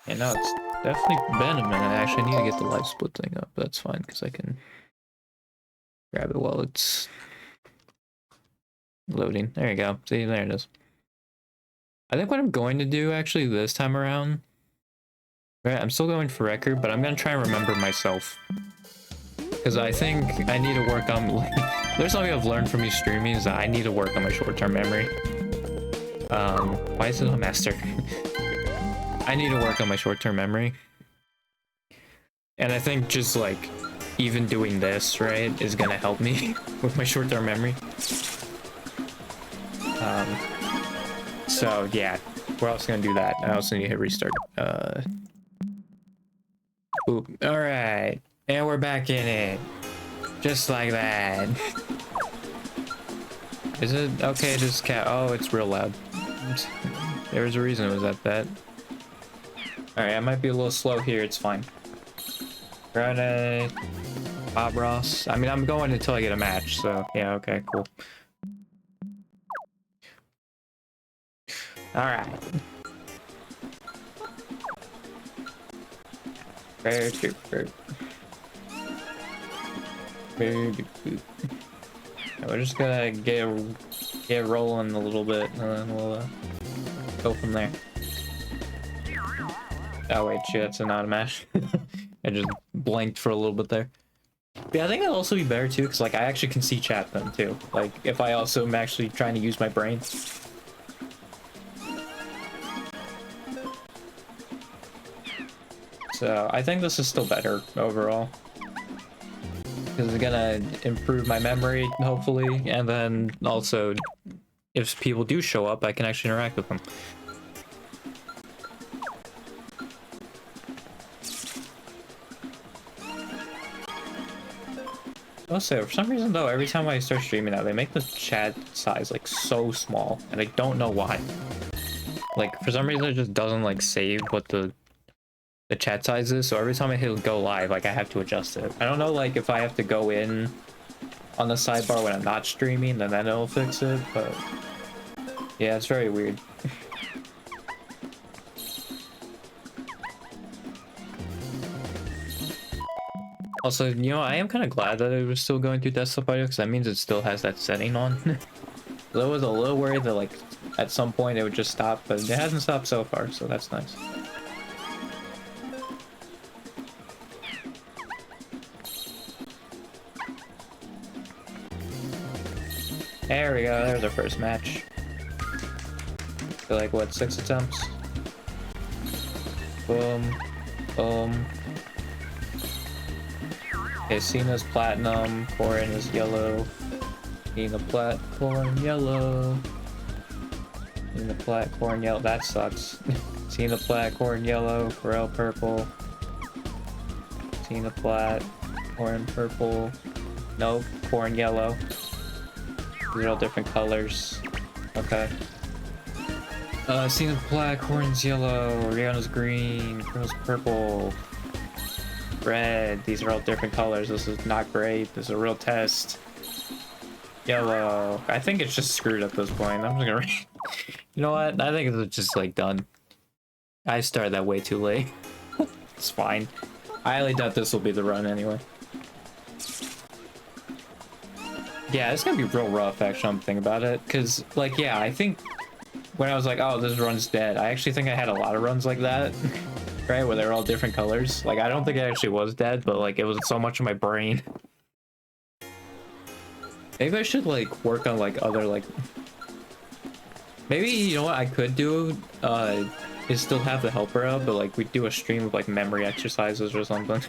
You know, it's definitely been a minute. Actually, I need to get the live split thing up. But that's fine because I can grab it while it's loading. There you go. See, there it is. I think what I'm going to do actually this time around, right? I'm still going for record, but I'm gonna try and remember myself. Because I think I need to work on, like, there's something I've learned from me streaming is that I need to work on my short-term memory. Why is it a master? I need to work on my short-term memory. And I think just like, even doing this, right, is gonna help me with my short-term memory. So yeah, we're also gonna do that. I also need to hit restart. Oop. Alright. And we're back in it. Just like that. Is it okay? Just cat. Oh, it's real loud. There was a reason it was at that. Alright, I might be a little slow here. It's fine. Friday. Bob Ross. I mean, I'm going until I get a match, so yeah, okay, cool. Alright. Very good. We're just gonna get rolling a little bit, and then we'll go from there. Oh wait, shit, that's not a match. I just blanked for a little bit there. But yeah, I think that'll also be better too, because like I actually can see chat then too. Like if I also am actually trying to use my brain. So I think this is still better overall. Because it's gonna improve my memory, hopefully, and then also, if people do show up, I can actually interact with them. I'll say, for some reason though, every time I start streaming now, they make the chat size like so small, and I don't know why. Like, for some reason it just doesn't like save what the chat size is, so every time I hit go live, like I have to adjust it. I don't know, like if I have to go in on the sidebar when I'm not streaming, then it'll fix it, but yeah, it's very weird. Also, you know, I am kind of glad that it was still going through desktop audio, because that means it still has that setting on. I was a little worried that like at some point it would just stop, but it hasn't stopped so far, so that's nice. There we go, there's our first match. For like, what, 6 attempts? Boom. Boom. Okay, Cena's platinum, Corrin is yellow. Cena plat, Corrin yellow. Cena plat, Corrin yellow, that sucks. Cena plat, Corrin yellow, Corel purple. Cena plat, Corrin purple. Nope, Corrin yellow. These are all different colors. Okay. Cena's black, Corrin's yellow, Rihanna's green, Corrin's purple, red. These are all different colors. This is not great. This is a real test. Yellow. I think it's just screwed at this point. I'm just gonna you know what? I think it's just like done. I started that way too late. It's fine. I highly doubt this will be the run anyway. Yeah, it's gonna be real rough, actually, I'm thinking about it. Because, like, yeah, I think when I was like, oh, this run's dead, I actually think I had a lot of runs like that, right? Where they're all different colors. Like, I don't think it actually was dead, but, like, it was so much in my brain. Maybe I should, like, work on, like, other, like... Maybe, you know what I could do? Is still have the helper out, but, like, we do a stream of, like, memory exercises or something.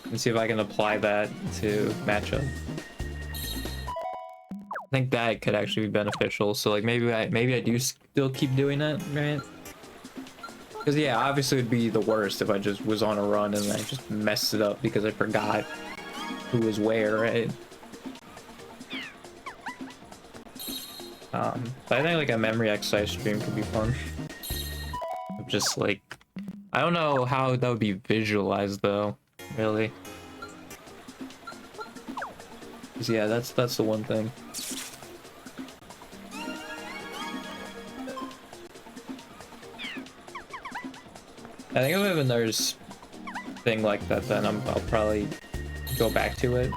And see if I can apply that to matchup. I think that could actually be beneficial. So like maybe I do still keep doing it, right? Because yeah, obviously it'd be the worst if I just was on a run and I just messed it up because I forgot who was where, right? But I think like a memory exercise stream could be fun. Just like, I don't know how that would be visualized though, really. Because yeah, that's the one thing. I think if I have another thing like that, then I'll probably go back to it.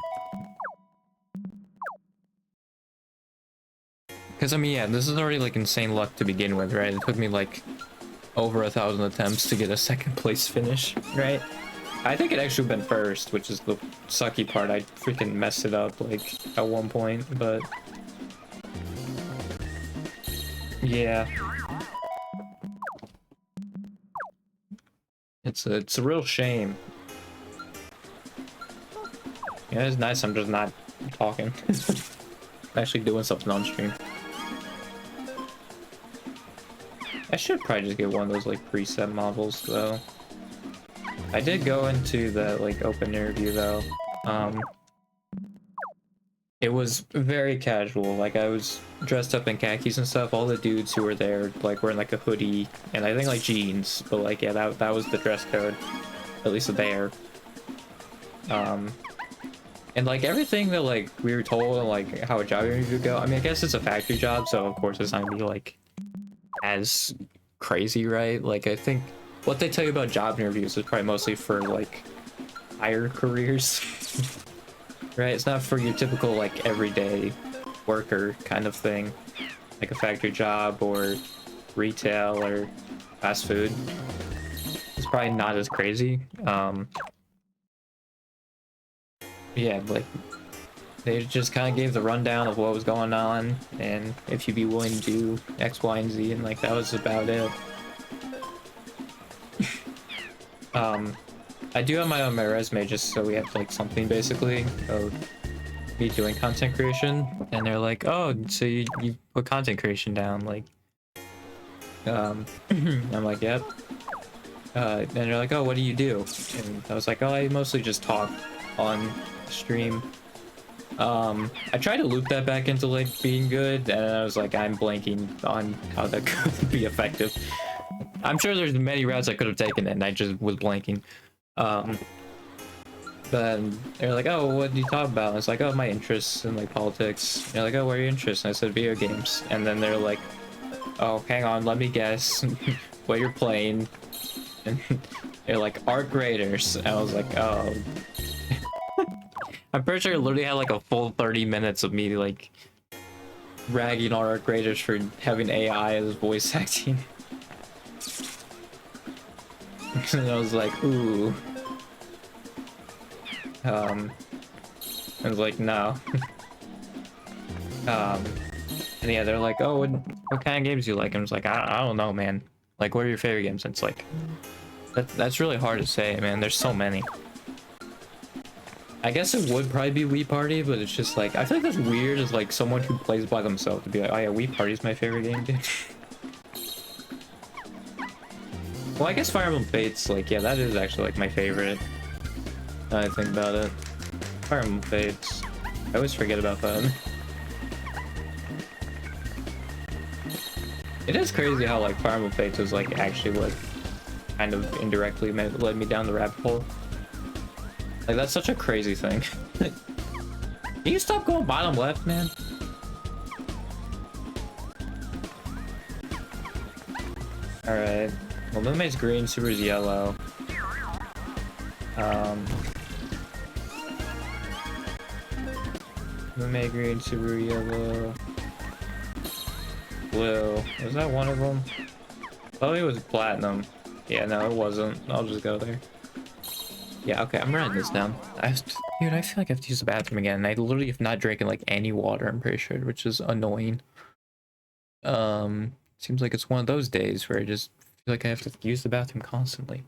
Because I mean, yeah, this is already like insane luck to begin with, right? It took me like over 1,000 attempts to get a second place finish, right? I think it actually been first, which is the sucky part. I freaking messed it up like at one point, but yeah, it's a real shame. Yeah, it's nice. I'm just not talking. I'm actually doing something on stream. I should probably just get one of those like preset models though. I did go into the like open interview though. It was very casual. Like I was dressed up in khakis and stuff. All the dudes who were there like wearing like a hoodie and I think like jeans. But like yeah, that was the dress code, at least there. And like everything that like we were told like how a job interview would go. I mean, I guess it's a factory job, so of course it's not gonna be like as crazy, right? Like I think what they tell you about job interviews is probably mostly for like higher careers. Right? It's not for your typical like everyday worker kind of thing, like a factory job or retail or fast food. It's probably not as crazy. Yeah, like they just kind of gave the rundown of what was going on and if you'd be willing to do X, Y, and Z, and like that was about it. I do have my own resume just so we have like something basically of me doing content creation, and they're like, oh, so you put content creation down, like I'm like, yep. And they're like, oh, what do you do? And I was like, oh, I mostly just talk on stream. I tried to loop that back into like being good, and I was like, I'm blanking on how that could be effective. I'm sure there's many routes I could have taken, and I just was blanking. But they're like, oh, what do you talk about? And it's like, oh, my interests in like politics. And they're like, oh, what are your interests? And I said, video games. And then they're like, oh, hang on, let me guess what you're playing. And they're like, Arc Raiders. And I was like, oh. I'm pretty sure it literally had like a full 30 minutes of me like ragging on Arc Raiders for having AI as voice acting. And I was like, ooh. I was like, no. And yeah, they're like, oh, what kind of games do you like? And I was like, I don't know, man. Like, what are your favorite games? And it's like, that's really hard to say, man. There's so many. I guess it would probably be Wii Party, but it's just like, I feel like that's weird as like someone who plays by themselves to be like, oh yeah, Wii Party's my favorite game, dude. Well, I guess Fire Emblem Fates, like, yeah, that is actually like my favorite. Now I think about it. Fire Emblem Fates. I always forget about that. It is crazy how like Fire Emblem Fates was like actually what kind of indirectly led me down the rabbit hole. Like that's such a crazy thing. Can you stop going bottom left, man? Alright. Well, Lume's green, Subaru's yellow. Lume green, Subaru yellow. Blue. Was that one of them? Oh, it was platinum. Yeah, no, it wasn't. I'll just go there. Yeah, okay, I'm writing this down. Dude, I feel like I have to use the bathroom again. I literally have not drinking like any water, I'm pretty sure, which is annoying. Seems like it's one of those days where I just feel like I have to use the bathroom constantly.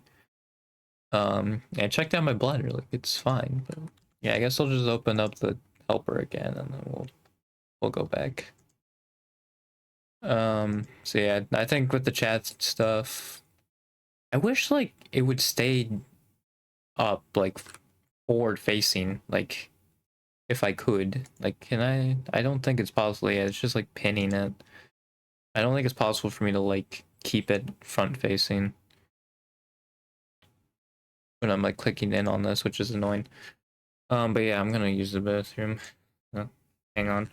Yeah, checked out my bladder, like it's fine, but yeah, I guess I'll just open up the helper again and then we'll go back. So yeah, I think with the chat stuff, I wish like it would stay up, like forward facing, like if I could. Like, can I don't think it's possible. Yeah, it's just like pinning it. I don't think it's possible for me to like keep it front facing when I'm like clicking in on this, which is annoying. But yeah, I'm gonna use the bathroom. Hang on.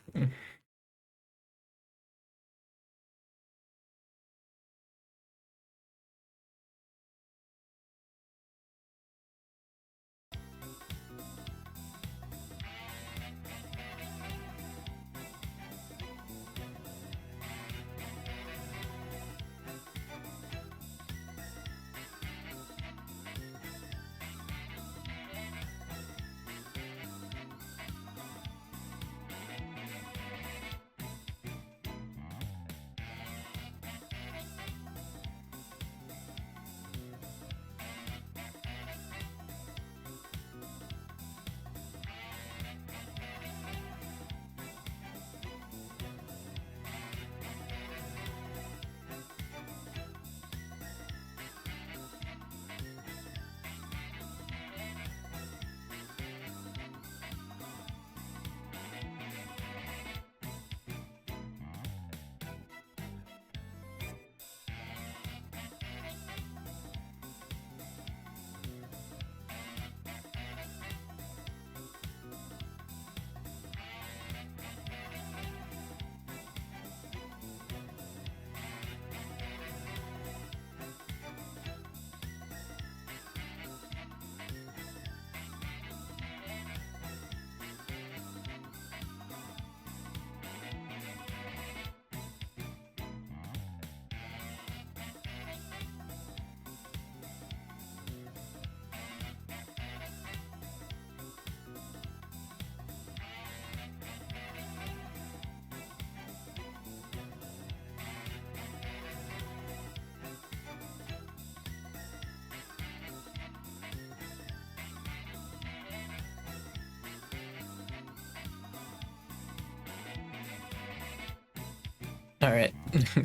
Alright.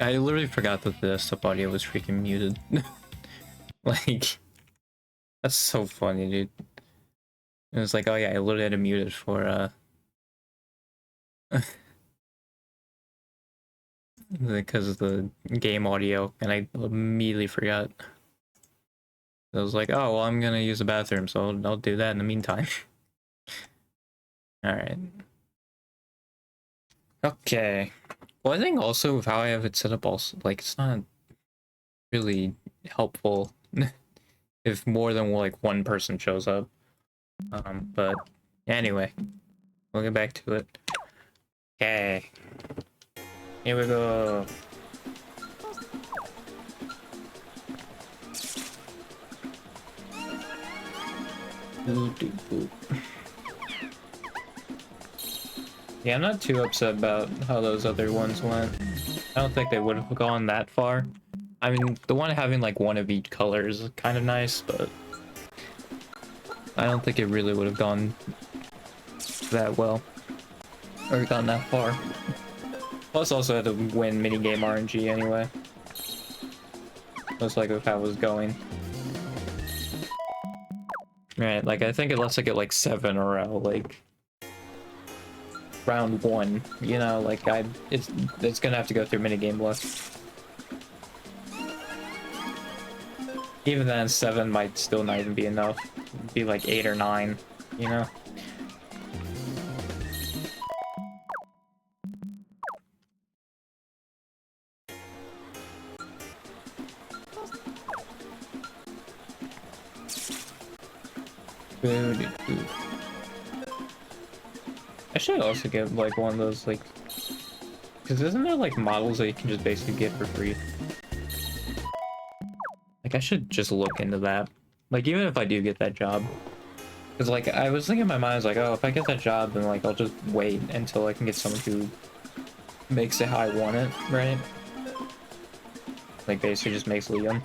I literally forgot that the desktop audio was freaking muted. Like, that's so funny, dude. It was like, oh yeah, I literally had to mute it for, because of the game audio, and I immediately forgot. I was like, oh, well, I'm gonna use the bathroom, so I'll do that in the meantime. Alright. Okay. Well, I think also with how I have it set up, also, like, it's not really helpful if more than like one person shows up. But anyway, we'll get back to it. Okay. Here we go. Yeah, I'm not too upset about how those other ones went. I don't think they would have gone that far. I mean, the one having like one of each color is kind of nice, but I don't think it really would have gone that well. Or gone that far. Plus also had to win minigame RNG anyway. Most likely if I was going. Right, like I think unless I get like 7 in a row, like round 1, you know, like it's gonna have to go through minigame luck. Even then 7 might still not even be enough. It'd be like 8 or 9, you know? I should also get like one of those like, because isn't there like models that you can just basically get for free? Like I should just look into that. Like even if I do get that job, because like I was thinking in my mind, I was like, oh, if I get that job, then like I'll just wait until I can get someone who makes it how I want it, right? Like basically just makes Liam.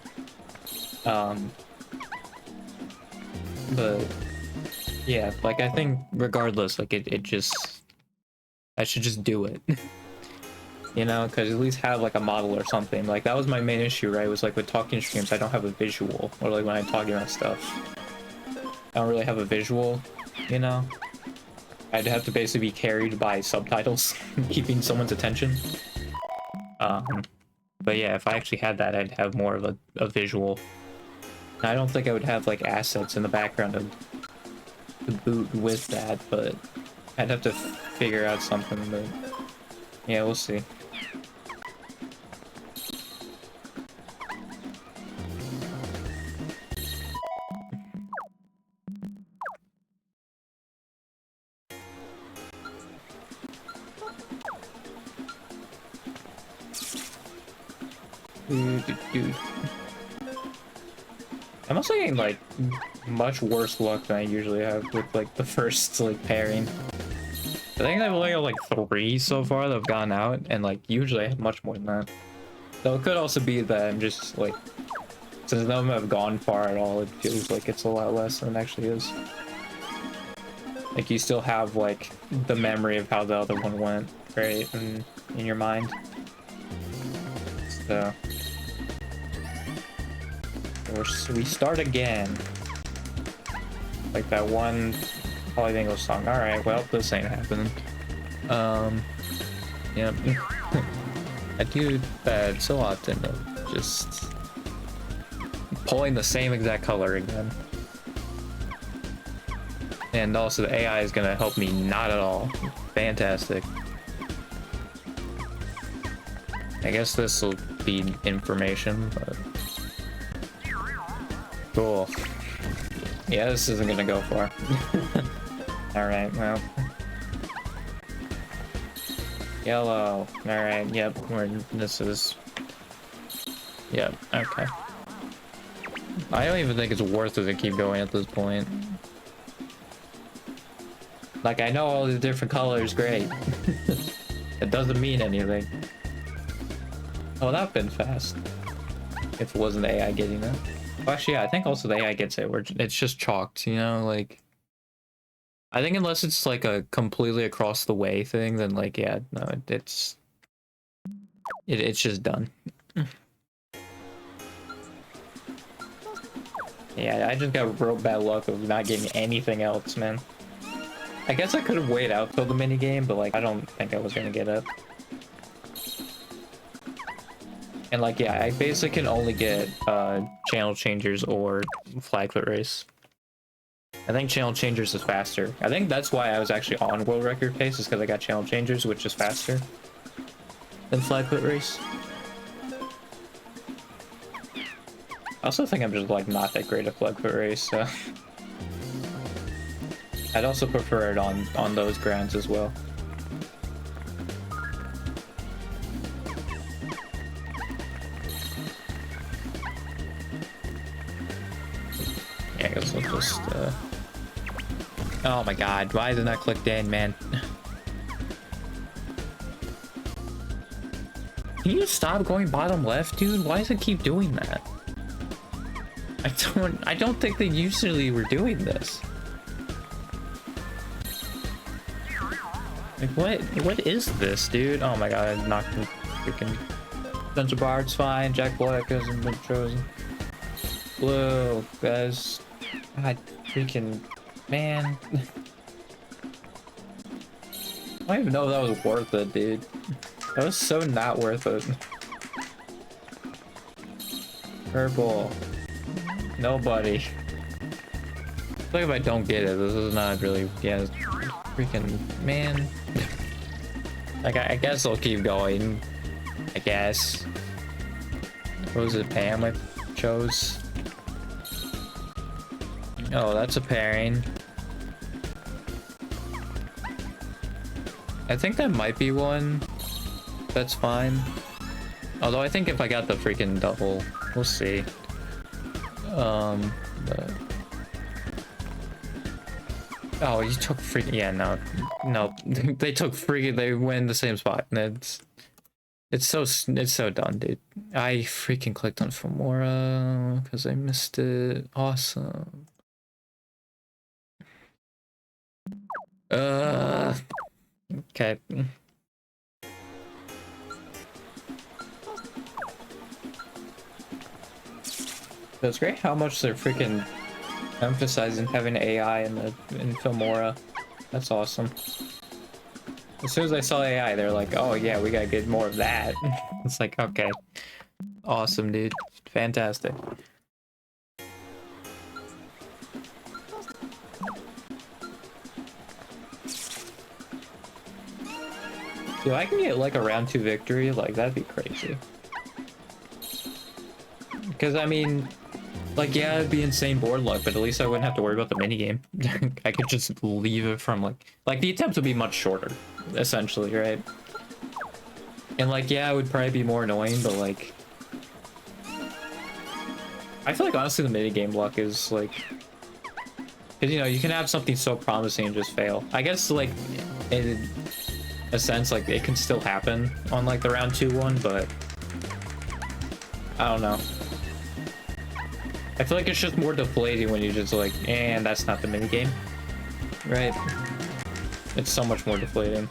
But yeah, like I think regardless, like it just, I should just do it. You know, because at least have like a model or something. Like that was my main issue, right? Was like with talking streams, I don't have a visual, or like when I'm talking about stuff, I don't really have a visual, you know? I'd have to basically be carried by subtitles, keeping someone's attention. But yeah, if I actually had that, I'd have more of a visual. I don't think I would have like assets in the background to boot with that, but I'd have to figure out something, but yeah, we'll see. Dude. I'm also getting like much worse luck than I usually have with like the first like pairing. I think I've only got like 3 so far that have gone out, and like usually I have much more than that. Though it could also be that I'm just like, since none of them have gone far at all, it feels like it's a lot less than it actually is. Like you still have like the memory of how the other one went, right, in your mind. So we start again. Like that one Polydangle song. Alright, well, this ain't happening. Yep. I do that so often of just pulling the same exact color again. And also the AI is gonna help me not at all. Fantastic. I guess this will be information, but cool. Yeah, this isn't gonna go far. Alright, well. Yellow. Alright, yep, this is... Yep, okay. I don't even think it's worth it to keep going at this point. Like, I know all these different colors, great. It doesn't mean anything. Oh, that been fast. If it wasn't the AI getting it. Well, actually, yeah, I think also the AI gets it, where it's just chalked, you know, like... I think unless it's like a completely across the way thing, then like, yeah, no, it's... It's just done. Yeah, I just got real bad luck of not getting anything else, man. I guess I could have waited out till the mini game, but like I don't think I was gonna get it. And like, yeah, I basically can only get channel changers or flag foot race. I think channel changers is faster. I think that's why I was actually on world record pace, is because I got channel changers, which is faster than flag foot race. I also think I'm just like not that great at flag foot race, so I'd also prefer it on those grounds as well. Yeah, I guess we'll just oh my god, why is it not clicked in, man? Can you stop going bottom left, dude? Why does it keep doing that? I don't think they usually were doing this. Like what is this, dude? Oh my god, I knocked the freaking Spencer Bard's fine, Jack Black hasn't been chosen. Blue, guys. God freaking man. I don't even know if that was worth it, dude. That was so not worth it. Purple. Nobody. Like if I don't get it, this is not really, yeah, freaking man. Like I guess I'll keep going. I guess. What was it, Pam I chose? Oh, that's a pairing. I think that might be one. That's fine. Although I think if I got the freaking double, we'll see. But... Oh, you took freaking, yeah, no, they took freaking, they went in the same spot, and it's so done, dude. I freaking clicked on Filmora because I missed it. Awesome. Okay. That's great how much they're freaking emphasizing having AI in Filmora. That's awesome. As soon as I saw AI, they're like, oh yeah, we gotta get more of that. It's like, okay. Awesome, dude. Fantastic. If I can get like a round 2 victory, like that'd be crazy. Because I mean, like, yeah, it'd be insane board luck, but at least I wouldn't have to worry about the minigame. I could just leave it from like the attempts would be much shorter, essentially, right? And like, yeah, it would probably be more annoying, but like, I feel like honestly the minigame luck is like, because you know, you can have something so promising and just fail. I guess like, in a sense, like it can still happen on like the round 2 one, but I don't know. I feel like it's just more deflating when you just like, and that's not the minigame, right? It's so much more deflating.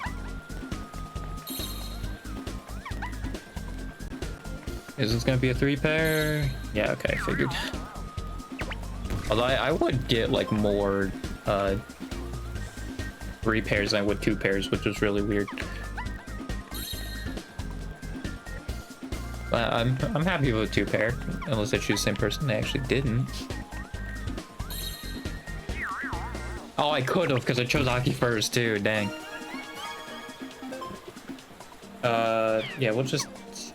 Is this gonna be a 3-pair? Yeah, okay, figured. Although I would get like more 3 pairs than I would 2 pairs, which is really weird. I'm happy with a 2-pair, unless I choose the same person. I actually didn't. Oh, I could have, because I chose Aki first too. Dang. Yeah, we'll just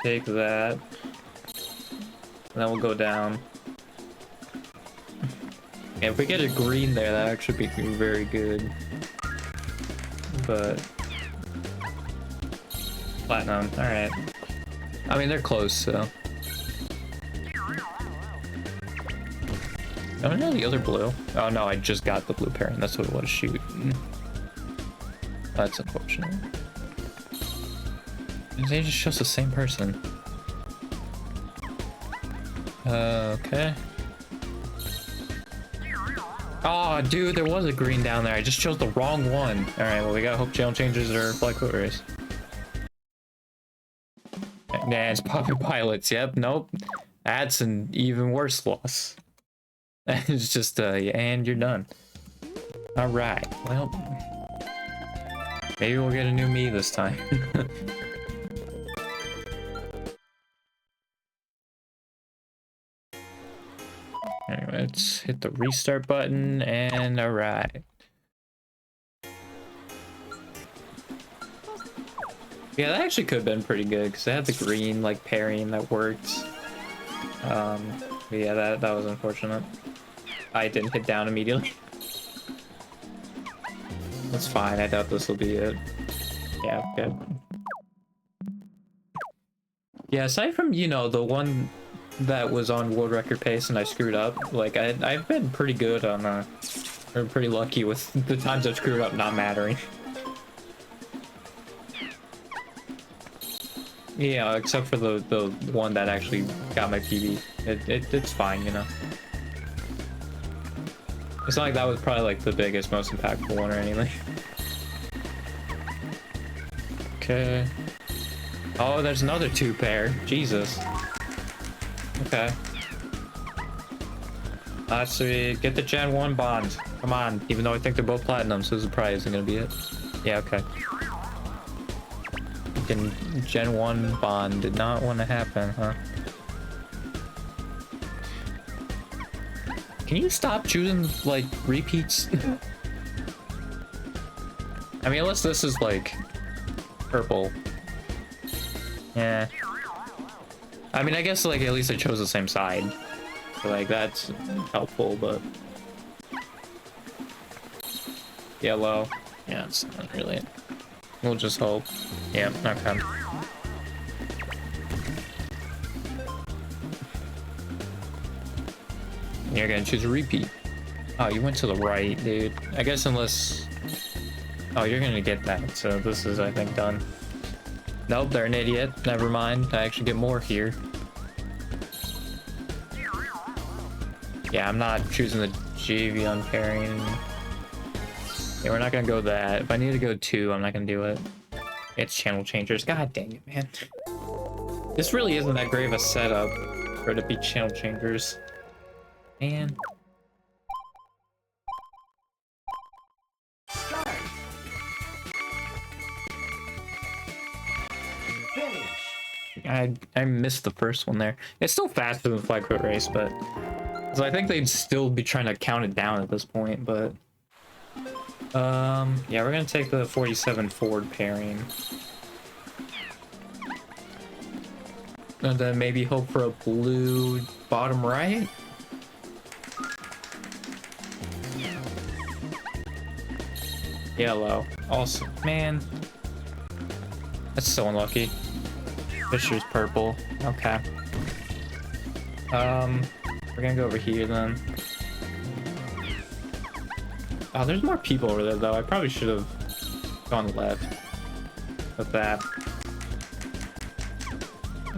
take that, and then we'll go down. Yeah, if we get a green there, that actually be very good. But platinum, all right. I mean, they're close, so. I don't know the other blue. Oh no, I just got the blue pairing. That's what it was. Shoot. That's unfortunate. They just chose the same person. Okay. Oh, dude, there was a green down there. I just chose the wrong one. All right, well, we gotta hope channel changes or flag foot race. Okay. Yeah, it's popping pilots. Yep, nope. That's an even worse loss. It's just, and you're done. Alright, well, maybe we'll get a new me this time. Anyway, let's hit the restart button, and alright. Yeah, that actually could have been pretty good, because it had the green, like, parrying that worked. But yeah, that was unfortunate. I didn't hit down immediately. That's fine, I doubt this will be it. Yeah, good. Yeah, aside from, you know, the one that was on world record pace and I screwed up, like, I've been pretty good on, or pretty lucky with the times I've screwed up not mattering. Yeah, except for the one that actually got my PB. It's fine, you know. It's not like that was probably like the biggest, most impactful one or anything. Okay. Oh, there's another 2-pair. Jesus. Okay. Let's see. Get the Gen 1 bond. Come on. Even though I think they're both platinum, so this is probably isn't gonna be it. Yeah, okay. Gen 1 bond did not want to happen, huh? Can you stop choosing, like, repeats? I mean, unless this is, like, purple. Yeah. I mean, I guess, like, at least I chose the same side. So, like, that's helpful, but... Yellow. Yeah, it's not really it. We'll just hope. Yeah, okay. You're gonna choose a repeat. Oh, you went to the right, dude. I guess unless... Oh, you're gonna get that, so this is, I think, done. Nope, they're an idiot. Never mind. I actually get more here. Yeah, I'm not choosing the JV on pairing. Yeah, we're not gonna go that. If I need to go 2, I'm not gonna do it. It's channel changers. God dang it, man. This really isn't that great of a setup for it to be channel changers. Man. I missed the first one there. It's still faster than Flag Foot Race, but so I think they'd still be trying to count it down at this point, but yeah, we're gonna take the 47 Ford pairing. And then maybe hope for a blue bottom right. Yellow. Also, man. That's so unlucky. Fisher's purple. Okay. We're gonna go over here then. Oh, there's more people over there though. I probably should have gone left with that.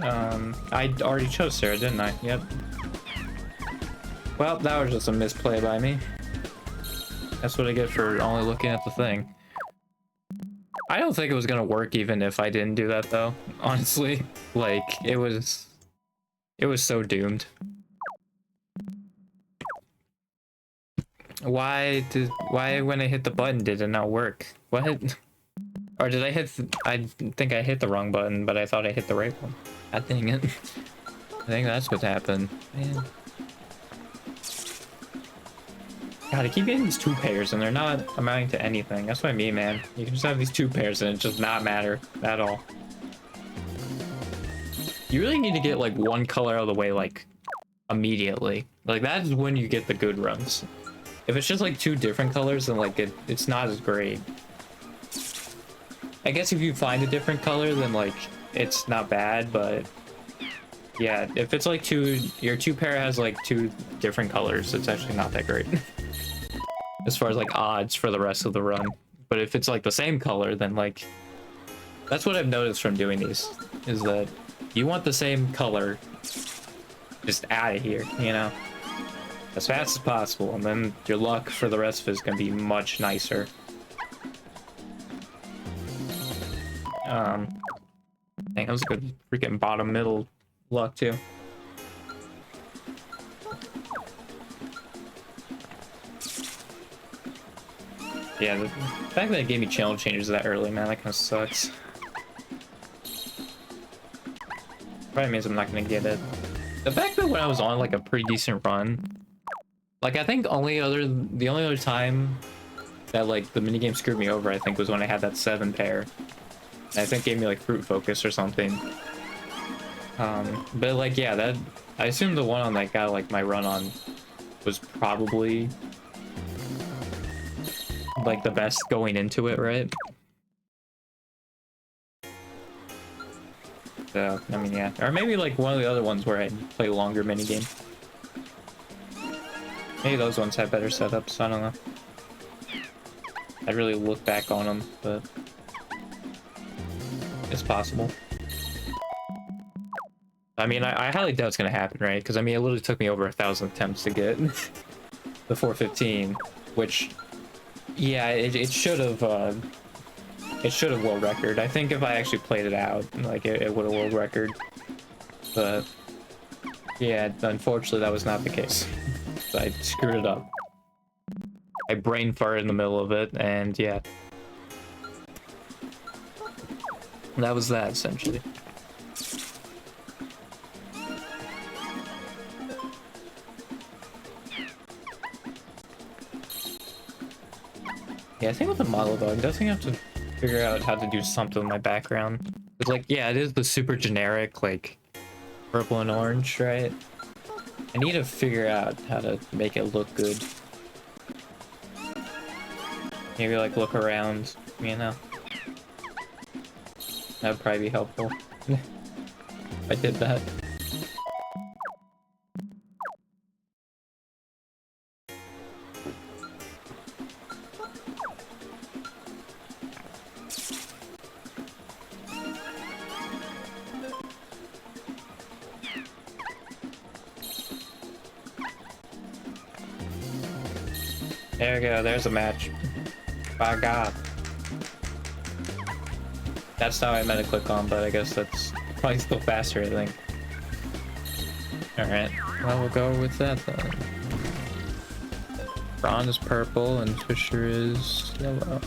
I already chose Sarah, didn't I? Yep. Well, that was just a misplay by me. That's what I get for only looking at the thing. I don't think it was gonna work even if I didn't do that though, honestly. Like, it was so doomed. Why when I hit the button did it not work? What? Or did I hit I think I hit the wrong button, but I thought I hit the right one. God dang it. I think that's what happened. Man. God, I keep getting these 2 pairs and they're not amounting to anything. That's what I mean, man. You can just have these 2 pairs and it just not matter at all. You really need to get like one color out of the way like immediately. Like that's when you get the good runs. If it's just like 2 different colors, then like it's not as great. I guess if you find a different color, then like it's not bad, but yeah, if it's like your 2 pair has like 2 different colors, it's actually not that great. As far as like odds for the rest of the run. But if it's like the same color, then like that's what I've noticed from doing these, is that you want the same color just out of here, you know, as fast as possible, and then your luck for the rest of it is going to be much nicer. Dang, was a good freaking bottom middle luck too. Yeah, the fact that it gave me channel changes that early, man, that kind of sucks. Probably means I'm not gonna get it. The fact that when I was on like a pretty decent run, like I think the only other time that like the minigame screwed me over, I think, was when I had that 7 pair. And I think gave me like fruit focus or something. But like yeah, that I assume the one on that guy like my run on was probably like the best going into it, right? So, I mean, yeah. Or maybe like one of the other ones where I play longer minigame. Maybe those ones have better setups, I don't know. I really look back on them, but it's possible. I mean, I highly doubt it's gonna happen, right? Because I mean, it literally took me over 1,000 attempts to get the 415, which, yeah, it should have world record. I think if I actually played it out, like it would have world record. But yeah, unfortunately, that was not the case. So I screwed it up. I brain farted in the middle of it, and yeah, that was that essentially. Yeah, I think with the model though, I definitely have to figure out how to do something with my background. It's like, yeah, it is the super generic, like, purple and orange, right? I need to figure out how to make it look good. Maybe, like, look around, you know? That would probably be helpful. If I did that. There we go, there's a match. By God. That's how I meant to click on, but I guess that's probably still faster, I think. Alright, well, we'll go with that then. Braun is purple and Fisher is yellow.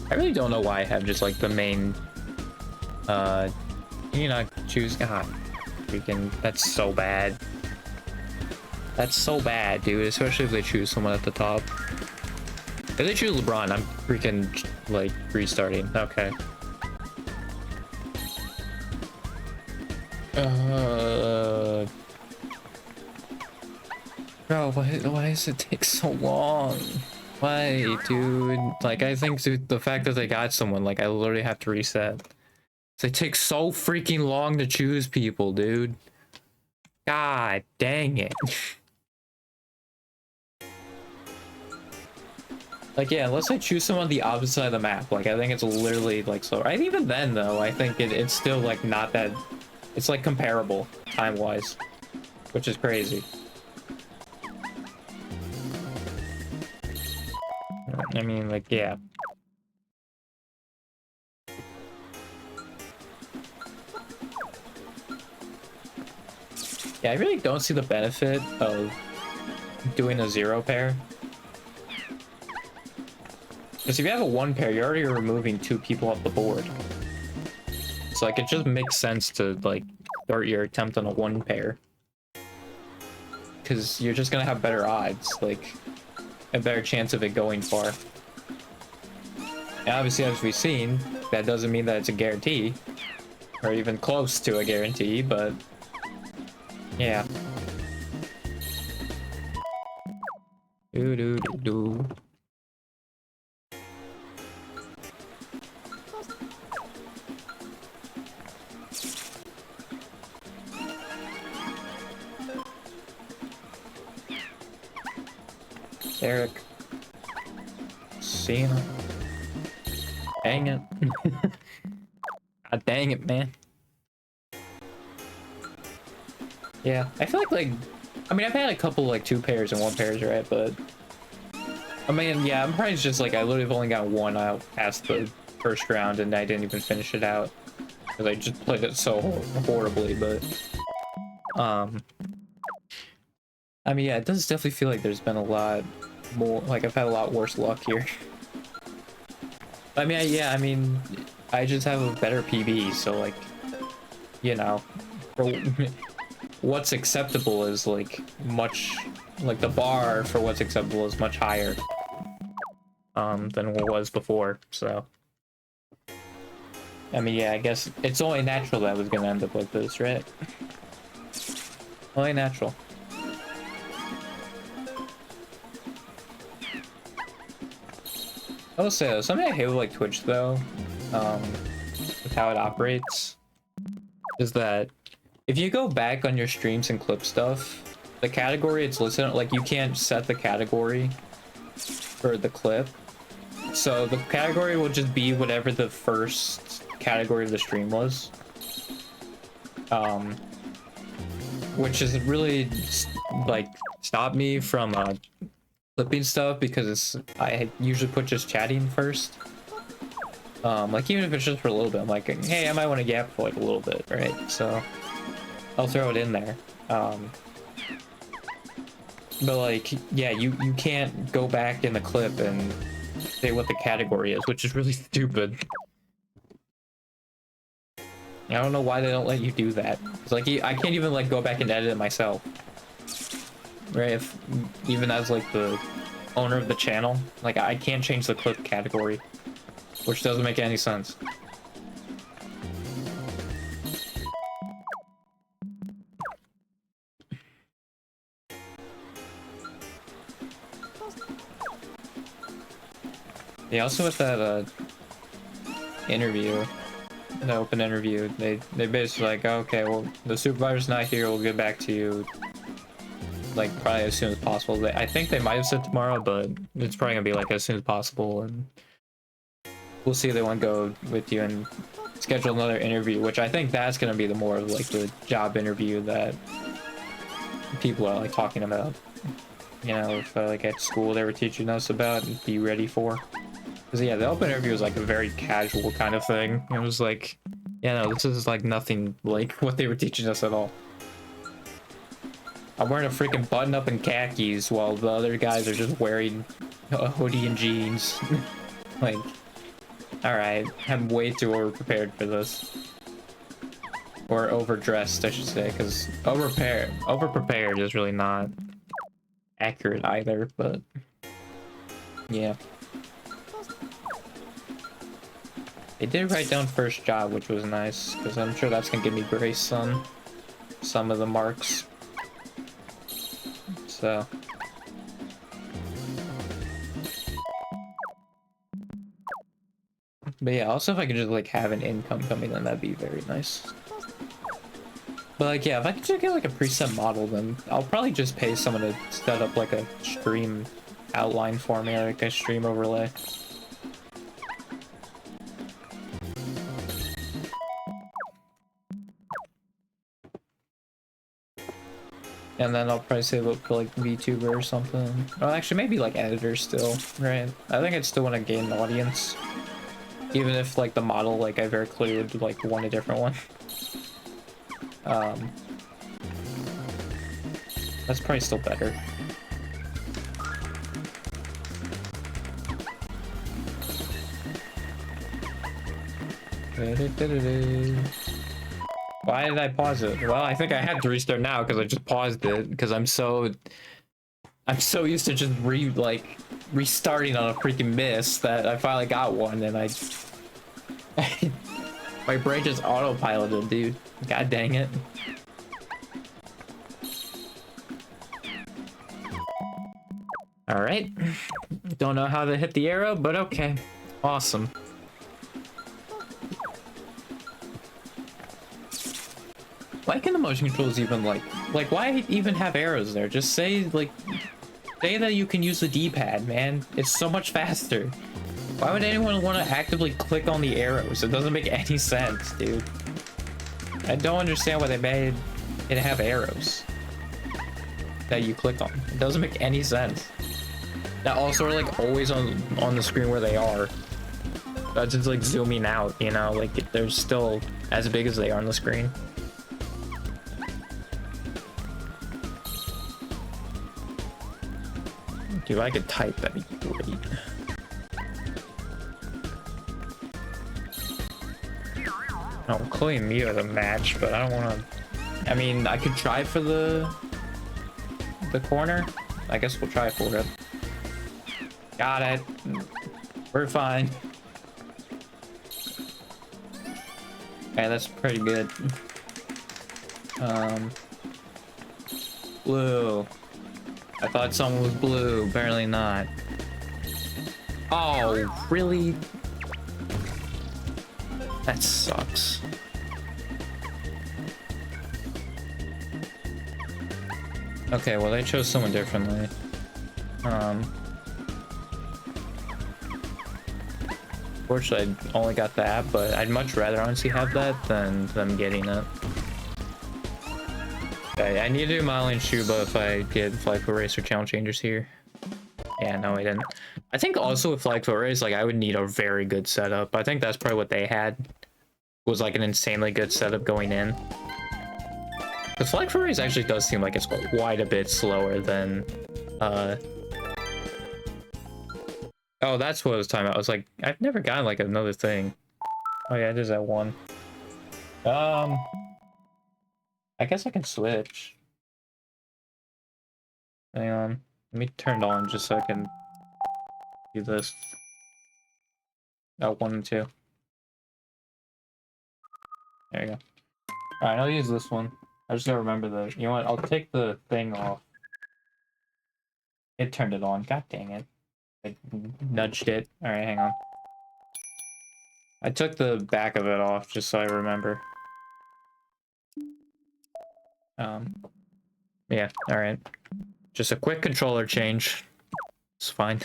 I really don't know why I have just like the main, you know, choose, God, freaking, that's so bad. That's so bad, dude, especially if they choose someone at the top. If they choose LeBron, I'm freaking, like, restarting. Okay. Bro, why does it take so long? Why, dude? Like, I think the fact that they got someone, like, I literally have to reset. They take so freaking long to choose people, dude. God dang it. Like, yeah, unless I choose someone on the opposite side of the map, like, I think it's literally, like, slow. Right? Even then, though, I think it's still, like, not that... It's, like, comparable, time-wise. Which is crazy. I mean, like, yeah. Yeah, I really don't see the benefit of doing a 0 pair. Because if you have a 1 pair, you're already removing 2 people off the board. So, like, it just makes sense to, like, start your attempt on a 1 pair. Because you're just gonna have better odds, like, a better chance of it going far. And obviously, as we've seen, that doesn't mean that it's a guarantee. Or even close to a guarantee, but... yeah. Do-do-do-do. Eric. Cena. Dang it. God dang it, man. Yeah, I feel like, I mean, I've had a couple, like, 2 pairs and 1 pairs, right? But, I mean, yeah, I'm probably just, like, I literally have only got 1 out past the first round and I didn't even finish it out because I just played it so horribly. But I mean, yeah, it does definitely feel like there's been a lot more, like I've had a lot worse luck here. I mean, yeah, I mean, I just have a better PB, so like, you know, what's acceptable is like much, like the bar for what's acceptable is much higher than what was before. So I mean, yeah, I guess it's only natural that I was gonna end up like this, right? Only natural. I will say though, something I hate with like Twitch though, with how it operates, is that if you go back on your streams and clip stuff, the category it's listed, like you can't set the category for the clip. So the category will just be whatever the first category of the stream was. Which is really like stopped me from clipping stuff because I usually put just chatting first. Like even if it's just for a little bit, I'm like, hey, I might want to gap for like a little bit, right? So I'll throw it in there. But like, yeah, you can't go back in the clip and say what the category is, which is really stupid. I don't know why they don't let you do that. It's like I can't even like go back and edit it myself, right? If even as like the owner of the channel, like I can't change the clip category, which doesn't make any sense. Yeah, also with that interview, an open interview, they basically like, okay, well the supervisor's not here, we'll get back to you like probably as soon as possible. I think they might have said tomorrow, but it's probably gonna be like as soon as possible, and we'll see if they want to go with you and schedule another interview, which I think that's gonna be the more of like the job interview that people are like talking about, you know, if like at school they were teaching us about and be ready for. Because yeah, the open interview was like a very casual kind of thing. It was like, yeah, no, this is like nothing like what they were teaching us at all. I'm wearing a freaking button up and khakis while the other guys are just wearing a hoodie and jeans. Like, alright, I'm way too over-prepared for this. Or overdressed, I should say, because over-prepared is really not accurate either, but yeah. They did write down first job, which was nice, because I'm sure that's gonna give me grace on some of the marks. So but yeah, also if I could just like have an income coming in, that'd be very nice. But like, yeah, if I could just get like a preset model, then I'll probably just pay someone to set up like a stream outline for me, or like a stream overlay. And then I'll probably save up for like VTuber or something. Or actually maybe like editor still, right? I think I'd still want to gain an audience. Even if like the model, like I very clearly would like want a different one. That's probably still better. Why did I pause it? Well, I think I had to restart now because I just paused it because I'm so used to just restarting on a freaking miss that I finally got one, and my brain just autopiloted, dude. God dang it. All right. Don't know how to hit the arrow, but okay. Awesome. Why can the motion controls even like why even have arrows there? Just say that you can use the D-pad, man. It's so much faster. Why would anyone want to actively click on the arrows? It doesn't make any sense, dude. I don't understand why they made it have arrows that you click on. It doesn't make any sense. That also are like always on the screen where they are. just like zooming out, you know, like they're still as big as they are on the screen. If I could type, that'd be great. Oh, Chloe and Mia are the match, but I don't want to. I mean, I could try for the corner. I guess we'll try for it. Got it. We're fine. Okay, that's pretty good. Blue. I thought someone was blue. Apparently not. Oh, really? That sucks. Okay, well, they chose someone differently. Fortunately, I only got that, but I'd much rather honestly have that than them getting it. Okay, I need to do Molly and Shuba if I get Flag Foot Race or Challenge Changers here. Yeah, no, I didn't. I think also with Flag Foot Race, like, I would need a very good setup. I think that's probably what they had. Was like an insanely good setup going in. The Flag Foot Race actually does seem like it's quite a bit slower than oh, that's what I was talking about. I was like, I've never gotten like another thing. Oh yeah, it is that one. I guess I can switch. Hang on. Let me turn it on just so I can do this. Oh, 1 and 2. There you go. Alright, I'll use this one. I just gotta remember the. You know what? I'll take the thing off. It turned it on. God dang it. I nudged it. Alright, hang on. I took the back of it off just so I remember. Yeah, alright. Just a quick controller change. It's fine.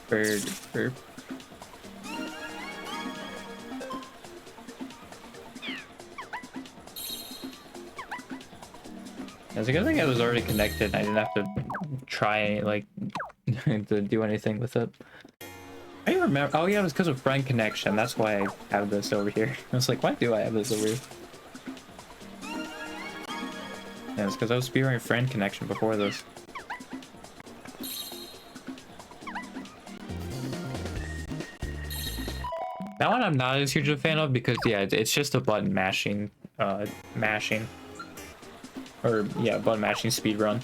Bird. It's a good thing I was already connected. I didn't have to try, like, to do anything with it. I remember. Oh, yeah, it was because of friend connection. That's why I have this over here. I was like, why do I have this over here? Yeah, it's because I was spearing friend connection before this. That one I'm not as huge a fan of because, yeah, it's just a button mashing, or, yeah, button mashing speedrun.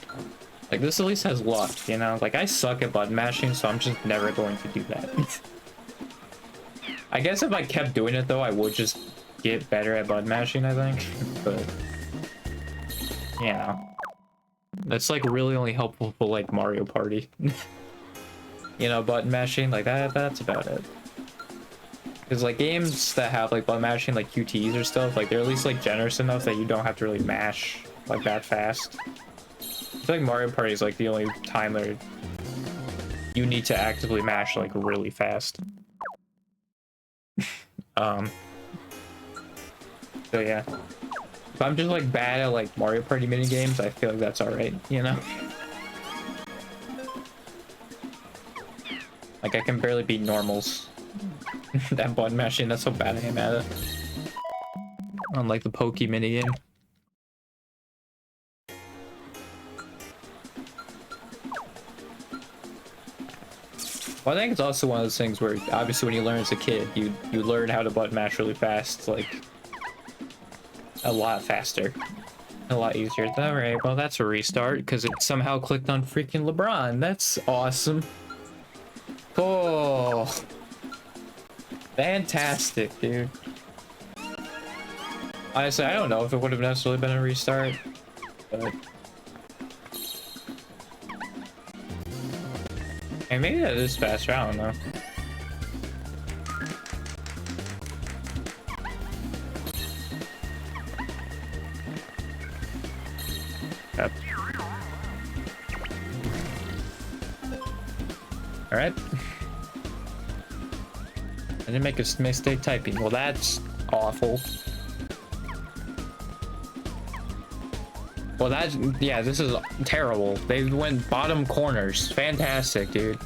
Like, this at least has luck, you know? Like, I suck at button mashing, so I'm just never going to do that. I guess if I kept doing it, though, I would just get better at button mashing, I think. But, you know. That's, like, really only helpful for, like, Mario Party. You know, button mashing, like, that's about it. Because, like, games that have, like, button mashing, like QTEs or stuff, like, they're at least, like, generous enough that you don't have to really mash, like, that fast. I feel like Mario Party is, like, the only time where you need to actively mash, like, really fast. So, yeah. If I'm just, like, bad at, like, Mario Party minigames, I feel like that's alright, you know? Like, I can barely beat normals. That button mashing, that's so bad I am at it. Unlike the Pokey minigame. Well, I think it's also one of those things where, obviously, when you learn as a kid, you learn how to button mash really fast, like, a lot faster. A lot easier. Alright, well, that's a restart, because it somehow clicked on freaking LeBron. That's awesome. Oh. Fantastic, dude. Honestly, I don't know if it would have necessarily been a restart, but... Hey, maybe that is faster, I don't know. Yep. Alright. I didn't make a mistake typing. Well, that's awful. Well, that's, yeah, this is terrible. They went bottom corners. Fantastic, dude.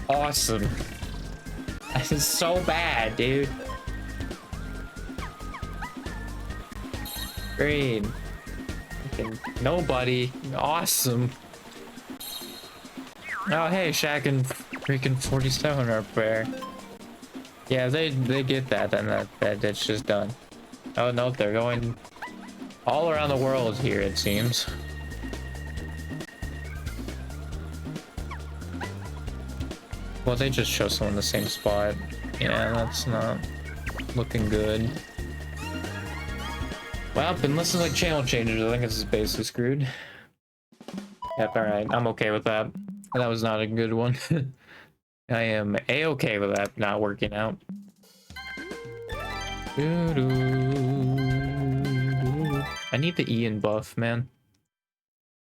Awesome. This is so bad, dude. Green. Nobody. Awesome. Oh, hey, Shaq and freaking 47 are up there. Yeah, they get that, then that's just done. Oh, no, they're going all around the world here, it seems. Well, they just show someone in the same spot. Yeah, that's not looking good. Well, unless it's like channel changes, I think this is basically screwed. Yep, alright, I'm okay with that. That was not a good one. I am a-okay with that not working out. I need the Ian buff, man.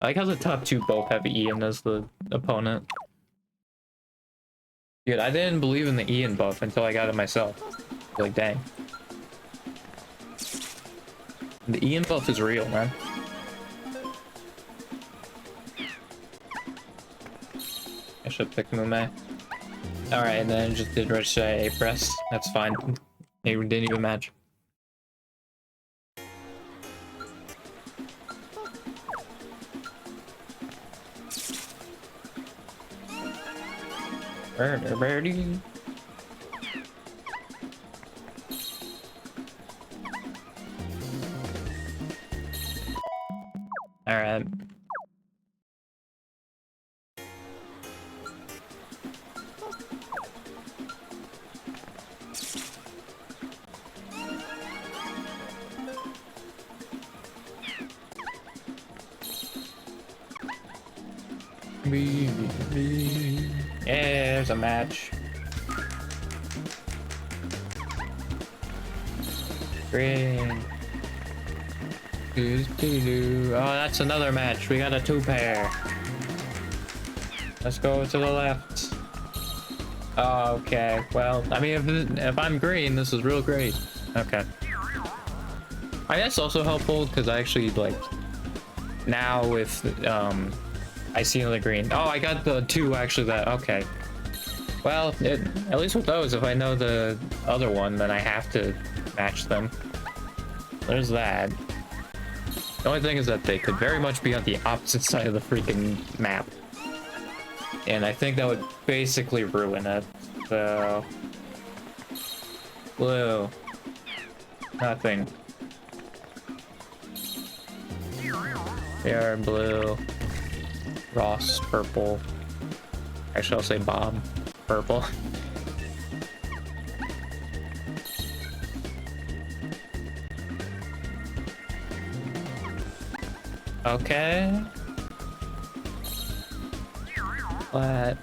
I like how the top two both have Ian as the opponent. Dude, I didn't believe in the Ian buff until I got it myself. Like, dang. The Ian buff is real, man. I should pick Mume. Alright, and then just did Red A press. That's fine. They didn't even match. Birdie. Alright. Yeah, there's a match. Green. Oh, that's another match. We got a 2-pair. Let's go to the left. Oh, okay. Well, I mean, if I'm green, this is real great. Okay. I guess also helpful because I actually like now with I see another green. Oh, I got the 2 actually. That okay. Well, at least with those, if I know the other one, then I have to match them. There's that. The only thing is that they could very much be on the opposite side of the freaking map. And I think that would basically ruin it. So... Blue. Nothing. They are blue. Ross, purple. Actually, I'll say Bob. Purple. Okay. What?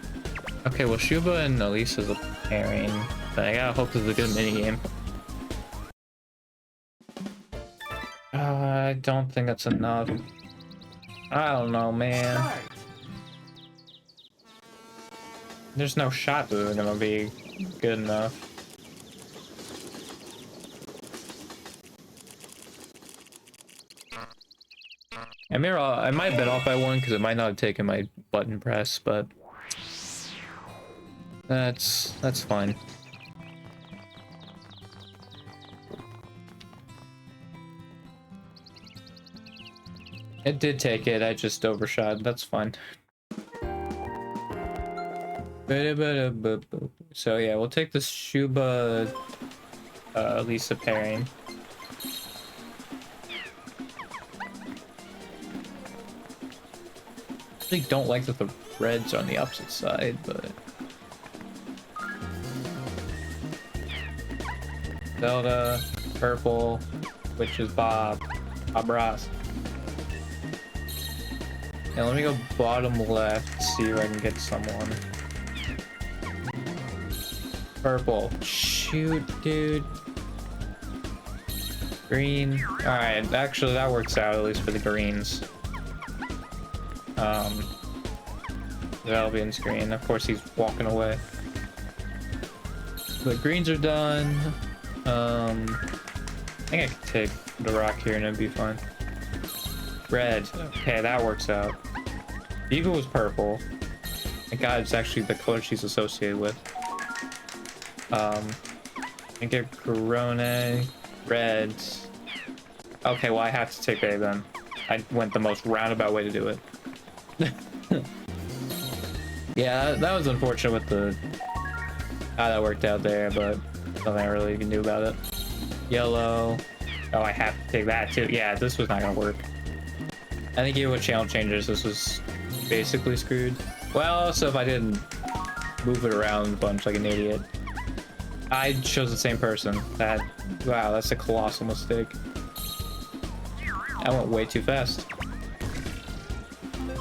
Okay, well, Shuba and Elise is a pairing, but I gotta hope this is a good minigame. I don't think that's enough. I don't know, man. There's no shot that they're gonna be good enough. I mean, I might have been off by 1 because it might not have taken my button press, but that's fine. It did take it, I just overshot. That's fine. So yeah, we'll take this Shuba Lisa pairing. I really don't like that the reds are on the opposite side, but Zelda, purple, which is Bob Ross. Now let me go bottom left, see if I can get someone. Purple. Shoot, dude. Green. Alright, actually that works out, at least for the greens. Albion screen. Of course he's walking away. The greens are done. I think I could take the rock here and it'd be fine. Red. Okay, that works out. Diva was purple. Thank God it's actually the color she's associated with. I get Corone. Red. Okay, well I have to take A then. I went the most roundabout way to do it. Yeah, that was unfortunate with the how that worked out there, but nothing I really can do about it. Yellow. Oh, I have to take that too. Yeah, this was not gonna work. I think even with channel changes, this was basically screwed. Well, also if I didn't move it around a bunch like an idiot. I chose the same person. Wow, that's a colossal mistake. I went way too fast.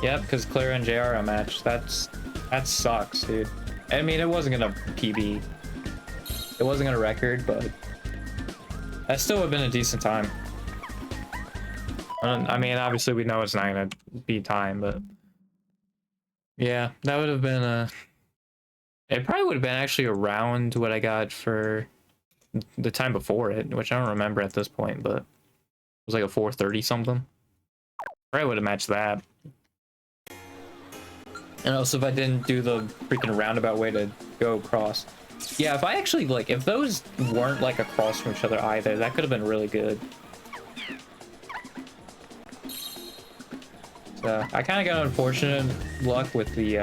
Yep, because Clara and JR are a match. That sucks, dude. I mean, it wasn't gonna PB. It wasn't gonna record, but that still would have been a decent time. I mean, obviously we know it's not gonna be time, but yeah, that would have been a. It probably would have been actually around what I got for the time before it, which I don't remember at this point, but it was like a 430 something. Probably would have matched that. And also if I didn't do the freaking roundabout way to go across. Yeah, if I actually, like, if those weren't like across from each other either, that could have been really good. So I kind of got unfortunate luck with the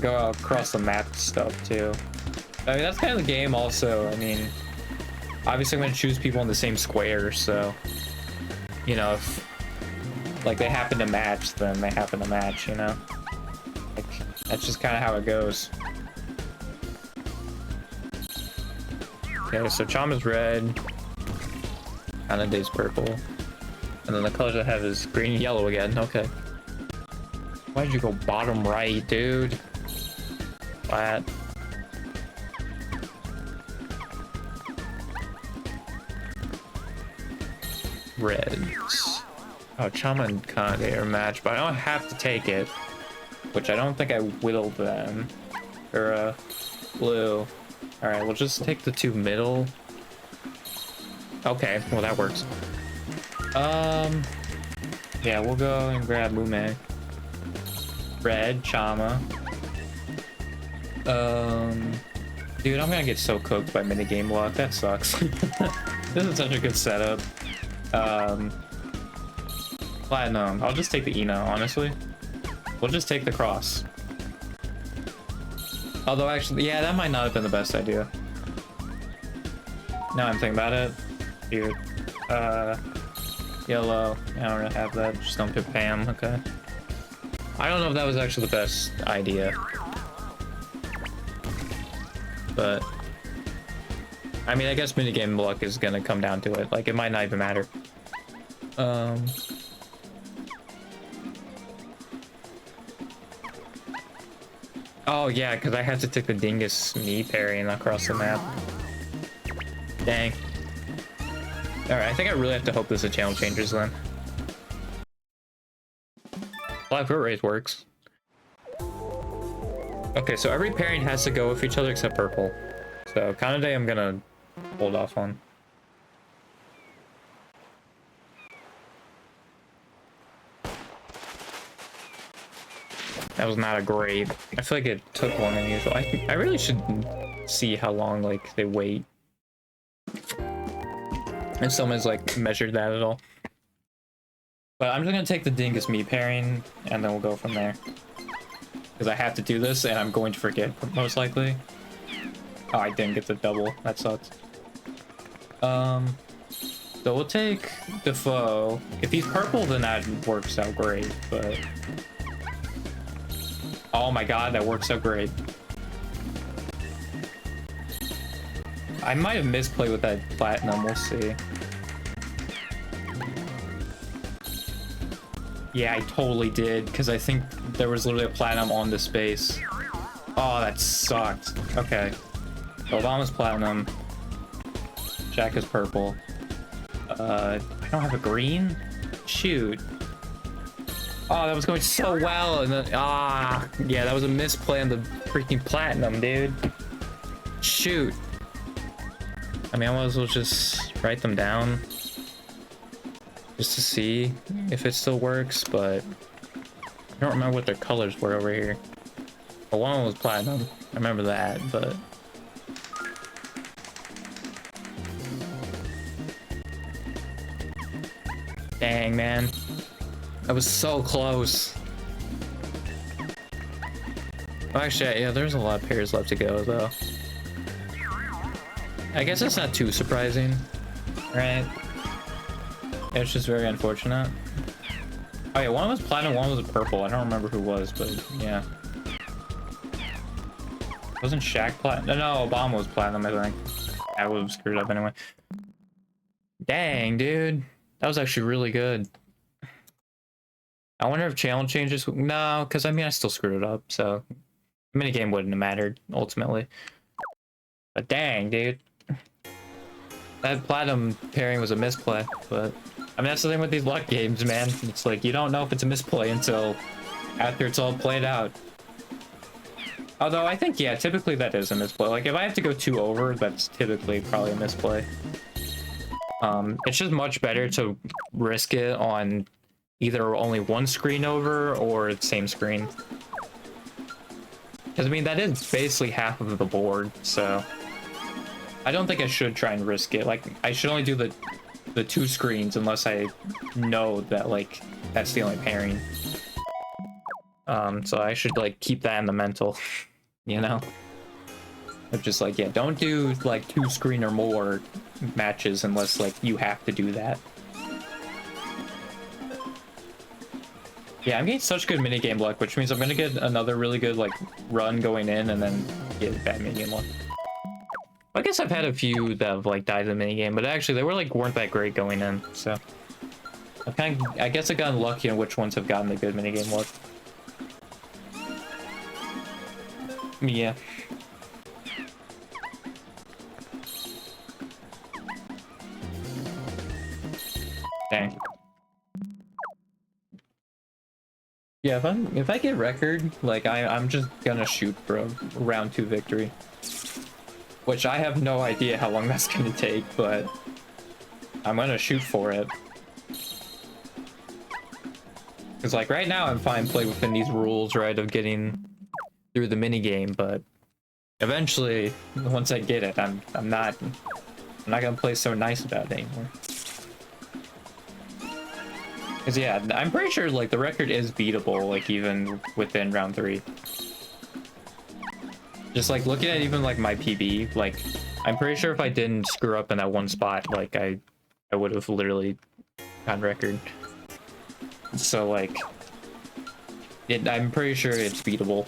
go across the map stuff too. I mean, that's kind of the game also. I mean, obviously I'm going to choose people in the same square, so, you know, if like they happen to match, then they happen to match, you know? Like, that's just kind of how it goes. Okay, so Chama's red, Kanaday's purple, and then the colors I have is green and yellow again. Okay. Why did you go bottom right, dude? Flat. Reds. Oh, Chama and Kanade are matched, but I don't have to take it, which I don't think I will then. Or blue. All right, we'll just take the two middle. Okay, well that works. Yeah, we'll go and grab Mume. Red, Chama. Dude, I'm gonna get so cooked by minigame luck. That sucks. This is such a good setup. Platinum. I'll just take the Eno, honestly. We'll just take the cross. Although, actually, yeah, that might not have been the best idea. Now I'm thinking about it. Dude. Yellow. I don't really have that. Just don't pick Pam. Okay. I don't know if that was actually the best idea. But I mean, I guess minigame luck is gonna come down to it. Like, it might not even matter. Oh yeah, because I had to take the Dingus me parrying across the map. Dang. Alright, I think I really have to hope this is channel changes then. Live foot race works. Okay, so every pairing has to go with each other except purple. So Kanade I'm gonna hold off on. That was not a great. I feel like it took longer than usual. I really should see how long like they wait. If someone's like measured that at all. But I'm just gonna take the Dingus me pairing and then we'll go from there. Because I have to do this and I'm going to forget most likely. Oh, I didn't get the double. That sucks. So we'll take Defoe. If he's purple, then that works out great, but oh my god, that works out great. I might have misplayed with that platinum, we'll see. Yeah, I totally did, because I think there was literally a platinum on the space. Oh, that sucked. Okay. Obama's platinum. Jack is purple. I don't have a green? Shoot. Oh, that was going so well, and then, yeah, that was a misplay on the freaking platinum, dude. Shoot. I mean, I might as well just write them down. just to see if it still works, but I don't remember what their colors were over here. But one was platinum. I remember that, but dang, man. I was so close. Oh, actually, yeah, there's a lot of pairs left to go, though. I guess that's not too surprising, right? It's just very unfortunate. Oh yeah, one was platinum, one was purple. I don't remember who was, but yeah. Wasn't Shaq platinum? No, Obama was platinum, I think. I would have screwed up anyway. Dang, dude. That was actually really good. I wonder if channel changes... No, because I mean, I still screwed it up, so... Minigame wouldn't have mattered, ultimately. But dang, dude. That platinum pairing was a misplay, but... I mean, that's the thing with these luck games, man. It's like, you don't know if it's a misplay until after it's all played out. Although, I think, yeah, typically that is a misplay. Like, if I have to go 2 over, that's typically probably a misplay. It's just much better to risk it on either only one screen over or the same screen. Because, I mean, that is basically half of the board, so... I don't think I should try and risk it. Like, I should only do the 2 screens unless I know that, like, that's the only pairing. So I should, like, keep that in the mental, you know? Of just, like, yeah, don't do, like, 2 screen or more matches unless, like, you have to do that. Yeah, I'm getting such good minigame luck, which means I'm gonna get another really good, like, run going in and then get bad minigame luck. I guess I've had a few that have, like, died in the minigame, but actually they weren't that great going in, so... I guess I've gotten lucky on which ones have gotten the good minigame luck. Yeah. Dang. Yeah, if I get record, like, I'm just gonna shoot for a round 2 victory. Which I have no idea how long that's gonna take, but I'm gonna shoot for it. Because, like, right now I'm fine playing within these rules, right, of getting through the minigame, but eventually, once I get it, I'm not gonna play so nice about it anymore. Because, yeah, I'm pretty sure, like, the record is beatable, like, even within round 3. Just, like, looking at even, like, my PB, like, I'm pretty sure if I didn't screw up in that one spot, like, I would have literally gotten record. So, like, I'm pretty sure it's beatable.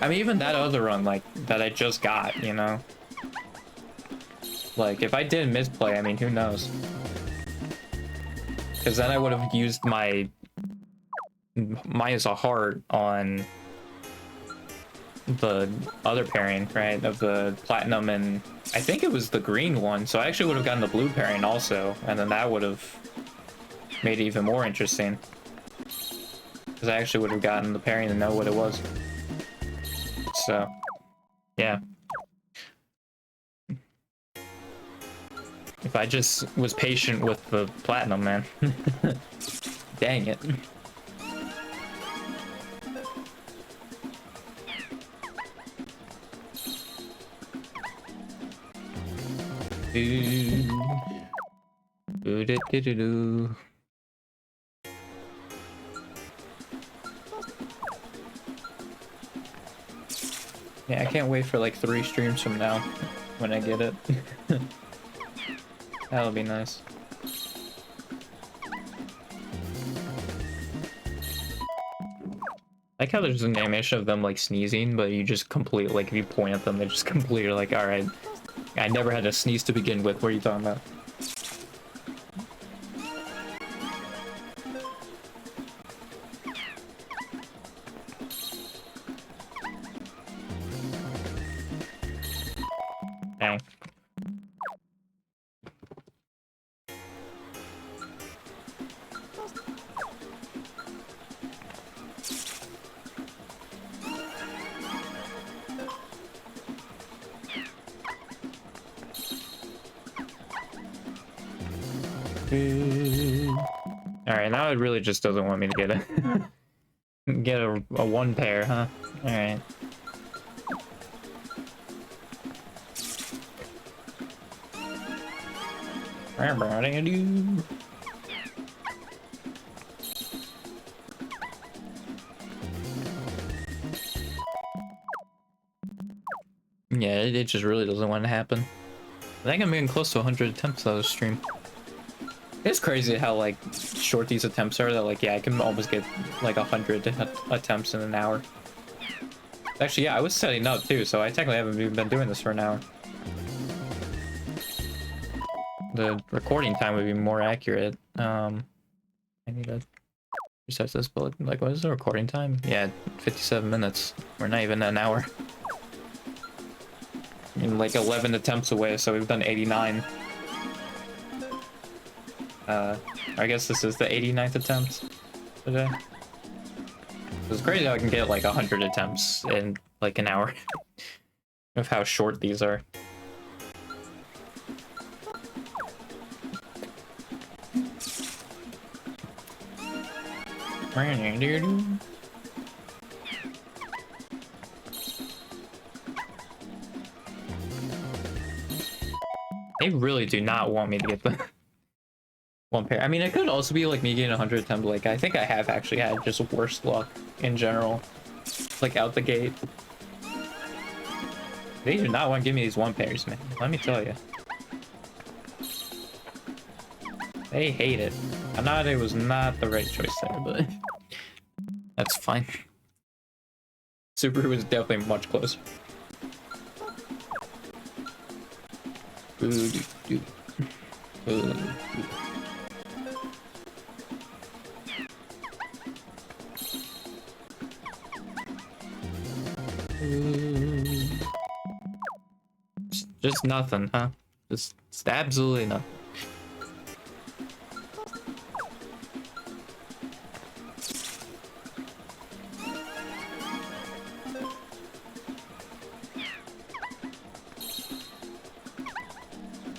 I mean, even that other run, like, that I just got, you know? Like, if I didn't misplay, I mean, who knows? Because then I would have used my minus a heart on the other pairing, right, of the platinum, and I think it was the green one, so I actually would have gotten the blue pairing also, and then that would have made it even more interesting, because I actually would have gotten the pairing and know what it was. So yeah, if I just was patient with the platinum, man. Dang it. Yeah, I can't wait for like 3 streams from now when I get it. That'll be nice. I like how there's an animation of them like sneezing, but you just complete, like, if you point at them, they just completely like, alright, I never had a sneeze to begin with, what are you talking about? Dang. Alright, now it really just doesn't want me to get a one pair, huh? Alright. Yeah, it just really doesn't want to happen. I think I'm getting close to 100 attempts on this stream. It's crazy how like short these attempts are. That like, yeah, I can almost get like 100 attempts in an hour. Actually, yeah, I was setting up too, so I technically haven't even been doing this for an hour. The recording time would be more accurate. I need to reset this, but like, what is the recording time? Yeah, 57 minutes. We're not even an hour. I mean, like 11 attempts away, so we've done 89. I guess this is the 89th attempt today. It's crazy how I can get like 100 attempts in like an hour of how short these are. They really do not want me to get the one pair. I mean, it could also be like me getting 100 attempts. Like, I think I have actually had just worse luck in general, like out the gate. They do not want to give me these one pairs, man. Let me tell you. They hate it. I know it was not the right choice there, but that's fine. Subaru was definitely much closer. Just nothing, huh? Just absolutely nothing.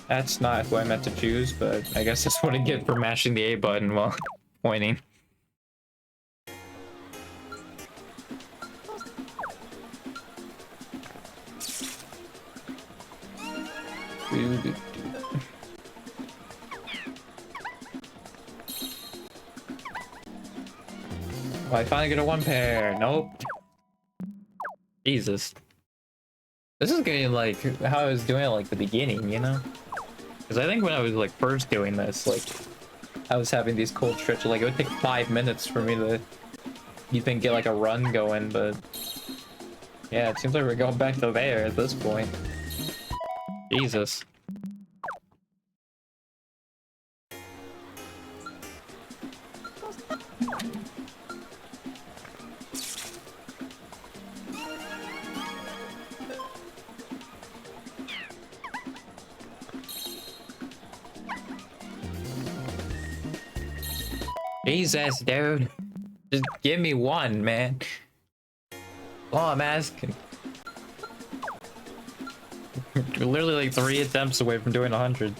That's not what I meant to choose, but I guess that's what I get for mashing the A button while pointing. Oh, I finally get a one pair. Nope. Jesus. This is getting like how I was doing at like the beginning, you know? Because I think when I was like first doing this, like I was having these cold stretches. Like it would take 5 minutes for me to even get like a run going, but yeah, it seems like we're going back to there at this point. Jesus. Jesus, dude. Just give me one, man. All I'm asking. We're literally like 3 attempts away from doing 100.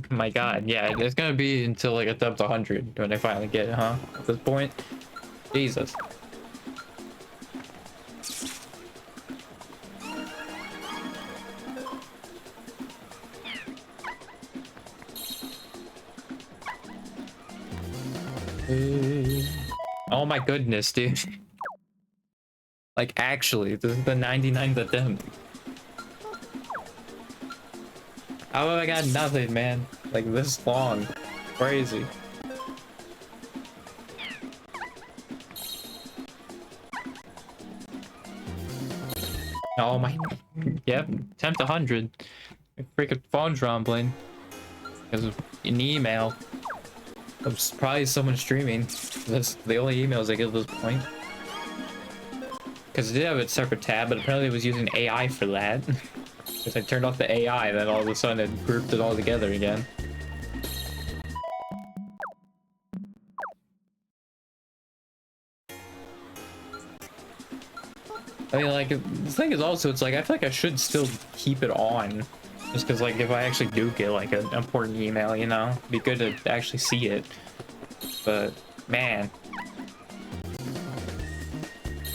My god, yeah, it's gonna be until like attempt 100 when I finally get it, huh? At this point? Jesus. Oh my goodness, dude. Like, actually, this is the 99th attempt. How have I got nothing, man? Like, this long. Crazy. Oh my... Yep, attempt 100. My freaking phone's rumbling. Because of an email. It's probably someone streaming. That's the only emails I get at this point. Because it did have a separate tab, but apparently it was using AI for that. Because I turned off the AI, then all of a sudden it grouped it all together again. I mean, like, the thing is also, it's like, I feel like I should still keep it on. Just because, like, if I actually do get, like, an important email, you know? It'd be good to actually see it. But, man.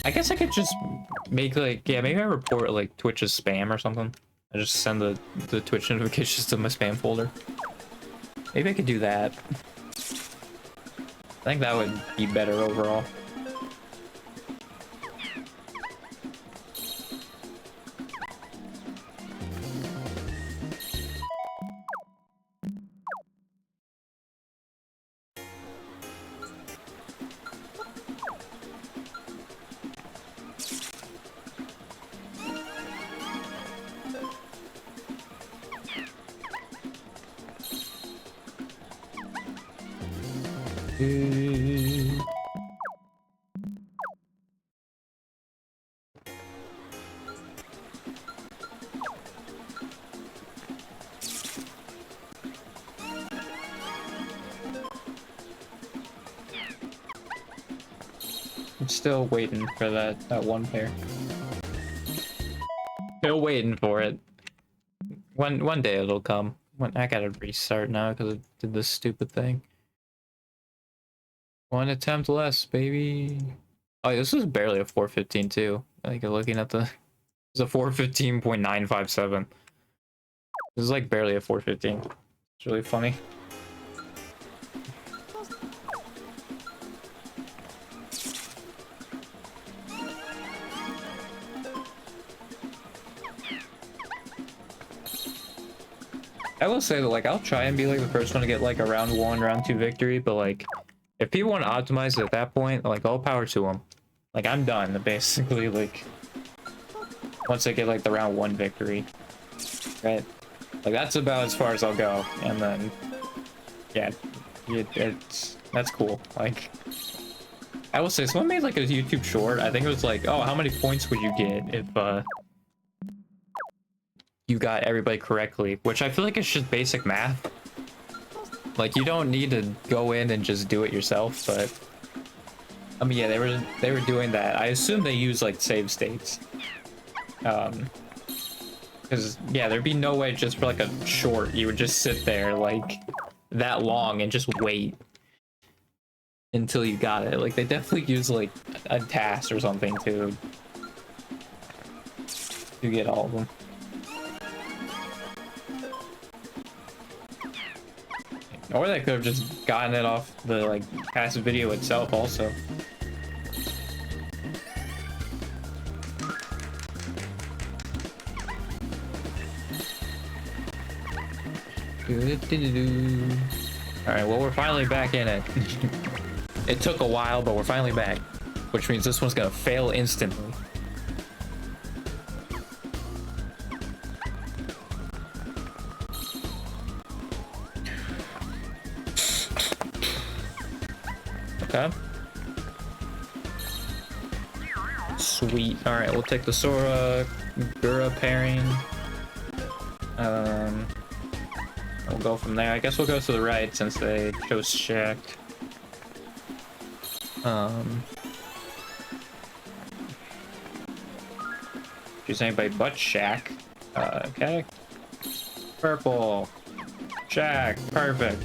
I guess I could just make, like, yeah, maybe I report, like, Twitch's spam or something. I just send the Twitch notifications to my spam folder. Maybe I could do that. I think that would be better overall. I'm still waiting for that one pair. Still waiting for it. One day it'll come. I gotta restart now because I did this stupid thing. One attempt less, baby. Oh, this is barely a 415 too. Like looking at it's a 415.957. This is like barely a 415. It's really funny. I will say that, like, I'll try and be like the first one to get like a round 1, round 2 victory, but like, if people want to optimize it at that point, like, all power to them. Like, I'm done, basically, like, once I get like the round 1 victory, right? Like, that's about as far as I'll go, and then, yeah, that's cool. Like, I will say, someone made like a YouTube short. I think it was like, oh, how many points would you get if you got everybody correctly, which I feel like it's just basic math. Like, you don't need to go in and just do it yourself, but I mean, yeah, they were doing that. I assume they use like save states. Because yeah, there'd be no way just for like a short you would just sit there like that long and just wait until you got it. Like, they definitely use like a task or something to get all of them. Or they could have just gotten it off the like past video itself also. Alright, well, we're finally back in it. It took a while, but we're finally back. Which means this one's gonna fail instantly. Okay. Sweet. Alright, we'll take the Sora Gura pairing. We'll go from there. I guess we'll go to the right since they chose Shaq. Choose anybody but Shaq. Okay. Purple. Shaq. Perfect.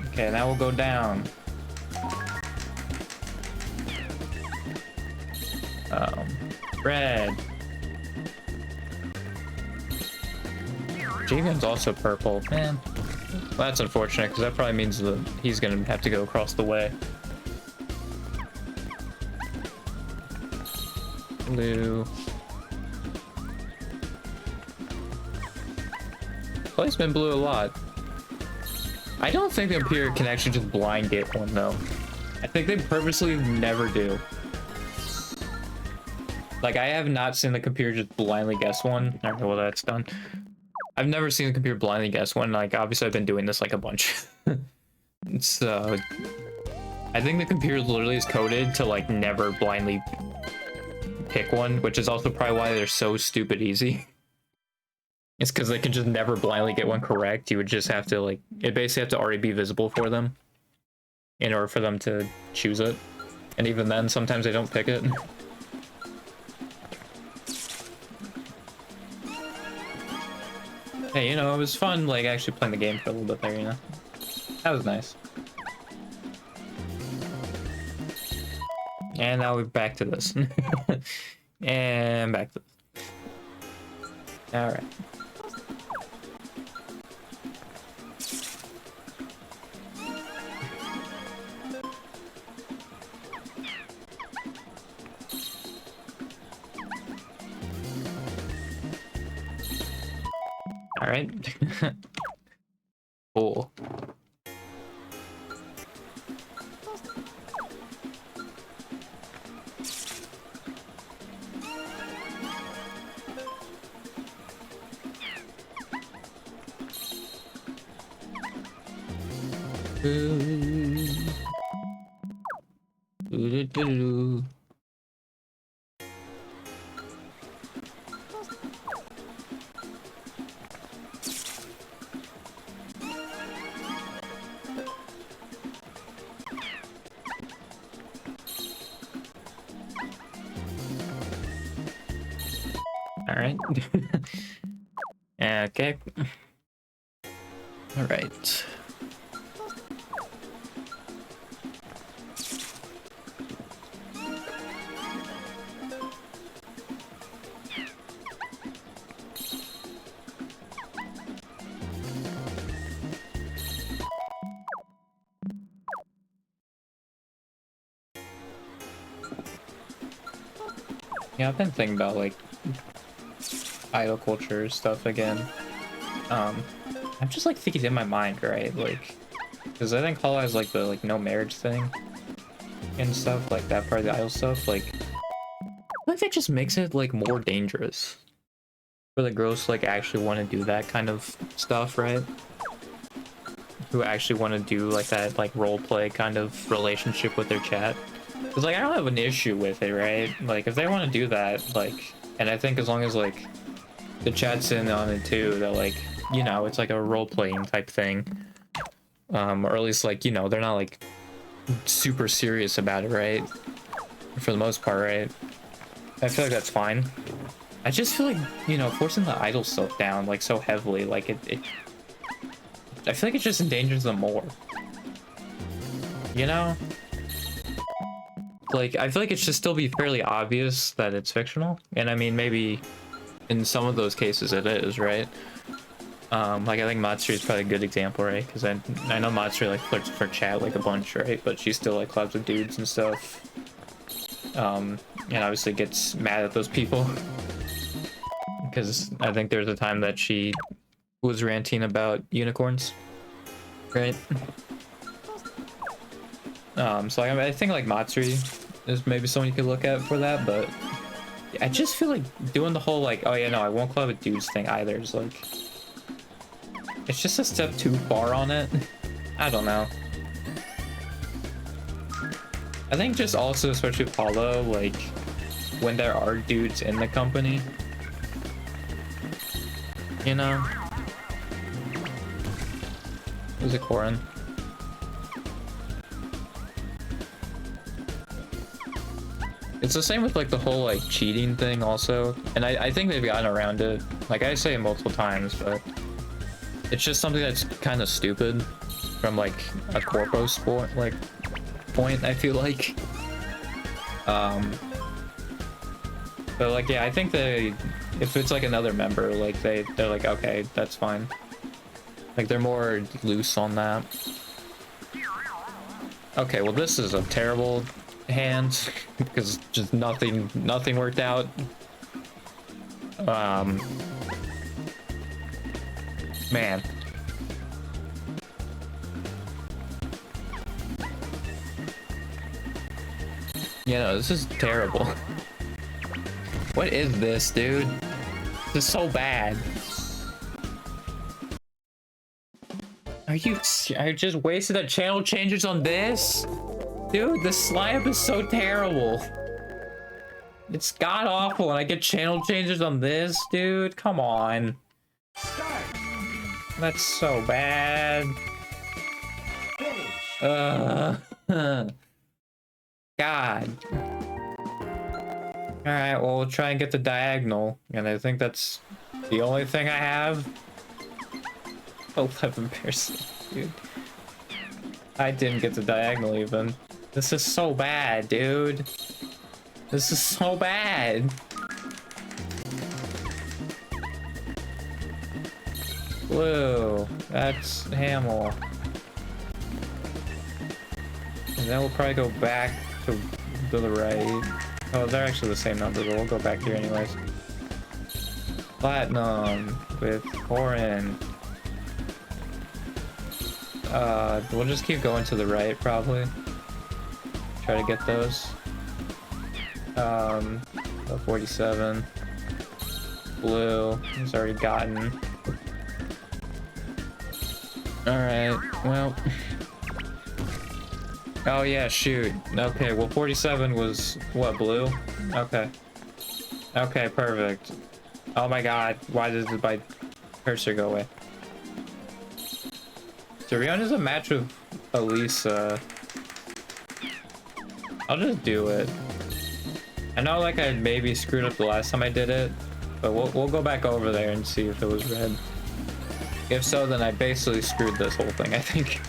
Okay, now we'll go down. Red. Javian's also purple. Man. Well, that's unfortunate, because that probably means that he's gonna have to go across the way. Blue. Play's been blue a lot. I don't think the Imperial can actually just blind get one, though. I think they purposely never do. Like, I have not seen the computer just blindly guess one. I don't know what that's done. I've never seen the computer blindly guess one. Like, obviously I've been doing this like a bunch. It's, I think the computer literally is coded to, like, never blindly pick one, which is also probably why they're so stupid easy. It's because they can just never blindly get one correct. You would just have to, like, it basically have to already be visible for them in order for them to choose it. And even then, sometimes they don't pick it. Hey, you know, it was fun, like, actually playing the game for a little bit there, you know? That was nice. And now we're back to this. And back to this. Alright. Alright. Cool. Alright. Okay. Alright. Yeah, I've been thinking about like idol culture stuff again. I'm just like thinking in my mind, right? Like, because I think Hollow has like the no marriage thing and stuff, like that part of the idol stuff. Like, I think that just makes it like more dangerous for the girls to like actually want to do that kind of stuff, right? Who actually want to do like that like role play kind of relationship with their chat. Because like I don't have an issue with it, right? Like if they want to do that, like, and I think as long as like the chat's in on it too, that like, you know, it's like a role playing type thing, or at least like, you know, they're not like super serious about it, right? For the most part, right? I feel like that's fine. I just feel like, you know, forcing the idol stuff down like so heavily, like it I feel like it just endangers them more, you know? Like, I feel like it should still be fairly obvious that it's fictional. And I mean, maybe in some of those cases it is, right? Like, I think Matsuri is probably a good example, right? Because I know Matsuri, like, flirts for chat, like, a bunch, right? But she still, like, collabs with dudes and stuff. And obviously gets mad at those people. Because I think there was a time that she was ranting about unicorns, right? So I think like Matsuri is maybe someone you could look at for that, but I just feel like doing the whole like, oh yeah, no, I won't collab with dudes thing either is like, it's just a step too far on it. I don't know. I think just also, especially with Hollow, like when there are dudes in the company, you know? Who's it, Corin? It's the same with like the whole like cheating thing also, and I think they've gotten around it. Like I say it multiple times, but it's just something that's kind of stupid from like a corpo sport like point, I feel like. But like yeah, I think if it's like another member, like they're like, okay, that's fine. Like they're more loose on that. Okay, well this is a terrible hand because just nothing worked out. Man. Yeah, no, this is terrible. What is this, dude? This is so bad. I just wasted the channel changes on this? Dude, the slide up is so terrible. It's god awful and I get channel changes on this, dude. Come on. That's so bad. God. Alright, well, we'll try and get the diagonal. And I think that's the only thing I have. 11 pairs, dude. I didn't get the diagonal even. This is so bad, dude. This is so bad. Blue. That's Hamill. And then we'll probably go back to the right. Oh, they're actually the same number, but we'll go back here anyways. Platinum with Corin. We'll just keep going to the right, probably. Try to get those. 47. Blue. He's already gotten. Alright, well. Oh yeah, shoot. Okay, well 47 was what, blue? Okay. Okay, perfect. Oh my god, why did my cursor go away? Darion is a match with Elisa. I'll just do it. I know like I maybe screwed up the last time I did it, but we'll go back over there and see if it was red. If so, then I basically screwed this whole thing, I think.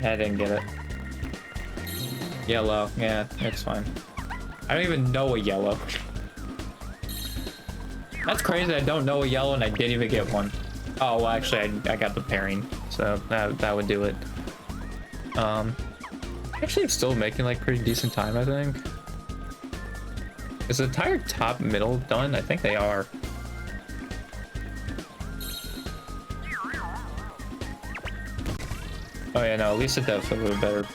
I didn't get it. Yellow, yeah, it's fine. I don't even know a yellow. That's crazy, I don't know a yellow and I didn't even get one. Oh, well actually I got the pairing, so that would do it. Actually I'm still making like pretty decent time, I think. Is the entire top middle done? I think they are. Oh yeah, no, Lisa definitely would have better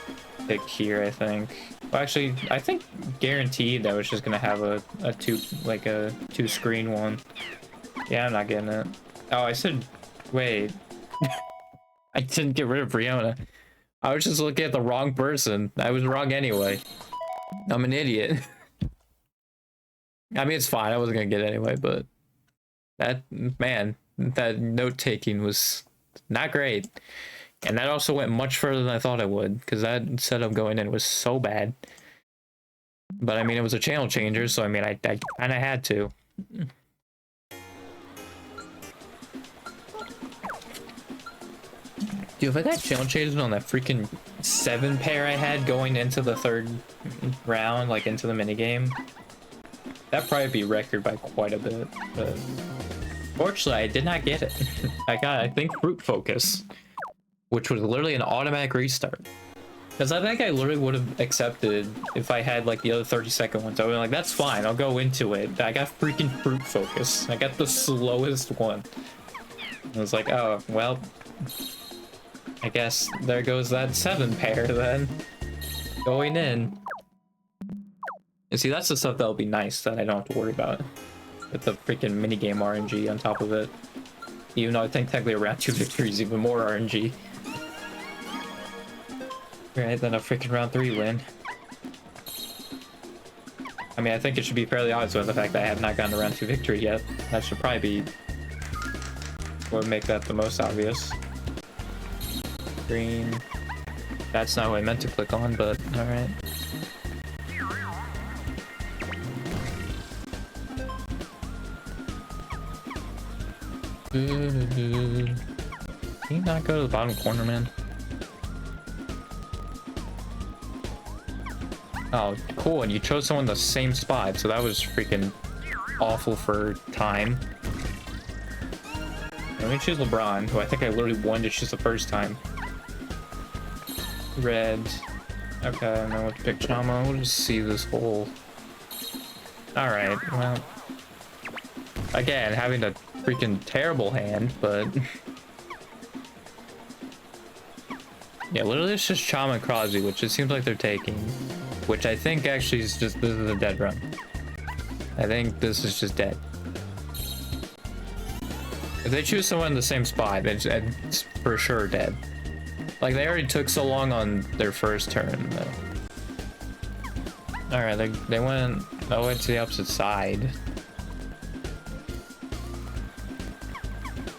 pick here, I think. Well, actually, I think guaranteed that was just gonna have a two screen one. Yeah, I'm not getting it. Oh, I said, wait. I didn't get rid of Brianna. I was just looking at the wrong person. I was wrong anyway. I'm an idiot. I mean, it's fine. I wasn't gonna get it anyway, but that, man, that note taking was not great. And that also went much further than I thought it would, because that setup going in was so bad. But I mean, it was a channel changer, so I mean, I kind of had to. Dude, if I got channel changers on that freaking 7 pair I had going into the 3rd round, like into the minigame, that'd probably be record by quite a bit. But fortunately, I did not get it. I got, I think, Fruit Focus, which was literally an automatic restart. Because I think I literally would have accepted if I had like the other 30-second ones. I would be like, that's fine, I'll go into it. I got freaking Fruit Focus. I got the slowest one. I was like, oh, well, I guess there goes that 7 pair then. Going in. You see, that's the stuff that'll be nice that I don't have to worry about. With the freaking minigame RNG on top of it. Even though I think technically a round 2 victory is even more RNG. Right, then a freaking round 3 win. I mean, I think it should be fairly obvious with the fact that I have not gotten a round 2 victory yet. That should probably be what would make that the most obvious. Green. That's not what I meant to click on, but alright. Can you not go to the bottom corner, man? Oh, cool, and you chose someone in the same spot, so that was freaking awful for time. Let me choose LeBron, who I think I literally won to choose the first time. Red. Okay, now let's pick Chama. We'll just see this whole... Alright, well... Again, having a freaking terrible hand, but... Yeah, literally it's just Chama and Crosby, which it seems like they're taking. Which I think actually is just, this is a dead run. I think this is just dead. If they choose someone in the same spot, it's for sure dead. Like, they already took so long on their first turn, though. Alright, they went all the way to the opposite side.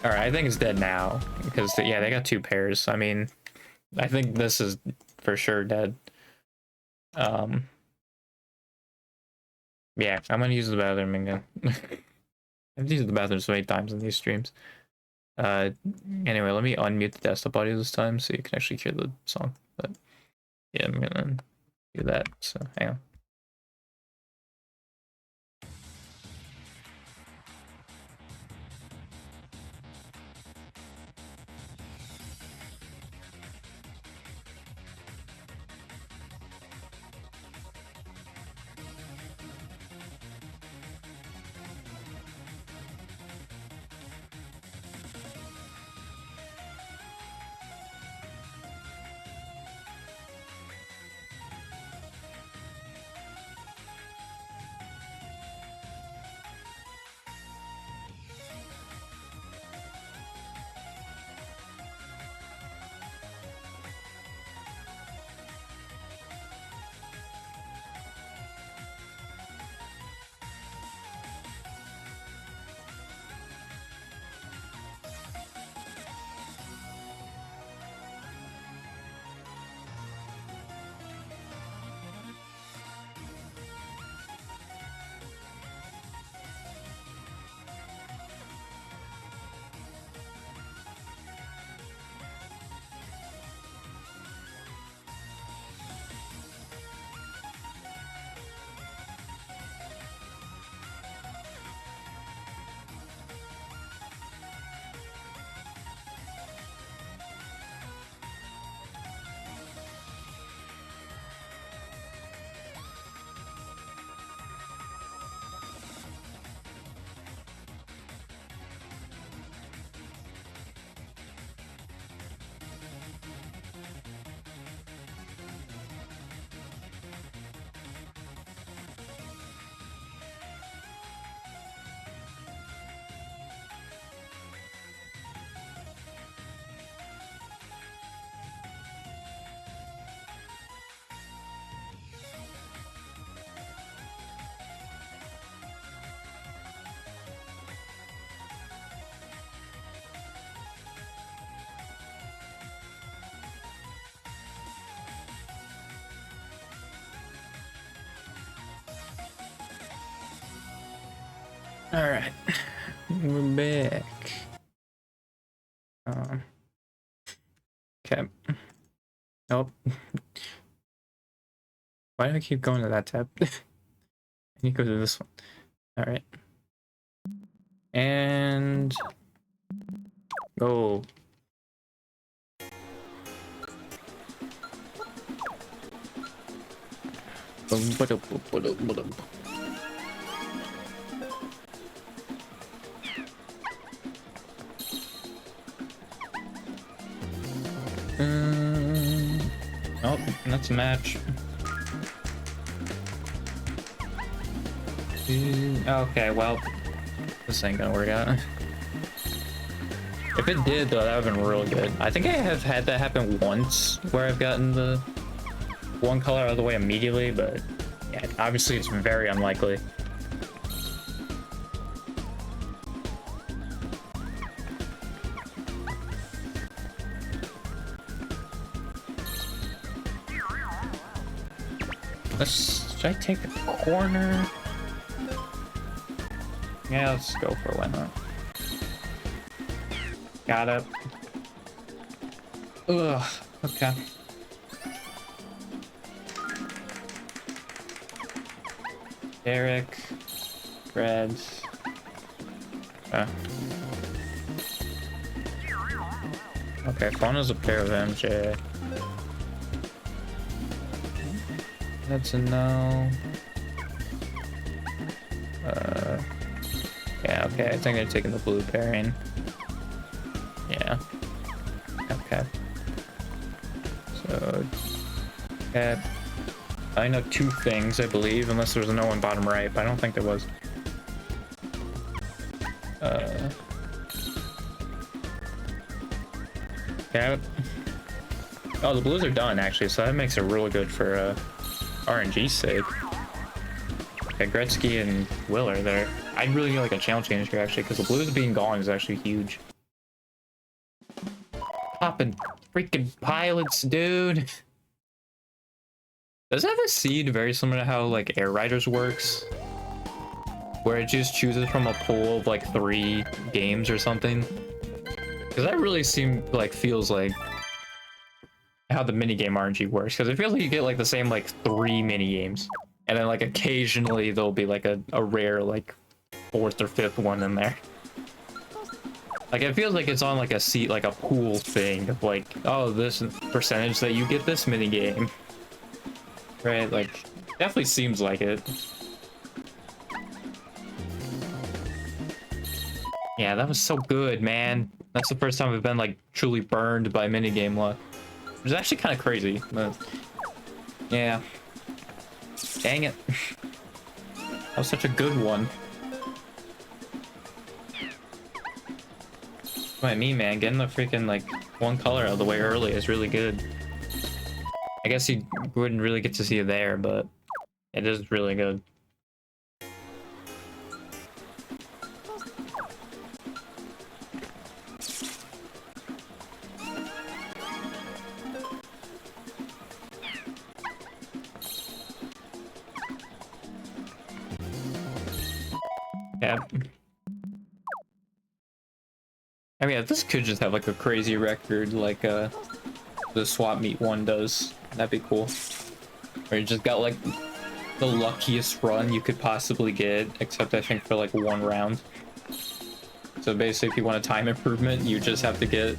Alright, I think it's dead now. Because, yeah, they got 2 pairs. I mean, I think this is for sure dead. Yeah, I'm gonna use the bathroom again. I've used the bathroom so many times in these streams. Anyway, let me unmute the desktop audio this time so you can actually hear the song. But yeah, I'm gonna do that. So hang on. All right, we're back. Okay. Nope. Why do I keep going to that tab? I need to go to this one. All right. And go. Nope, that's a match. Okay, well, this ain't gonna work out. If it did, though, that would've been real good. I think I have had that happen once, where I've gotten the one color out of the way immediately, but yeah, obviously it's very unlikely. Should I take the corner? Yeah, let's go for why not. Got it. Ugh, okay. Derek, Fred. Okay, Fawn is a pair of MJ. That's a no. Yeah, okay, I think I'm taking the blue pairing. Yeah. Okay. So, okay. I know two things, I believe, unless there was a no one bottom right, but I don't think there was. Yeah. Oh, the blues are done, actually, so that makes it really good for RNG's sake. Yeah, Gretzky and Will are there. I'd really like a channel change here, actually, because the blues being gone is actually huge. Popping freaking pilots, dude. Does it have a seed very similar to how like Air Riders works? Where it just chooses from a pool of like 3 games or something? Because that really feels like how the minigame RNG works. Because it feels like you get like the same like 3 minigames. And then like occasionally there'll be like a rare like 4th or 5th one in there. Like it feels like it's on like a seat, like a pool thing of like, oh, this percentage that you get this minigame. Right, like definitely seems like it. Yeah, that was so good, man. That's the first time I've been like truly burned by minigame luck. Which is actually kind of crazy, but yeah. Dang it. That was such a good one. What I mean, man, getting the freaking like one color out of the way early is really good. I guess you wouldn't really get to see it there, but it is really good. Yeah. I mean, this could just have like a crazy record like the swap meet one does. That'd be cool. Or you just got like the luckiest run you could possibly get, except I think for like 1 round. So basically if you want a time improvement, you just have to get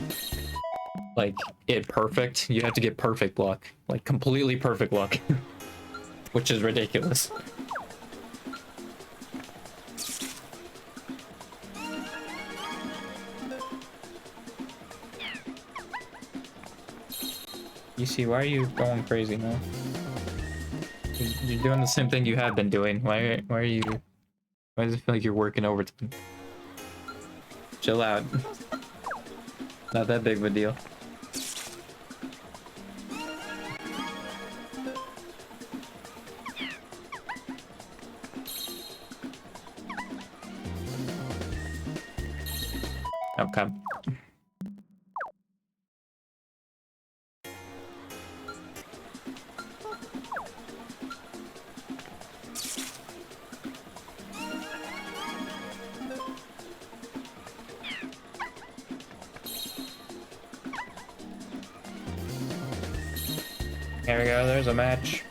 like it perfect. You have to get perfect luck, like completely perfect luck. Which is ridiculous. You see, why are you going crazy now? You're doing the same thing you have been doing. Why are you... Why does it feel like you're working overtime? Chill out. Not that big of a deal. Okay. There we go, there's a match.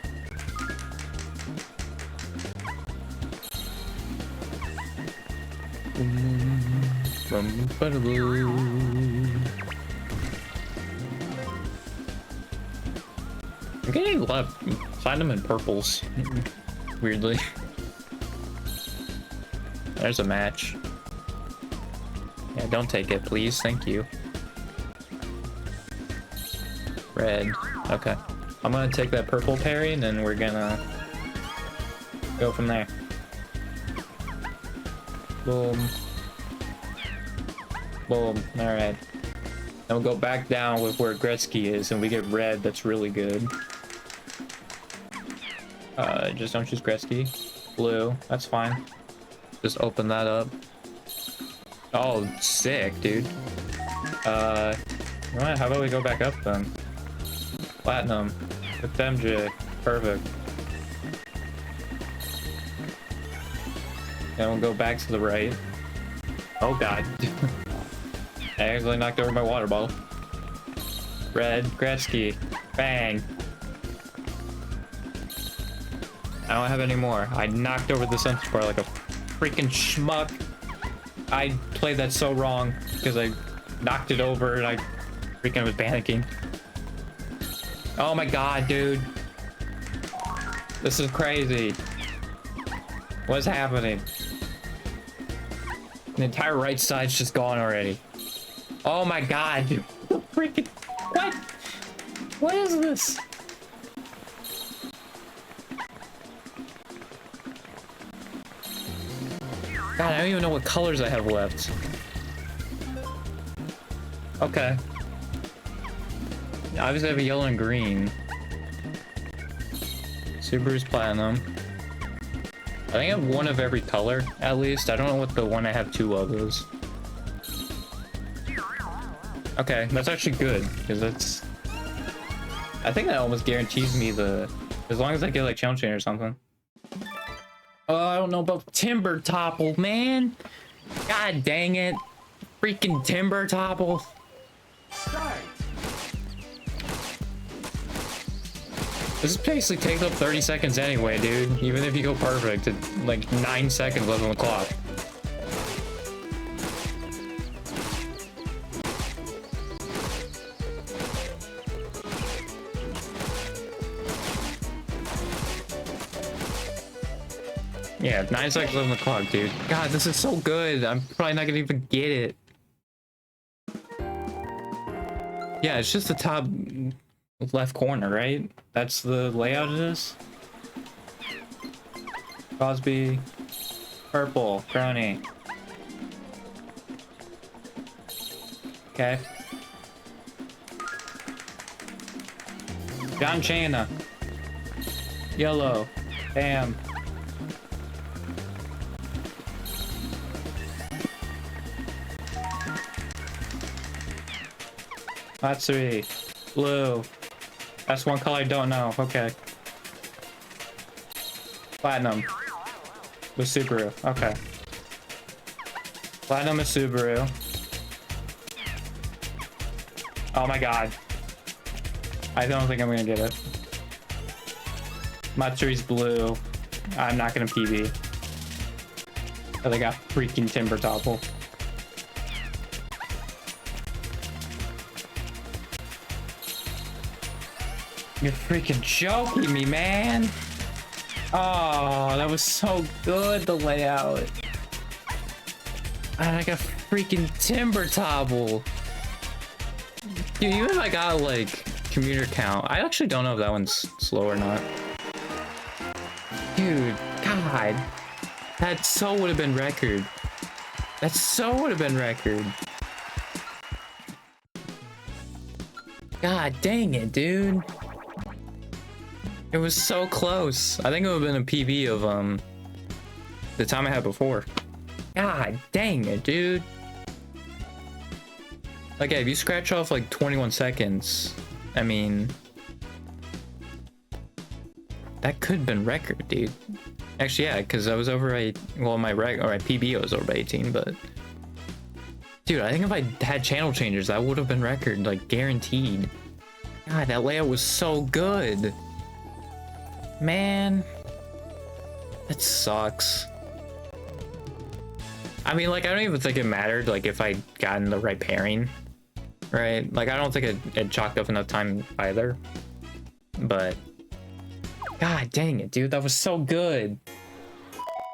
I'm getting left. Find them in purples. Weirdly. There's a match. Yeah, don't take it, please. Thank you. Red. Okay. I'm gonna take that purple parry, and then we're gonna go from there. Boom. Boom. Alright. Then we'll go back down with where Gretzky is, and we get red. That's really good. Just don't choose Gretzky. Blue. That's fine. Just open that up. Oh, sick, dude. How about we go back up then? Platinum with MJ. Perfect. Then we'll go back to the right. Oh god. I actually knocked over my water bottle. Red, Gretzky. Bang. I don't have any more. I knocked over the center bar like a freaking schmuck. I played that so wrong because I knocked it over and I freaking was panicking. Oh my god, dude. This is crazy. What's happening? The entire right side's just gone already. Oh my god, dude. Freaking... What? What is this? God, I don't even know what colors I have left. Okay. Obviously I have a yellow and green. Subaru's platinum. I think I have one of every color, at least. I don't know what the one I have 2 of is. Okay, that's actually good, because that's... I think that almost guarantees me the As long as I get like channel chain or something. Oh, I don't know about Timber Topple, man. God dang it. Freaking Timber Topple. Start. This basically takes up 30 seconds anyway, dude. Even if you go perfect, it's like 9 seconds left on the clock. Yeah, 9 seconds left on the clock, dude. God, this is so good. I'm probably not gonna even get it. Yeah, it's just the top left corner, right? That's the layout of this. Crosby, purple, Crony. Okay. John Chana. Yellow. Bam. Matsuri. Blue. That's one color I don't know. Okay. Platinum. With Subaru. Okay. Platinum is Subaru. Oh my god. I don't think I'm gonna get it. Matsuri's blue. I'm not gonna PB. Oh, they got freaking Timber Topple. You're freaking joking me, man. Oh, that was so good, the layout. And I got freaking Timber Topple. Dude, even if I got like commuter count, I actually don't know if that one's slow or not. Dude, God. That so would have been record. That so would have been record. God dang it, dude. It was so close. I think it would have been a PB of the time I had before. God dang it, dude. Like, yeah, if you scratch off like 21 seconds, I mean, that could have been record, dude. Actually, yeah, because I was over well, my PB was over 18, but dude, I think if I had channel changers, that would have been record, like guaranteed. God, that layout was so good. Man, that sucks. I mean, like, I don't even think it mattered, like, if I gotten the right pairing, right? Like, I don't think it chalked up enough time either. But, god dang it, dude, that was so good.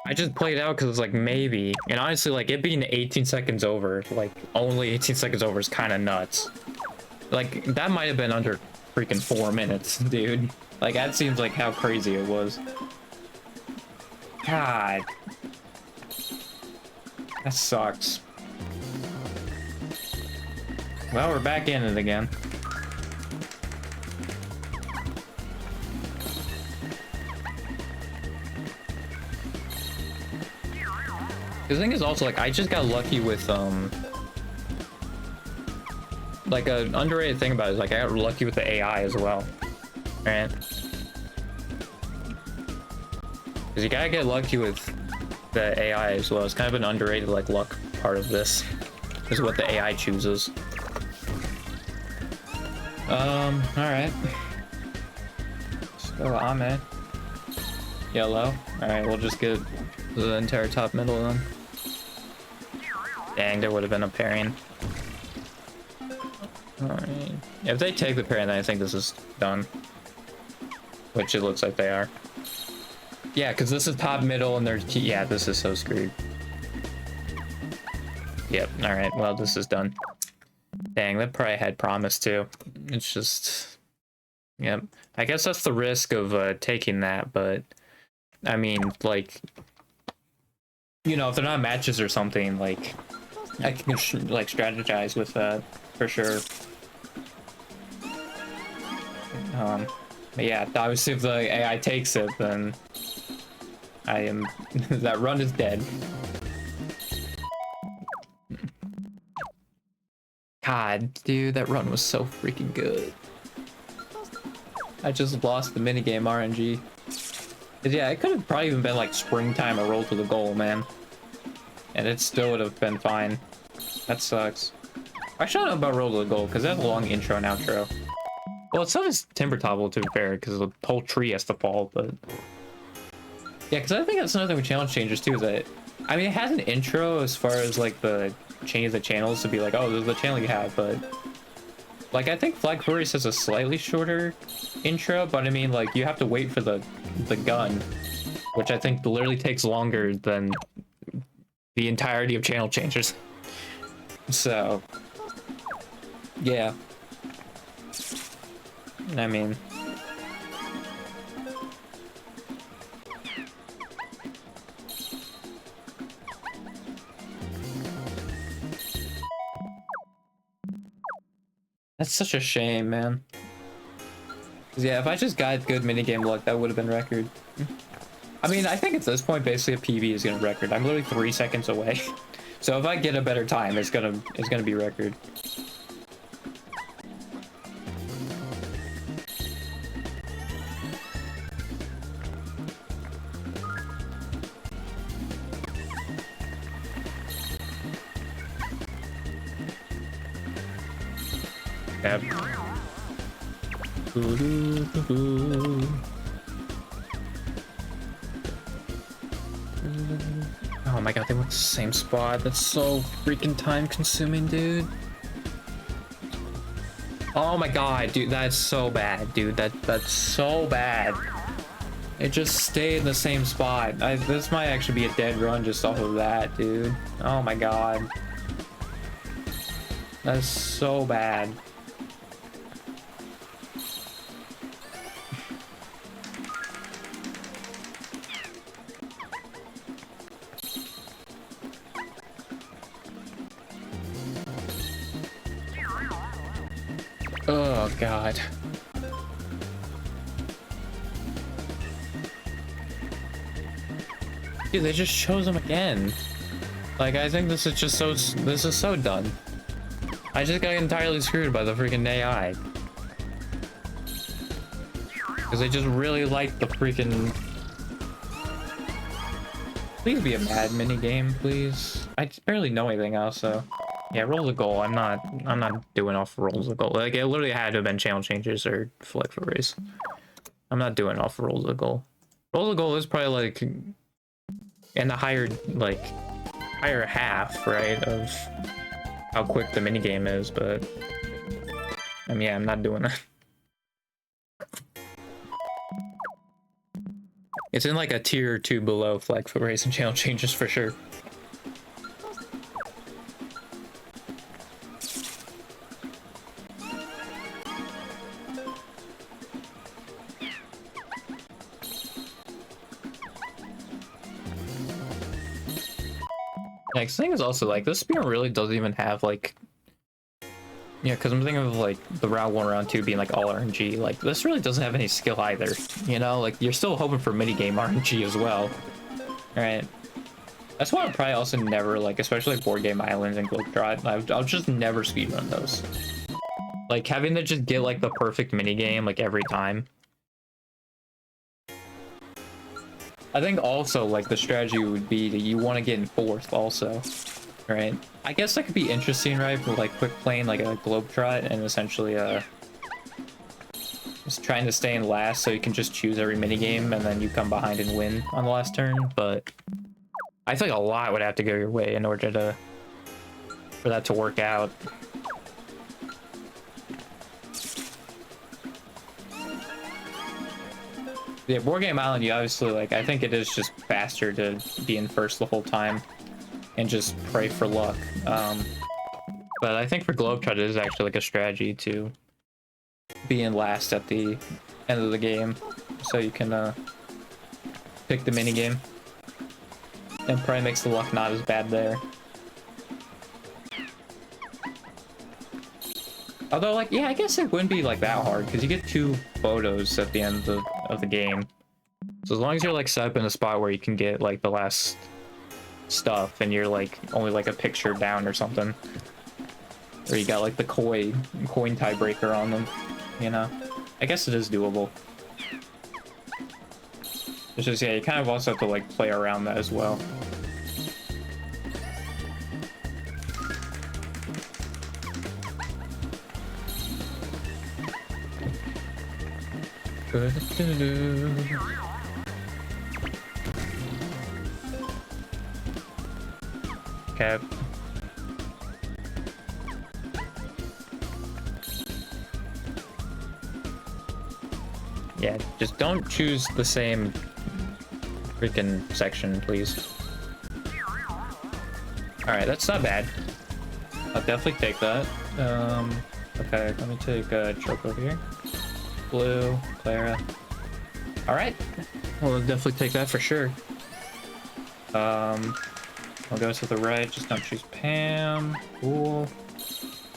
I just played out because it was like, maybe. And honestly, like, it being 18 seconds over, like, only 18 seconds over is kind of nuts. Like, that might have been under freaking 4 minutes, dude. Like, that seems like how crazy it was. God. That sucks. Well, we're back in it again. The thing is also, like, I just got lucky with, like, an underrated thing about it is, like, I got lucky with the AI as well. Right? Because you gotta get lucky with the AI as well. It's kind of an underrated, like, luck part of this. Is what the AI chooses. Alright. So, Ahmed. Yellow. Alright, we'll just get the entire top middle then. Dang, there would have been a pairing. Alright. If they take the pairing, then I think this is done. Which it looks like they are. Yeah, because this is top middle and there's... Yeah, this is so screwed. Yep, alright, well, this is done. Dang, that probably had promise too. It's just... Yep. I guess that's the risk of taking that, but... I mean, like... You know, if they're not matches or something, like... I can, like, strategize with that, for sure. But yeah, obviously if the AI takes it, then... I am... that run is dead. God, dude, that run was so freaking good. I just lost the minigame RNG. 'Cause yeah, it could have probably even been like springtime or roll to the goal, man. And it still would have been fine. That sucks. I should know about roll to the goal because that's a long intro and outro. Well, it's not just Timber Topple to be fair, because the whole tree has to fall, but yeah, because I think that's another thing with challenge changes too, is that I mean it has an intro as far as like the change the channels to be like, oh, this is the channel you have, but like I think Flag Furious has a slightly shorter intro, but I mean like you have to wait for the gun, which I think literally takes longer than the entirety of channel changes. So yeah, I mean that's such a shame, man. 'Cause yeah, if I just got good minigame luck, that would have been record. I mean, I think at this point, basically a PB is gonna record. I'm literally 3 seconds away. So if I get a better time, it's gonna be record. Yep. Oh my god, they went to the same spot. That's so freaking time consuming, dude. Oh my god, dude, that's so bad, dude. That's so bad. It just stayed in the same spot. This might actually be a dead run just off of that, dude. Oh my god. That's so bad. Oh god. Dude, they just chose him again. Like, I think this is so done. I just got entirely screwed by the freaking AI. Because they just really like the freaking... Please be a mad mini game, please. I barely know anything else, so... Yeah, roll the goal. I'm not doing off rolls of goal. Like, it literally had to have been channel changes or Flag for race. I'm not doing off rolls of goal. Rolls of goal is probably like in the higher half, right, of how quick the minigame is, but I mean, yeah, I'm not doing that. It's in like a tier or two below Flag for race and channel changes for sure. Next thing is also like this spear really doesn't even have like, yeah, because I'm thinking of like the round 1, round 2 being like all RNG. Like this really doesn't have any skill either, you know. Like you're still hoping for minigame RNG as well, right? That's why I'll probably also never like, especially like Board Game Islands and Globetrot. I'll just never speedrun those. Like having to just get like the perfect minigame like every time. I think also like the strategy would be that you want to get in 4th also, right? I guess that could be interesting, right? For like quick playing like a Globetrot and essentially just trying to stay in last so you can just choose every minigame and then you come behind and win on the last turn. But I think a lot would have to go your way in order for that to work out. Yeah, Board Game Island, you obviously, like, I think it is just faster to be in 1st the whole time and just pray for luck. But I think for Globetrot, it is actually like a strategy to be in last at the end of the game so you can pick the minigame. And probably makes the luck not as bad there. Although, like, yeah, I guess it wouldn't be like that hard because you get 2 photos at the end of the game. So as long as you're like set up in a spot where you can get like the last stuff and you're like only like a picture down or something, or you got like the coin tiebreaker on them, you know. I guess it is doable. It's just, yeah, you kind of also have to like play around that as well. Okay. Yeah, just don't choose the same freaking section, please. Alright, that's not bad. I'll definitely take that. Okay, let me take Choco here. Blue, Clara. Alright. We'll definitely take that for sure. I'll go to the right, just don't choose Pam. Cool.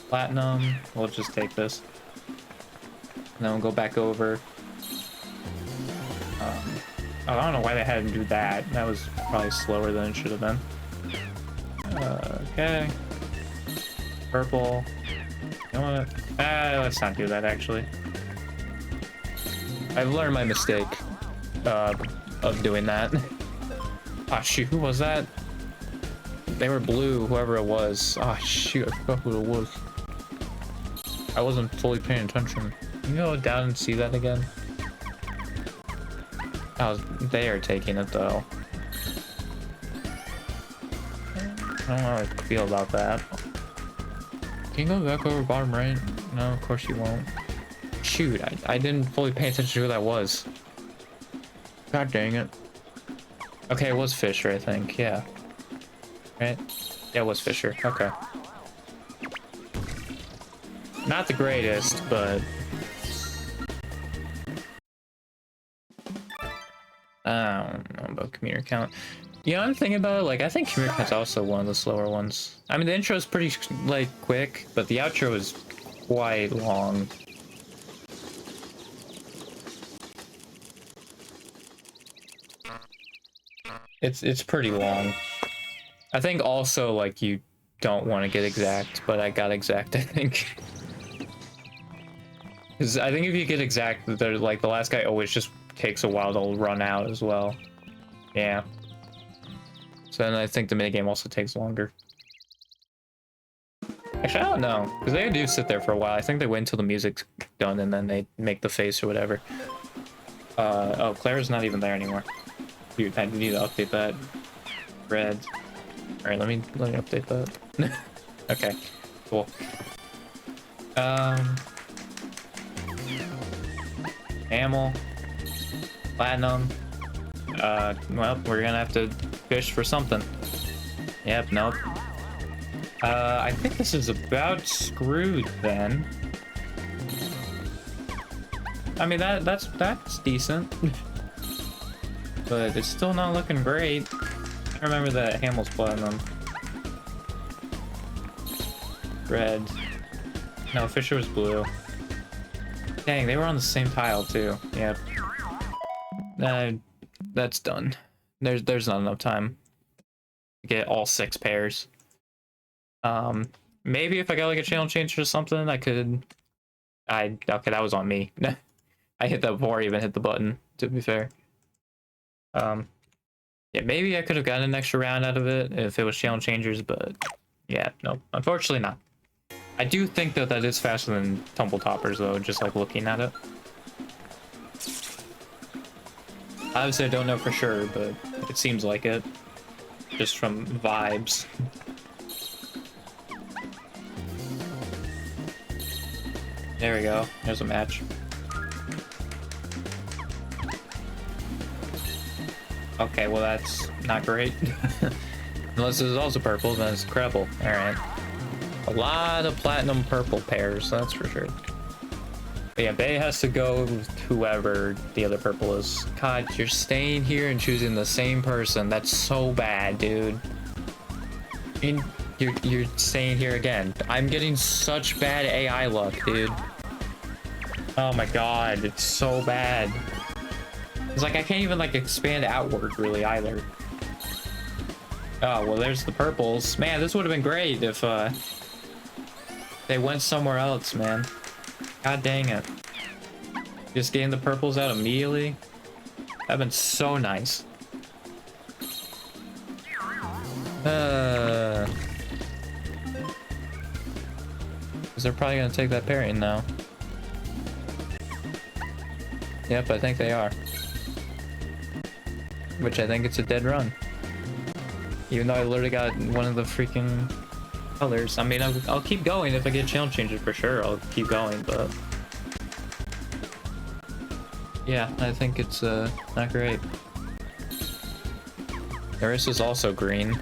Platinum. We'll just take this. And then we'll go back over. I don't know why they had to do that. That was probably slower than it should have been. Okay. Purple. You know what? Let's not do that, actually. I've learned my mistake of doing that. Ah, shoot, who was that? They were blue, whoever it was. Ah, shoot, I forgot who it was. I wasn't fully paying attention. Can you go down and see that again? Oh, they are taking it, though. I don't know how I feel about that. Can you go back over bottom right? No, of course you won't. Shoot, I didn't fully pay attention to who that was. God dang it. Okay, it was Fisher, I think, yeah. Right? Yeah, it was Fisher, okay. Not the greatest, but... I don't know about commuter count. You know, I'm thinking about it, like, I think commuter count's also one of the slower ones. I mean, the intro is pretty, like, quick, but the outro is quite long. It's pretty long. I think also, like, you don't want to get exact, but I got exact, I think. Because I think if you get exact, they're, like, the last guy always just takes a while to run out as well. Yeah. So then I think the minigame also takes longer. Actually, I don't know, because they do sit there for a while. I think they wait until the music's done and then they make the face or whatever. Oh, Claire's not even there anymore. Dude, I need to update that. Red. All right, let me update that. Okay, cool. Amel. Platinum. Well, we're gonna have to fish for something. Yep, nope. I think this is about screwed then. I mean, that's decent. But it's still not looking great. I remember that Hamel's Platinum. Red. No, Fisher was blue. Dang, they were on the same tile too. Yep. That's done. There's not enough time to get all 6 pairs. Maybe if I got like a channel change or something, I could. Okay, that was on me. I hit that before I even hit the button. To be fair. Yeah, maybe I could have gotten an extra round out of it if it was channel changers, but yeah, no, unfortunately not. I do think that that is faster than Tumble Toppers though, just like looking at it. Obviously, I don't know for sure, but it seems like it. Just from vibes. There we go. There's a match. Okay, well that's not great. Unless it's also purple, then it's Crabble. Alright. A lot of platinum purple pairs, that's for sure. But yeah, Bay has to go with whoever the other purple is. God, you're staying here and choosing the same person. That's so bad, dude. I mean, you're staying here again. I'm getting such bad AI luck, dude. Oh my god, it's so bad. It's like I can't even like expand outward really either. Oh, well there's the purples. Man, this would have been great if they went somewhere else, man. God dang it. Just getting the purples out immediately. That'd been so nice. Because they're probably gonna take that parry now. Yep, I think they are. Which I think it's a dead run. Even though I literally got one of the freaking colors. I mean, I'll keep going if I get channel changes for sure. I'll keep going, but yeah, I think it's not great. Narissa's also green.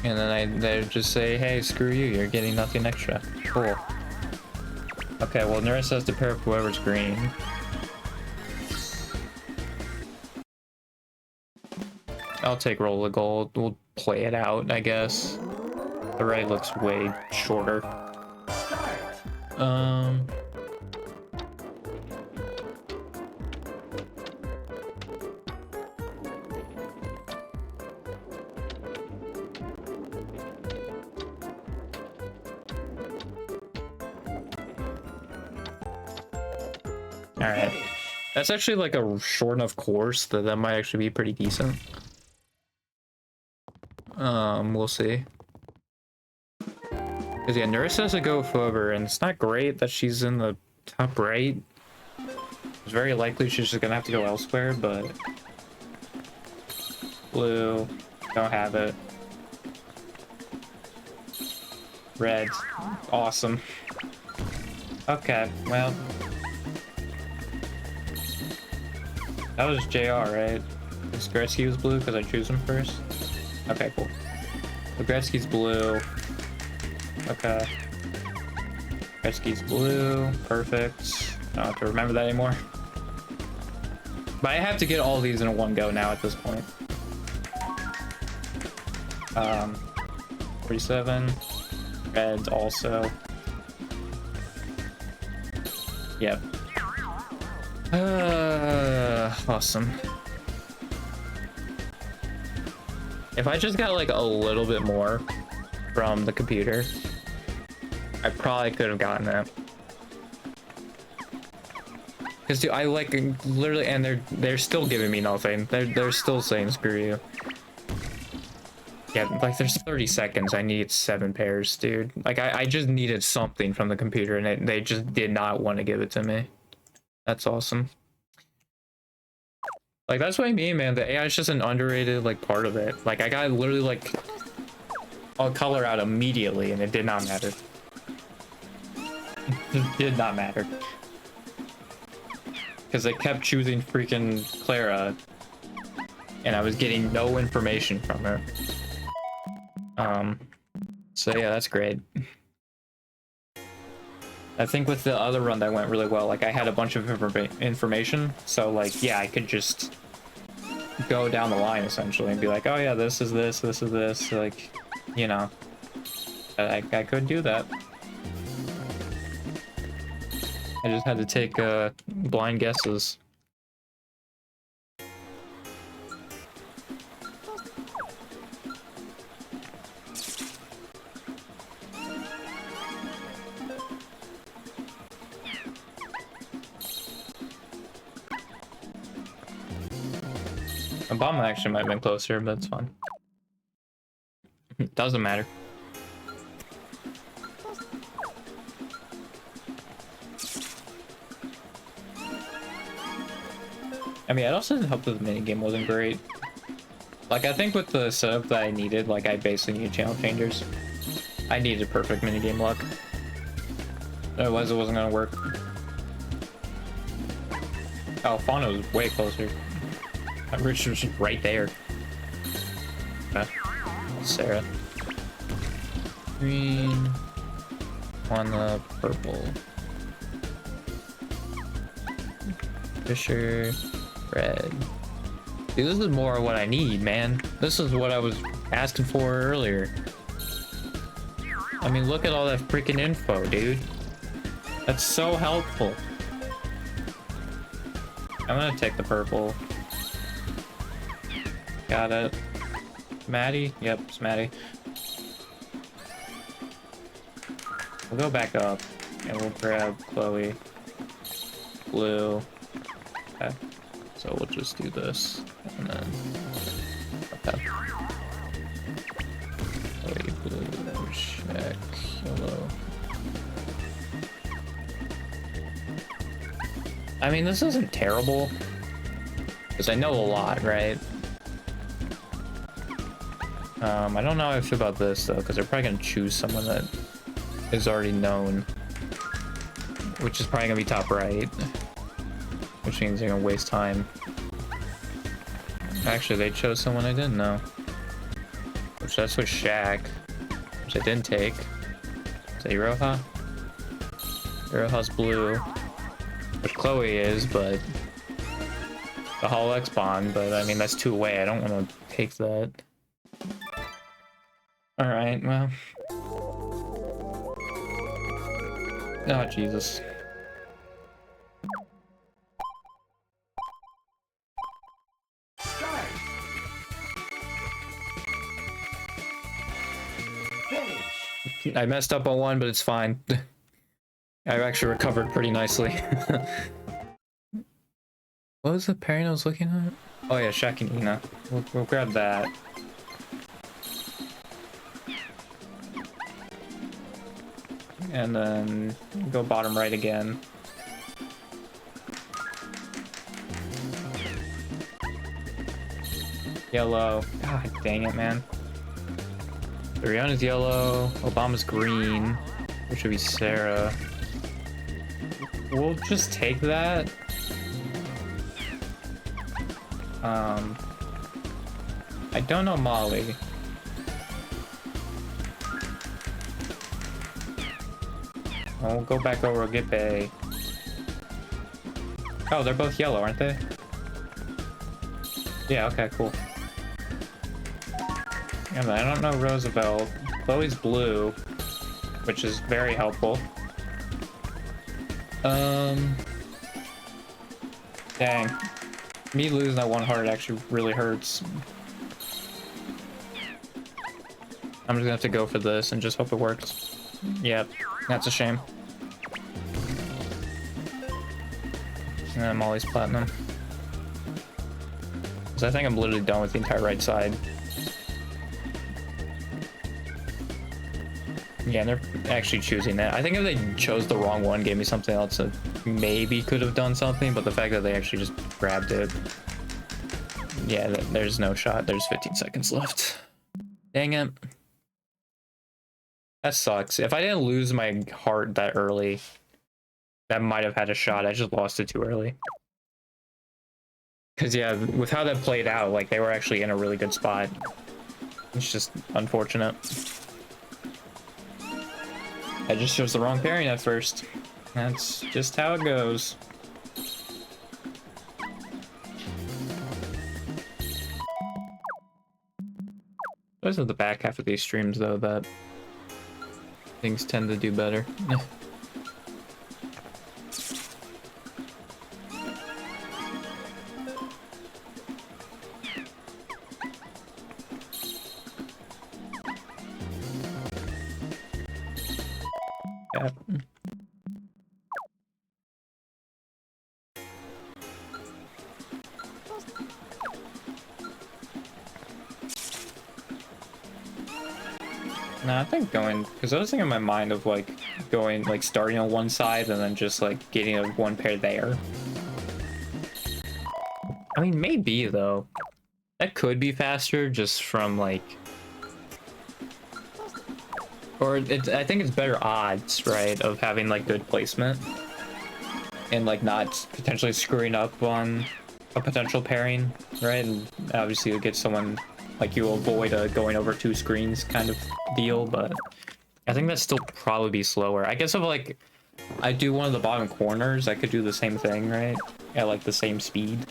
And then they just say, hey, screw you, you're getting nothing extra. Cool. Okay, well, Narissa has to pair up whoever's green. I'll take Roll of Gold. We'll play it out, I guess. The right looks way shorter. Alright. That's actually like a short enough course that might actually be pretty decent. We'll see. Cause yeah, Nurse has to go with whoever, and it's not great that she's in the top right. It's very likely she's just gonna have to go elsewhere, but blue, don't have it. Red, awesome. Okay, well, that was JR, right? Is Gretzky was blue because I choose him first? Okay, cool. So Gretzky's blue. Okay. Gretzky's blue. Perfect. I don't have to remember that anymore. But I have to get all these in one go now at this point. 47. Red also. Yep. Awesome. If I just got like a little bit more from the computer, I probably could have gotten that. Cause dude, I like literally, and they're still giving me nothing. They're still saying screw you. Yeah, like there's 30 seconds. I need 7 pairs, dude. Like I just needed something from the computer, and they just did not want to give it to me. That's awesome. Like that's what I mean, man. The AI is just an underrated like part of it. Like I got literally like a color out immediately, and it did not matter. It did not matter. Because they kept choosing freaking Clara, and I was getting no information from her. So yeah, that's great. I think with the other run that went really well, like I had a bunch of information, so like yeah, I could just go down the line essentially and be like, oh yeah, this is this, this is this, like, you know, I could do that. I just had to take blind guesses. A bomb actually might have been closer, but it's fine. Doesn't matter. I mean, it also didn't help that the minigame wasn't great. Like, I think with the setup that I needed, like, I basically needed channel changers. I needed perfect minigame luck. Otherwise, it wasn't gonna work. Oh, Fauna was way closer. Richard was just right there. Okay. Sarah. Green. On the purple. Fisher. Red. Dude, this is more what I need, man. This is what I was asking for earlier. I mean, look at all that freaking info, dude. That's so helpful. I'm gonna take the purple. Got it. Maddie? Yep, it's Maddie. We'll go back up. And we'll grab Chloe. Blue. Okay. So we'll just do this. And then... Okay. Chloe, blue, check, yellow. I mean, this isn't terrible. Because I know a lot, right? I don't know how I feel about this, though, because they're probably going to choose someone that is already known. Which is probably going to be top right. Which means they're going to waste time. Actually, they chose someone I didn't know. Which that's with Shaq. Which I didn't take. Is that Iroha? Iroha's blue. Which Chloe is, but... The Hall X bond, but I mean, that's 2 away. I don't want to take that. Alright, well... Oh, Jesus. Start. Finish. I messed up on one, but it's fine. I've actually recovered pretty nicely. What was the pairing I was looking at? Oh yeah, Shaq and Ina. We'll grab that. And then go bottom right again. Yellow. God dang it, man. Rihanna's yellow. Obama's green. Which would be Sarah. We'll just take that. I don't know Molly. We'll go back over, we'll get Bay. Oh, they're both yellow, aren't they? Yeah, okay, cool. Yeah, but I don't know Roosevelt. Chloe's blue, which is very helpful. Dang. Me losing that one heart actually really hurts. I'm just gonna have to go for this and just hope it works. Yep, that's a shame. And then Molly's platinum. Because I think I'm literally done with the entire right side. Yeah, and they're actually choosing that. I think if they chose the wrong one, gave me something else that maybe could have done something, but the fact that they actually just grabbed it. Yeah, there's no shot. There's 15 seconds left. Dang it. That sucks. If I didn't lose my heart that early, that might have had a shot. I just lost it too early. Because, yeah, with how that played out, like, they were actually in a really good spot. It's just unfortunate. I just chose the wrong pairing at first. That's just how it goes. Those are the back half of these streams, though, that things tend to do better. Yeah. No, I think going, because I was thinking in my mind of like going, like starting on one side and then just like getting a one pair there. I mean, maybe though. That could be faster just from like, or I think it's better odds, right, of having like good placement and like not potentially screwing up on a potential pairing, right? And obviously you'll get someone like you avoid a going over 2 screens kind of deal, but I think that's still probably be slower. I guess if like I do one of the bottom corners, I could do the same thing, right? At like the same speed.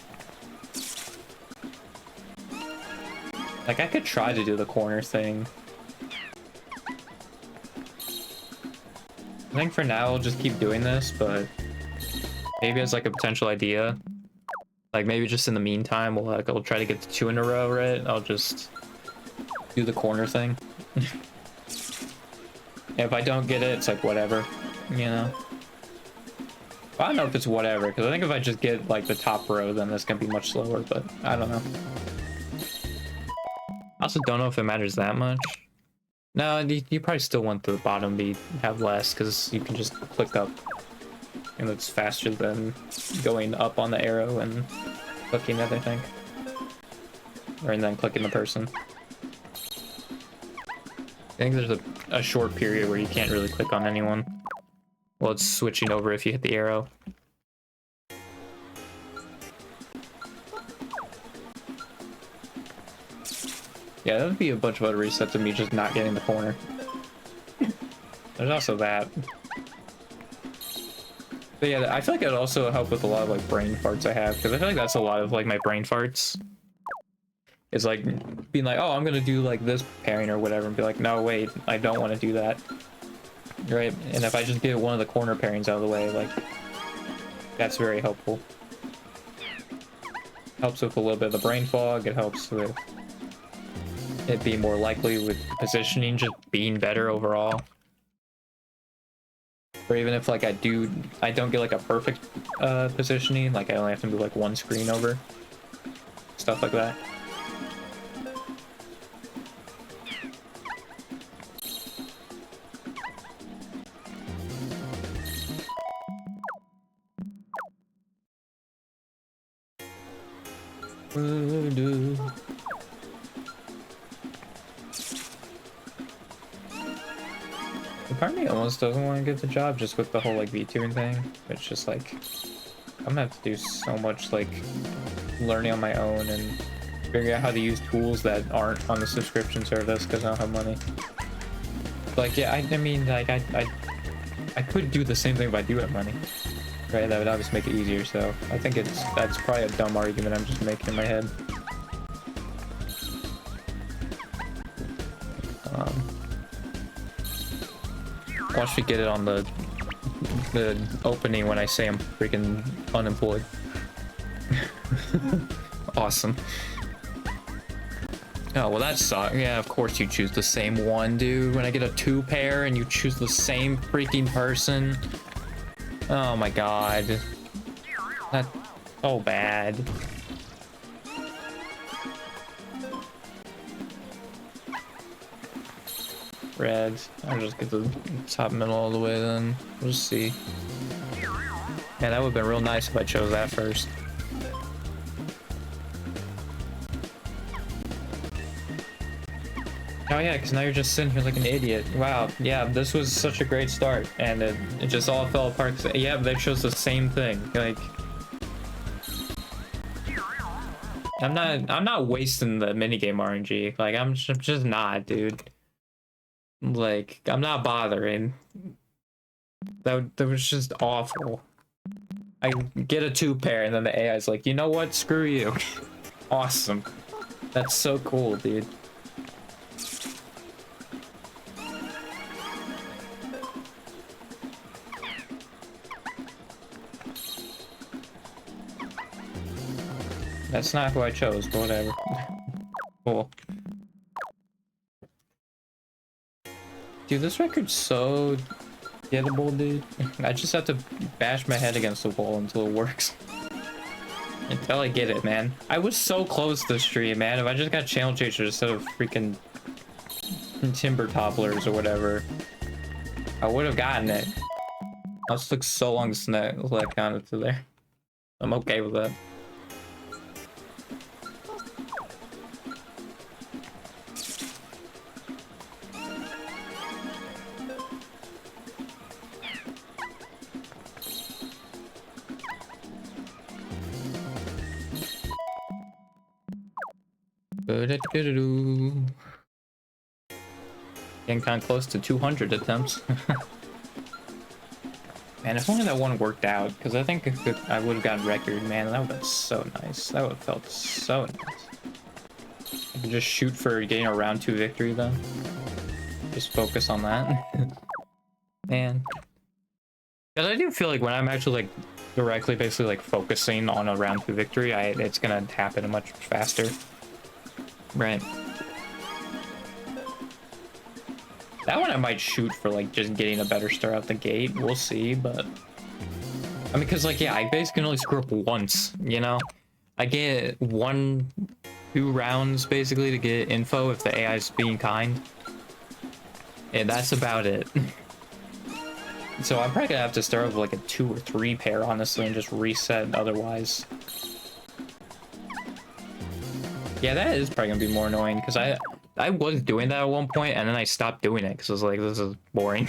Like I could try to do the corner thing. I think for now I'll just keep doing this, but maybe as like a potential idea. Like maybe just in the meantime, we'll try to get to 2 in a row, right? I'll just do the corner thing. If I don't get it, it's like whatever. you know. I don't know if it's whatever, because I think if I just get like the top row, then it's gonna be much slower, but I don't know. I also don't know if it matters that much. No, you probably still want the bottom to have less, because you can just click up, and it's faster than going up on the arrow and clicking it, I think. Or and then clicking the person. I think there's a short period where you can't really click on anyone. Well, it's switching over if you hit the arrow. Yeah, that would be a bunch of other resets of me just not getting the corner. There's also that. But yeah, I feel like it would also help with a lot of like brain farts I have, because I feel like that's a lot of like my brain farts. It's like being like, oh, I'm gonna do like this pairing or whatever, and be like, no, wait, I don't want to do that. Right? And if I just get one of the corner pairings out of the way, like, that's very helpful. Helps with a little bit of the brain fog. It helps with it being more likely with positioning just being better overall. Or even if like I don't get like a perfect positioning, like I only have to move like one screen over. Stuff like that. Part of me almost doesn't want to get the job just with the whole like VTubing thing. It's just like I'm gonna have to do so much like learning on my own and figuring out how to use tools that aren't on the subscription service because I don't have money. Like yeah, I mean like I could do the same thing if I do have money. Right, that would obviously make it easier, so I think that's probably a dumb argument I'm just making in my head. Watch me get it on the opening when I say I'm freaking unemployed. Awesome. Oh, well that sucks. Yeah, of course you choose the same one, dude. When I get a 2-pair and you choose the same freaking person. Oh my god. That's so bad. Red. I'll just get the top middle all the way then. We'll just see. Yeah, that would have been real nice if I chose that first. Oh yeah, because now you're just sitting here like an idiot. Wow, yeah, this was such a great start, and it just all fell apart. Yeah, they chose the same thing. Like, I'm not wasting the minigame RNG. Like, I'm just not, dude. Like, I'm not bothering. That was just awful. I get a 2-pair, and then the AI's like, you know what? Screw you. Awesome. That's so cool, dude. That's not who I chose, but whatever. Cool. Dude, this record's so gettable, dude. I just have to bash my head against the wall until it works. Until I get it, man. I was so close to the stream, man. If I just got channel chasers instead of freaking timber topplers or whatever, I would have gotten it. I just took so long to select on it to there. I'm okay with that. Getting kind of close to 200 attempts. Man, if only that one worked out, because I think if I would have gotten record, man, that would have been so nice. That would have felt so nice. I could just shoot for getting a round 2 victory then. Just focus on that. Man. Because I do feel like when I'm actually like directly basically like focusing on a round 2 victory, it's gonna happen much faster. Right. That one I might shoot for like just getting a better start out the gate. We'll see, but I mean, because like, yeah, I basically can only screw up once, you know? I get 1-2 rounds basically to get info if the AI is being kind. And that's about it. So I'm probably gonna have to start with like a 2 or 3 pair, honestly, and just reset otherwise. Yeah, that is probably gonna be more annoying because I was doing that at one point and then I stopped doing it because I was like, this is boring.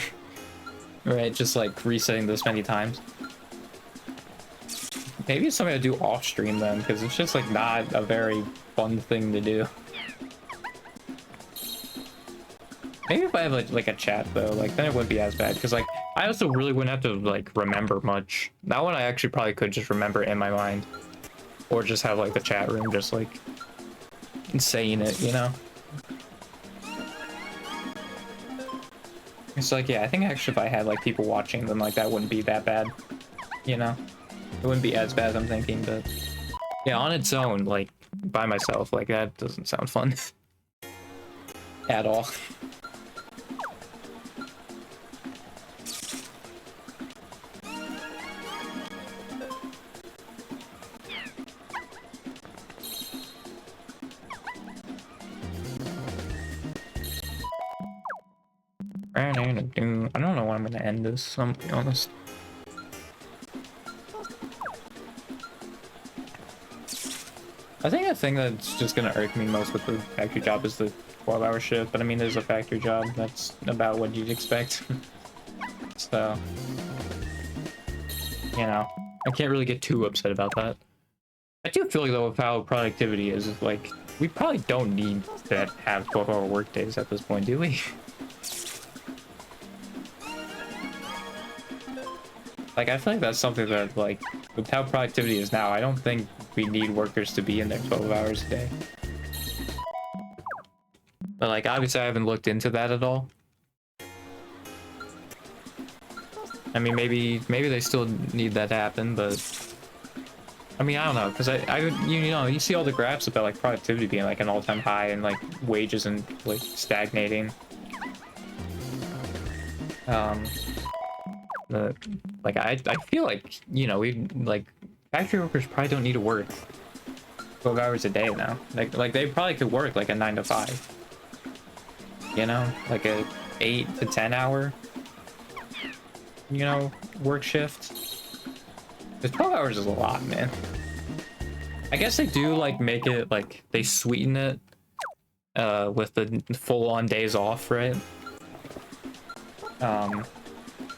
Right, just like resetting this many times. Maybe it's something to do off stream then, because it's just like not a very fun thing to do. Maybe if I have like a chat though, like then it wouldn't be as bad, because like I also really wouldn't have to like remember much. That one I actually probably could just remember in my mind, or just have like the chat room just like saying it, you know. It's like, yeah, I think actually if I had like people watching, then like that wouldn't be that bad, you know. It wouldn't be as bad as I'm thinking, but yeah, on its own, like by myself, like that doesn't sound fun at all. I don't know when I'm gonna end this, I'm gonna be honest. I think the thing that's just gonna irk me most with the factory job is the 12-hour shift, but I mean, there's a factory job, that's about what you'd expect. So, you know, I can't really get too upset about that. I do feel like though with how productivity is, like, we probably don't need to have 12-hour work days at this point, do we? Like, I feel like that's something that, like, with how productivity is now, I don't think we need workers to be in there 12 hours a day. But, like, obviously I haven't looked into that at all. I mean, maybe they still need that to happen, but... I mean, I don't know, because you know, you see all the graphs about, like, productivity being, like, an all-time high and, like, wages and, like, stagnating. Like I feel like, you know, we like factory workers probably don't need to work 12 hours a day now. Like they probably could work like a 9 to 5. You know, like a 8 to 10 hour, you know, work shift. Because 12 hours is a lot, man. I guess they do like make it like they sweeten it with the full-on days off, right?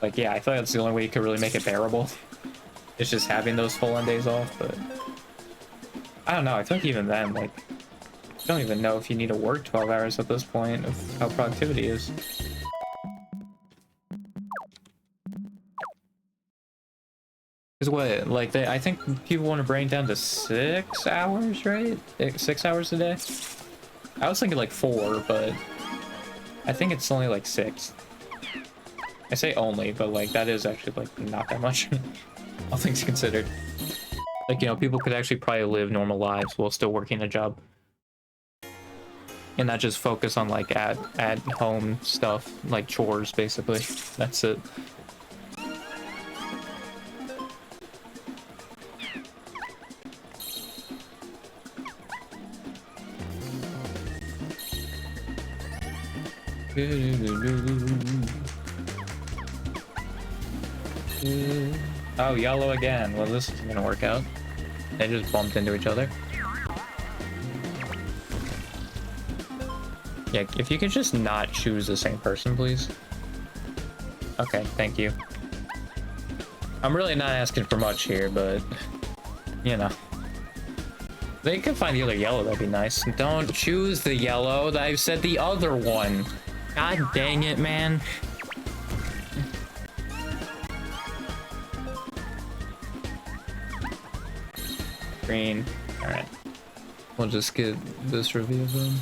Like, yeah, I feel like that's the only way you could really make it bearable. It's just having those full-on days off, but... I don't know, I feel like even then, like... I don't even know if you need to work 12 hours at this point of how productivity is. Because what, like, I think people want to bring it down to 6 hours, right? 6 hours a day? I was thinking like 4, but... I think it's only like 6. I say only, but like that is actually like not that much. All things considered. Like, you know, people could actually probably live normal lives while still working a job. And not just focus on like at home stuff, like chores basically. That's it. Oh, yellow again. Well, this isn't gonna work out. They just bumped into each other. Yeah, if you could just not choose the same person, please. Okay, thank you. I'm really not asking for much here, but... You know. They could find the other yellow, that'd be nice. Don't choose the yellow, I've said the other one. God dang it, man. Green. Alright. We'll just get this review then.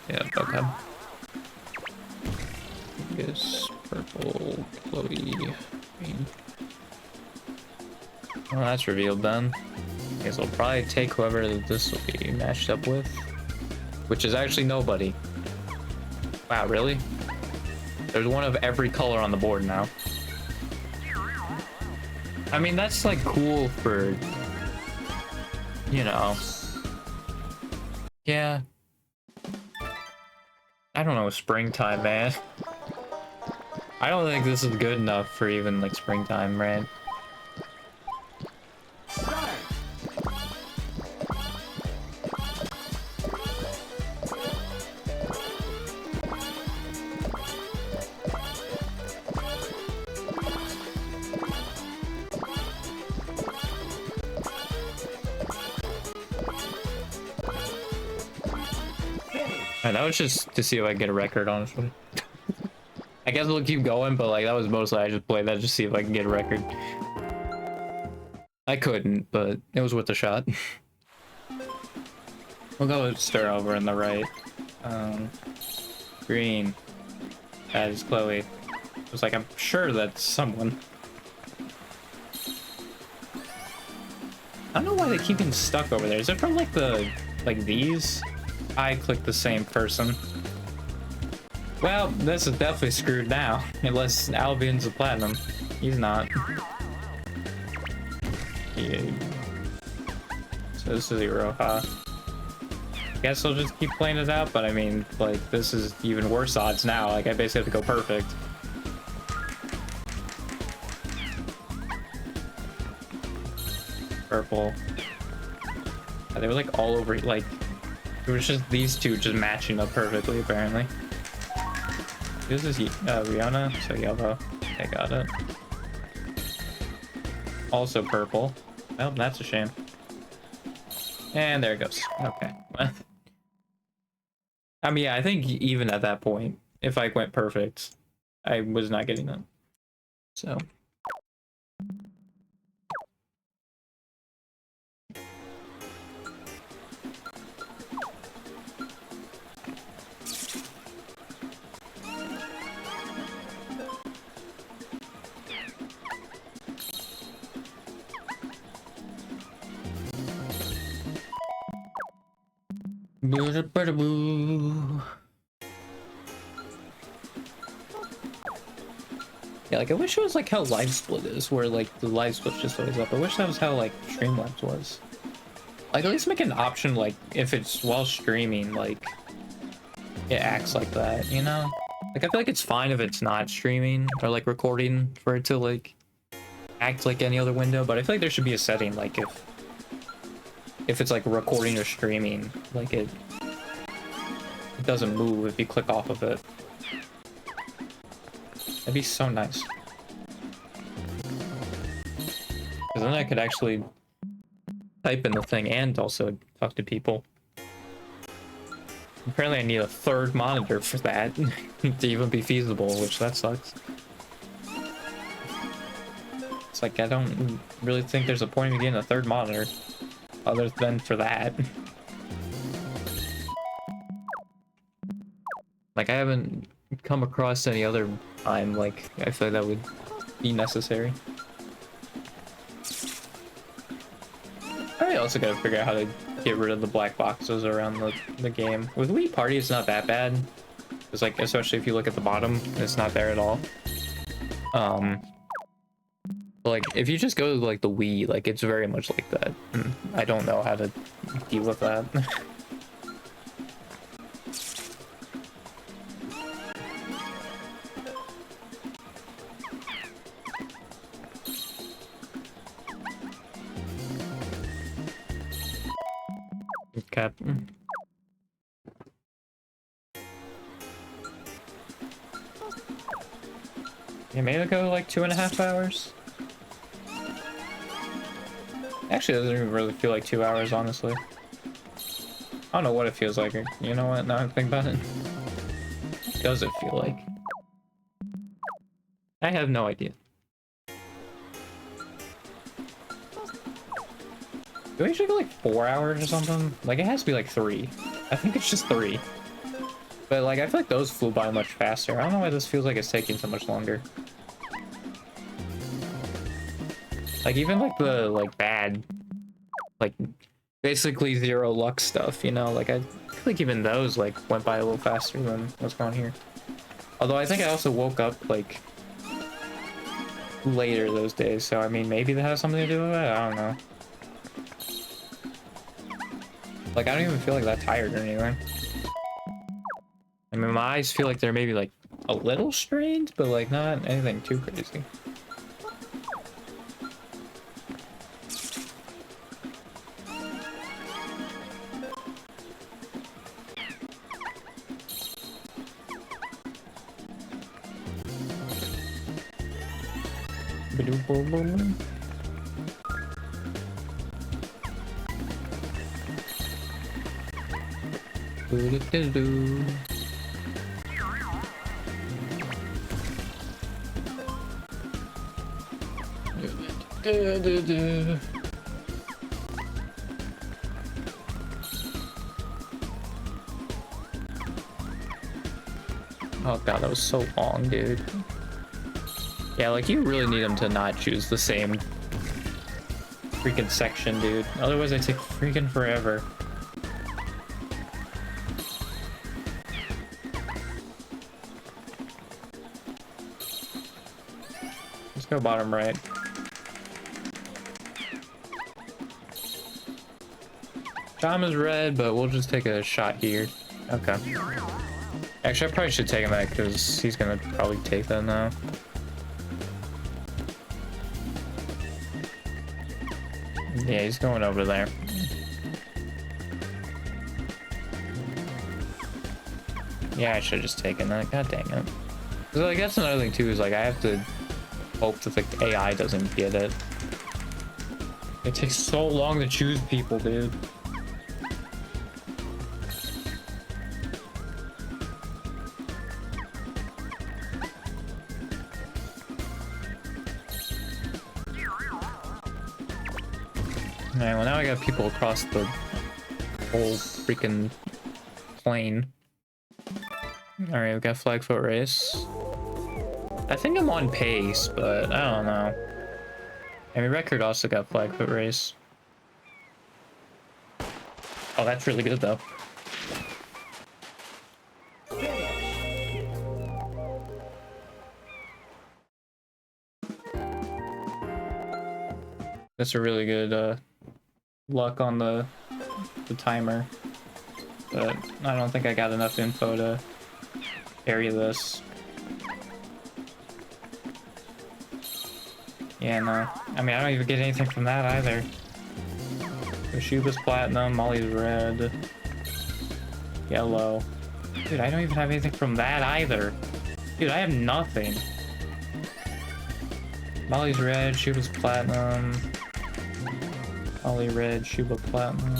Yeah, okay. Guess purple, Chloe, green. Well, that's revealed then. I guess we'll probably take whoever this will be matched up with. Which is actually nobody. Wow, really? There's one of every color on the board now. I mean, that's like cool for, you know. Yeah. I don't know, springtime, man. I don't think this is good enough for even like springtime, right? Alright, that was just to see if I can get a record, honestly. I guess we'll keep going, but like that was mostly I just played that just to see if I can get a record. I couldn't, but it was worth a shot. We'll go with stir over in the right. Green. That is Chloe. It was like, I'm sure that's someone. I don't know why they keep getting stuck over there. Is it from like these? I clicked the same person. Well, this is definitely screwed now. Unless Albion's a platinum. He's not. Yeah. So this is Iroha. Guess I'll just keep playing it out, but I mean, like, this is even worse odds now. Like, I basically have to go perfect. Purple. Yeah, they were like all over, like, it was just these two just matching up perfectly, apparently. This is Rihanna, so yellow. I got it. Also purple. Well, that's a shame. And there it goes. Okay. I mean, yeah, I think even at that point, if I went perfect, I was not getting it. So. Yeah, like I wish it was like how live split is, where like the live split just always up. I wish that was how like Streamlabs was. Like at least make an option like if it's while streaming, like it acts like that, you know? Like I feel like it's fine if it's not streaming or like recording for it to like act like any other window, but I feel like there should be a setting like if it's like recording or streaming, like it doesn't move if you click off of it. That'd be so nice. Because then I could actually type in the thing and also talk to people. Apparently I need a third monitor for that to even be feasible, which that sucks. It's like I don't really think there's a point in getting a third monitor other than for that. Like I haven't come across any other time like I feel like that would be necessary. I also gotta figure out how to get rid of the black boxes around the game. With Wii Party, it's not that bad. It's like, especially if you look at the bottom, it's not there at all. But like, if you just go to like the Wii, like it's very much like that. I don't know how to deal with that. Cap. Yeah, maybe it'll go like 2.5 hours. Actually, it doesn't even really feel like 2 hours, honestly. I don't know what it feels like. You know what? Now I think about it. What does it feel like? I have no idea. Do I usually go like 4 hours or something? Like it has to be like 3. I think it's just 3. But like I feel like those flew by much faster. I don't know why this feels like it's taking so much longer. Like even like the like bad, like basically 0 luck stuff, you know? Like I feel like even those like went by a little faster than what's going here. Although I think I also woke up like later those days, so I mean maybe that has something to do with it. I don't know. Like I don't even feel like that tired or anything. I mean my eyes feel like they're maybe like a little strained, but like not anything too crazy. Ba-do-boom-boom. Boo-doo-doo-doo. Do-do-do-do. Oh god, that was so long, dude. Yeah, like you really need them to not choose the same freaking section, dude. Otherwise, they take freaking forever. Let's go bottom right. Tom is red, but we'll just take a shot here. Okay. Actually, I probably should take him back because he's gonna probably take that now. Yeah, he's going over there. Yeah, I should have just taken that. God dang it. 'Cause, like, that's another thing too, is like I have to hope that the AI doesn't get it. It takes so long to choose people, dude. Alright, well now I got people across the whole freaking plane. Alright, we got flag foot race. I think I'm on pace, but I don't know. I mean, record also got flag foot race. Oh, that's really good though. That's a really good luck on the timer. But I don't think I got enough info to carry this. Yeah, no. I mean, I don't even get anything from that either. Yoshiba's platinum, Molly's red, yellow. Dude, I don't even have anything from that either. Dude, I have nothing. Molly's red, Shuba's platinum. Molly red, Shuba platinum.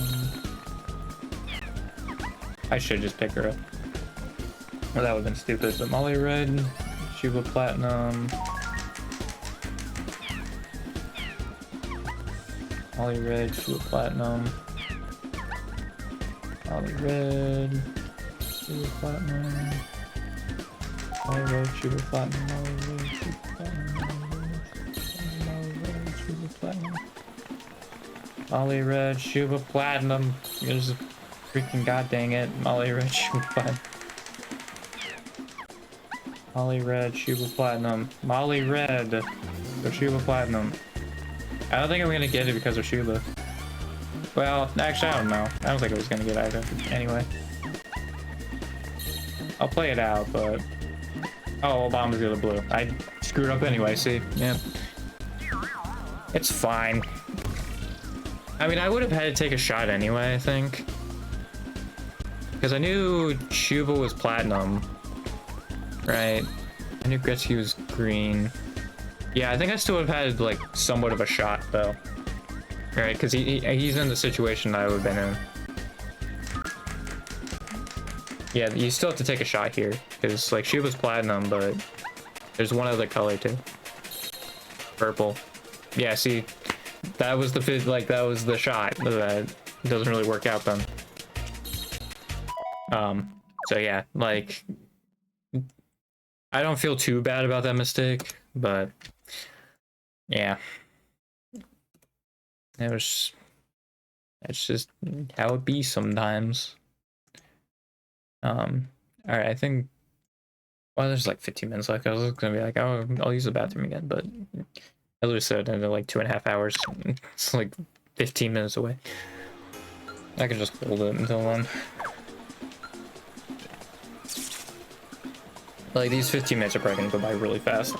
I should just pick her up. Well, that would have been stupid, but Molly red, Shuba platinum. Molly red, Shuba platinum. Molly red, Shuba platinum. Molly red, Shuba platinum. Molly red, Shuba platinum. Molly red, Shuba platinum. Molly red, Shuba platinum. There's a freaking god dang it. Molly red, Shuba platinum. Molly red, Shuba platinum. Molly red, or Shuba platinum. I don't think I'm gonna get it because of Shuba. Well, actually, I don't know. I don't think I was gonna get either. Anyway, I'll play it out, but oh, Obama's the other blue. I screwed up anyway. See, yeah, it's fine. I mean, I would have had to take a shot anyway, I think, because I knew Shuba was platinum, right? I knew Gretzky was green. Yeah, I think I still would have had like somewhat of a shot though, right? Because he's in the situation I would have been in. Yeah, you still have to take a shot here because like Shuba's platinum, but there's one other color too. Purple. Yeah, see, that was the fit. Like that was the shot. That doesn't really work out then. So yeah, like I don't feel too bad about that mistake, but yeah, it's just how it be sometimes. All right, I think Well, there's like 15 minutes left. I was gonna be like, oh, I'll use the bathroom again, but I literally said in like 2.5 hours. It's like 15 minutes away. I can just hold it until then. Like, these 15 minutes are probably gonna go by really fast.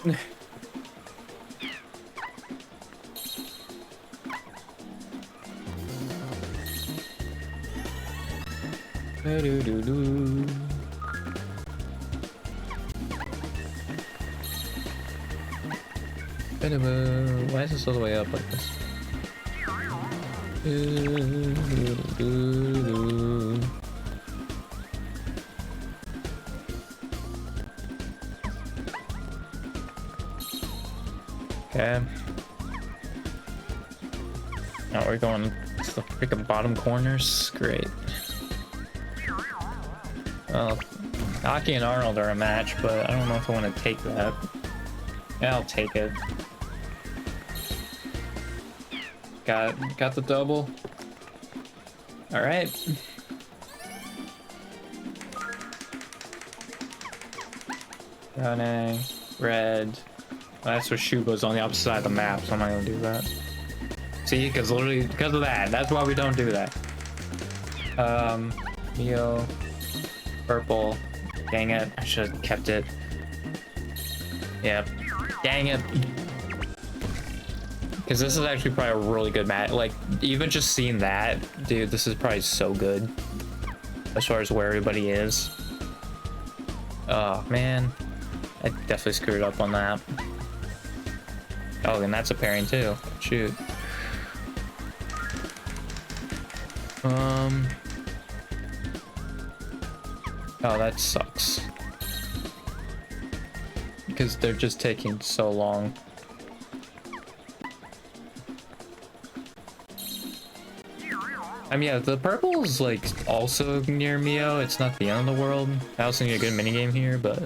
Why is this all the way up like this? Okay. Now we're going to the freaking bottom corners. Great. Well, Aki and Arnold are a match, but I don't know if I want to take that. Yeah, I'll take it. Got the double. All right. Running, red. Well, that's what Shubo's on the opposite side of the map, so I'm not gonna do that. See, because literally because of that. That's why we don't do that. Neo, purple. Dang it! I should have kept it. Yep. Dang it. Because this is actually probably a really good match. Like, even just seeing that, dude, this is probably so good. As far as where everybody is. Oh, man. I definitely screwed up on that. Oh, and that's a pairing too. Shoot. Oh, that sucks. Because they're just taking so long. I mean, yeah, the purple is like also near Mio. It's not the end of the world. I also need a good minigame here, but.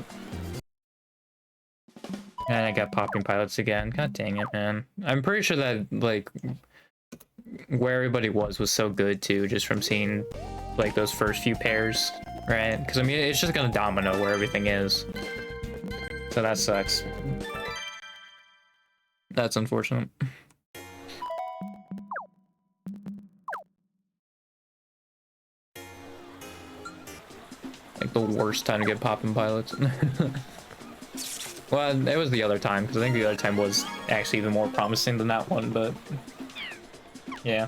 And I got popping pilots again. God dang it, man. I'm pretty sure that, like, where everybody was so good, too, just from seeing, like, those first few pairs, right? Because, I mean, it's just gonna domino where everything is. So that sucks. That's unfortunate. Like, the worst time to get popping pilots. Well, it was the other time, because I think the other time was actually even more promising than that one, but yeah.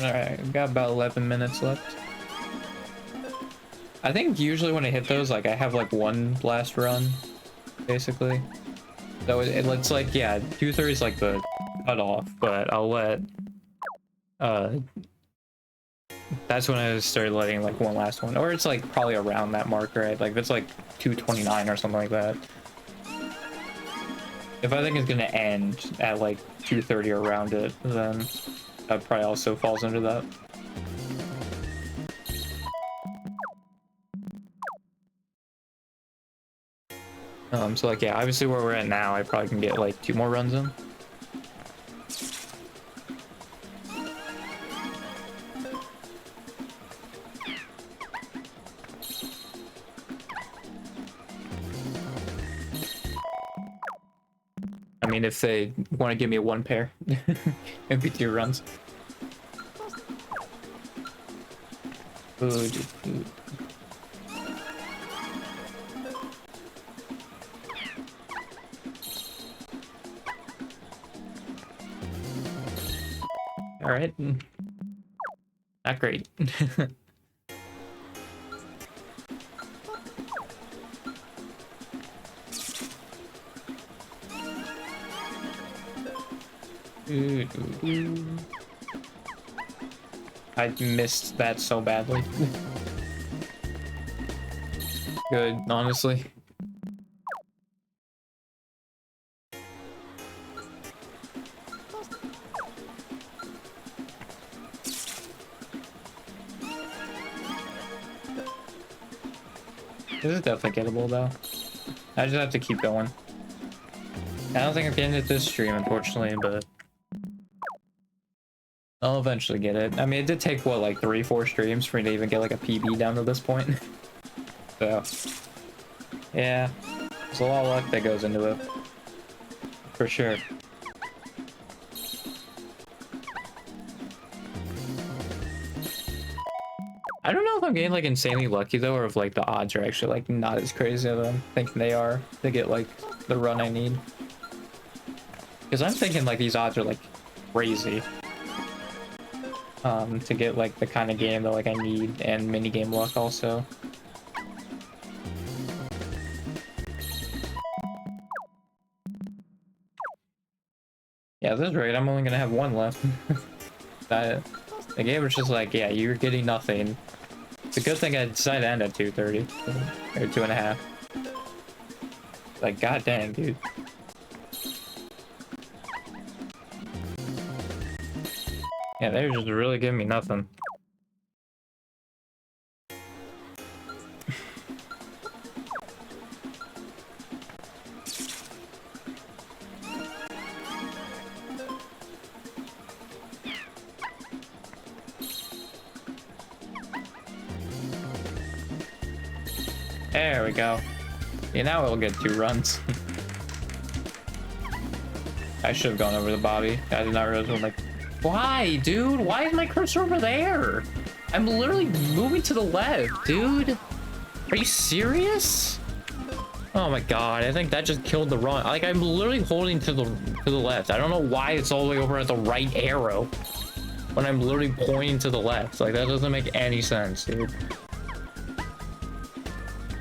Alright, got about 11 minutes left. I think usually when I hit those, like, I have like one last run, basically. So it's like, yeah, 230 is like the cutoff, but I'll let, that's when I started letting like one last one, or it's like probably around that mark, right? Like, if it's like 229 or something like that. If I think it's gonna end at like 230 or around it, then that probably also falls under that. So like, yeah, obviously where we're at now, I probably can get like 2 more runs in. I mean, if they want to give me a 1 pair, it'd be 2 runs. Food. All right. Not great. I missed that so badly. Good, honestly. This is definitely gettable though. I just have to keep going. I don't think I'm getting it this stream, unfortunately, but I'll eventually get it. I mean, it did take, what, like 3-4 streams for me to even get like a PB down to this point. So, yeah, there's a lot of luck that goes into it. For sure. I don't know if I'm getting like insanely lucky though, or if like the odds are actually like not as crazy as I'm thinking they are to get like the run I need. Because I'm thinking like these odds are like crazy. To get like the kind of game that like I need, and mini game luck also. Yeah, this is right. I'm only gonna have one left. The game was just like, yeah, you're getting nothing. It's a good thing I decided to end at 2:30 or 2.5. Like, god dang, dude. Yeah, they're just really giving me nothing. There we go. Yeah, now we'll get 2 runs. I should have gone over the Bobby. I did not realize. I'm like, why, dude? Why is my cursor over there? I'm literally moving to the left, dude. Are you serious? Oh my god, I think that just killed the run. Like, I'm literally holding to the left. I don't know why it's all the way over at the right arrow when I'm literally pointing to the left. Like, that doesn't make any sense, dude.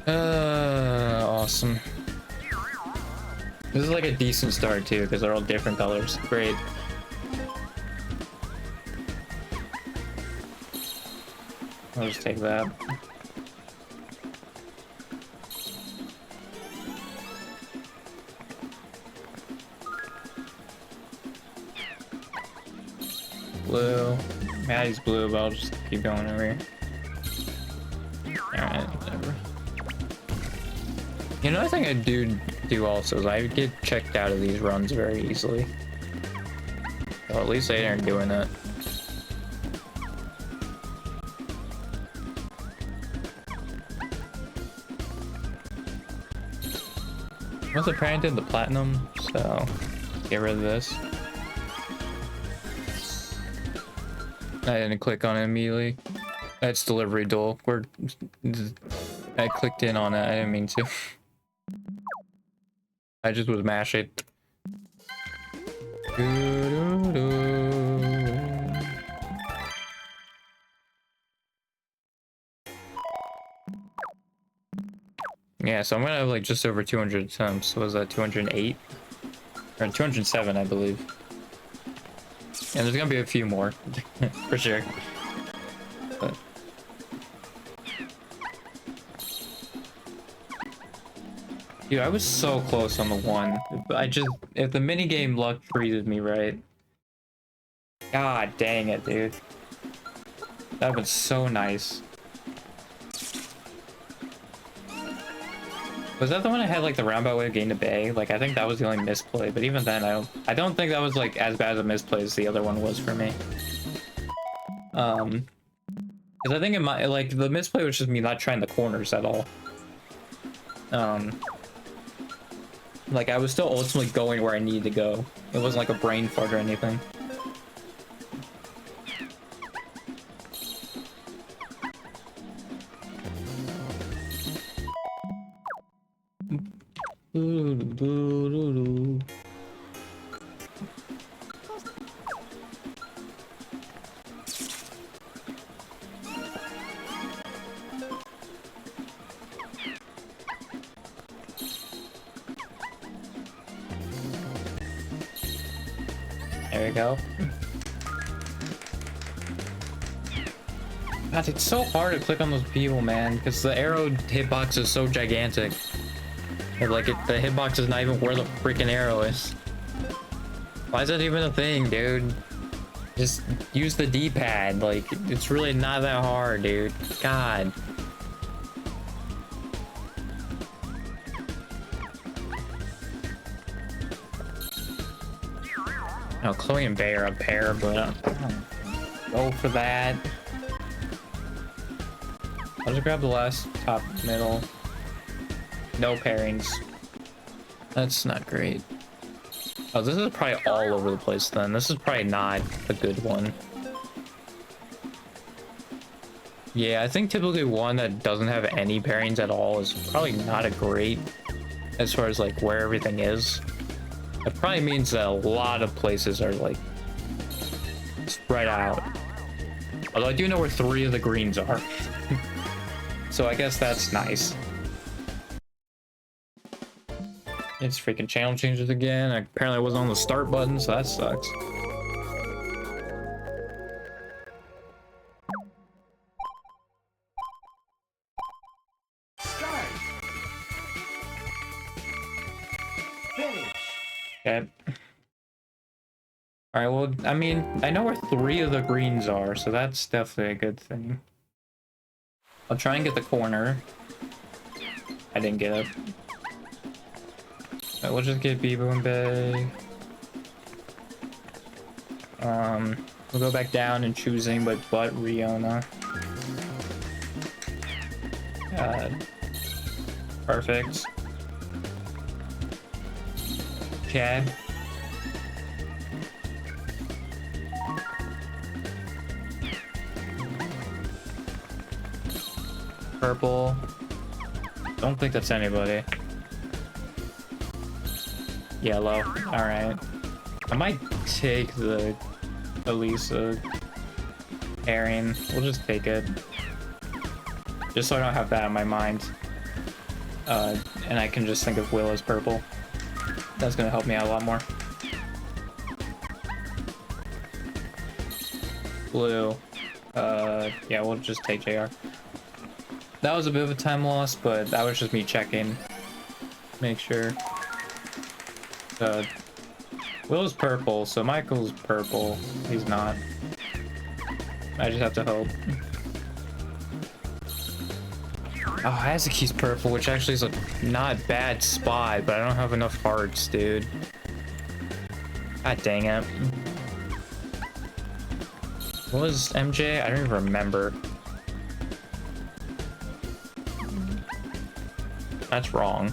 Awesome. This is like a decent start too, because they're all different colors. Great. I'll just take that. Blue. Maddie's blue, but I'll just keep going over here. Alright, whatever. You know, I think I do also is I get checked out of these runs very easily. Well, at least they aren't doing that. Once I did the platinum, so get rid of this. I didn't click on it immediately. That's delivery duel. I clicked in on it. I didn't mean to. I just was mashing. Yeah, so I'm gonna have like just over 200 attempts. So was that 208? Or 207, I believe. And there's gonna be a few more, for sure. But dude, I was so close on the 1. If the minigame luck treated me right. God dang it, dude. That would've been so nice. Was that the one I had like the roundabout way of getting to Bay? Like, I think that was the only misplay, but even then I don't think that was like as bad a misplay as the other one was for me. Because I think like the misplay was just me not trying the corners at all. Like, I was still ultimately going where I needed to go. It wasn't like a brain fart or anything. There we go. God, it's so hard to click on those people, man, because the arrow hitbox is so gigantic. And, like, the hitbox is not even where the freaking arrow is. Why is that even a thing, dude? Just use the D-pad. Like, it's really not that hard, dude. God. Oh, Chloe and Bay are a pair, but go for that. I'll just grab the last top middle. No pairings. That's not great. Oh, this is probably all over the place then. This is probably not a good one. Yeah, I think typically one that doesn't have any pairings at all is probably not a great as far as like where everything is. It probably means that a lot of places are like spread out. Although I do know where 3 of the greens are. So I guess that's nice. It's freaking channel changes again. Apparently I wasn't on the start button, so that sucks. Start. Finish. Okay. Alright, well, I mean, I know where 3 of the greens are, so that's definitely a good thing. I'll try and get the corner. I didn't get it. We'll just get Bibo and Bay. We'll go back down and choosing, but Riona. Perfect. Okay. Purple. Don't think that's anybody. Yellow. Alright. I might take the Elisa pairing. We'll just take it. Just so I don't have that in my mind. And I can just think of Will as purple. That's gonna help me out a lot more. Blue. Yeah, we'll just take JR. That was a bit of a time loss, but that was just me checking. Make sure. Will's purple, so Michael's purple. He's not. I just have to hope. Oh, Hazuki's purple, which actually is a not bad spot, but I don't have enough hearts, dude. God dang it. What was MJ? I don't even remember. That's wrong.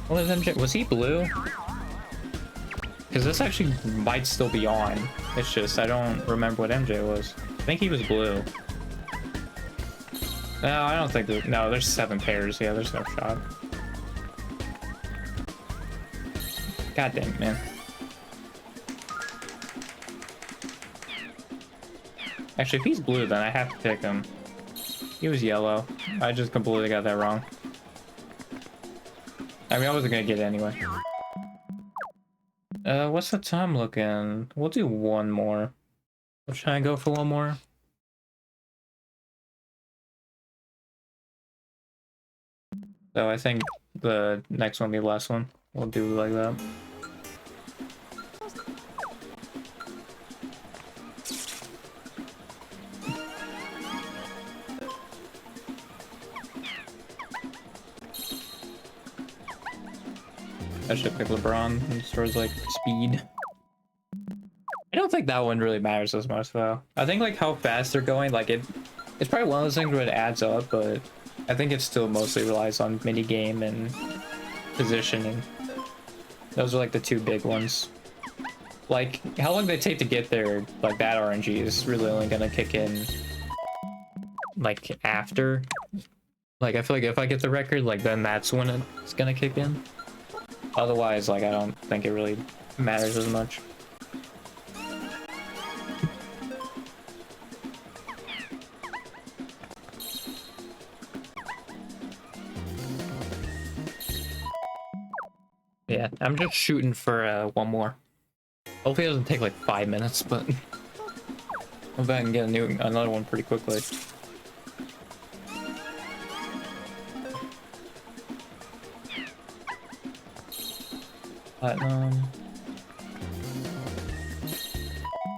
What was MJ? Was he blue? Because this actually might still be on. It's just, I don't remember what MJ was. I think he was blue. No, I don't think no, there's 7 pairs. Yeah, there's no shot. God dang it, man. Actually, if he's blue, then I have to pick him. He was yellow. I just completely got that wrong. I mean, I wasn't gonna get it anyway. What's the time looking? We'll do one more. We'll try and go for one more. So I think the next one will be the last one. We'll do like that. I should pick LeBron as far as like speed. I don't think that one really matters as much though. I think like how fast they're going, like it's probably one of those things where it adds up, but I think it still mostly relies on mini game and positioning. Those are like the 2 big ones. Like how long they take to get there, like that RNG is really only gonna kick in like after. Like I feel like if I get the record, like then that's when it's gonna kick in. Otherwise, like, I don't think it really matters as much. Yeah, I'm just shooting for one more. Hopefully it doesn't take like 5 minutes, but I'll bet I can get another one pretty quickly. Platinum.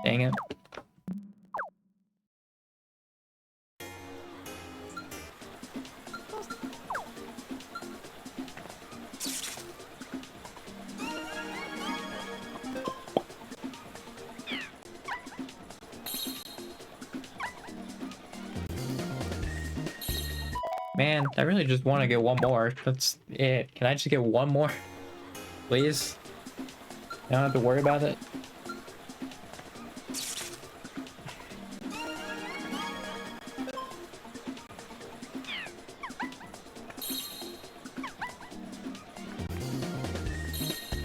Dang it. Man, I really just want to get one more. That's it. Can I just get one more? Please? I don't have to worry about it.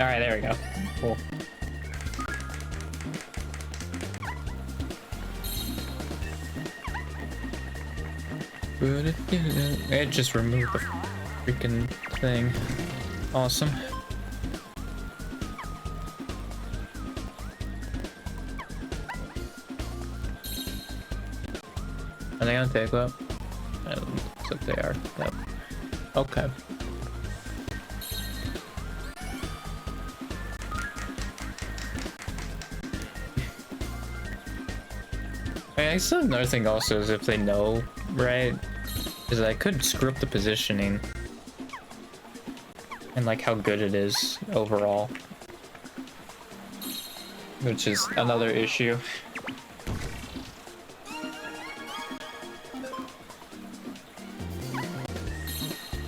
Alright, there we go. Cool. It just removed the freaking thing. Awesome. Are they gonna take that? Looks like they are. Yep. Okay. I guess another thing also is if they know, right? Is I could screw up the positioning and like how good it is overall, which is another issue.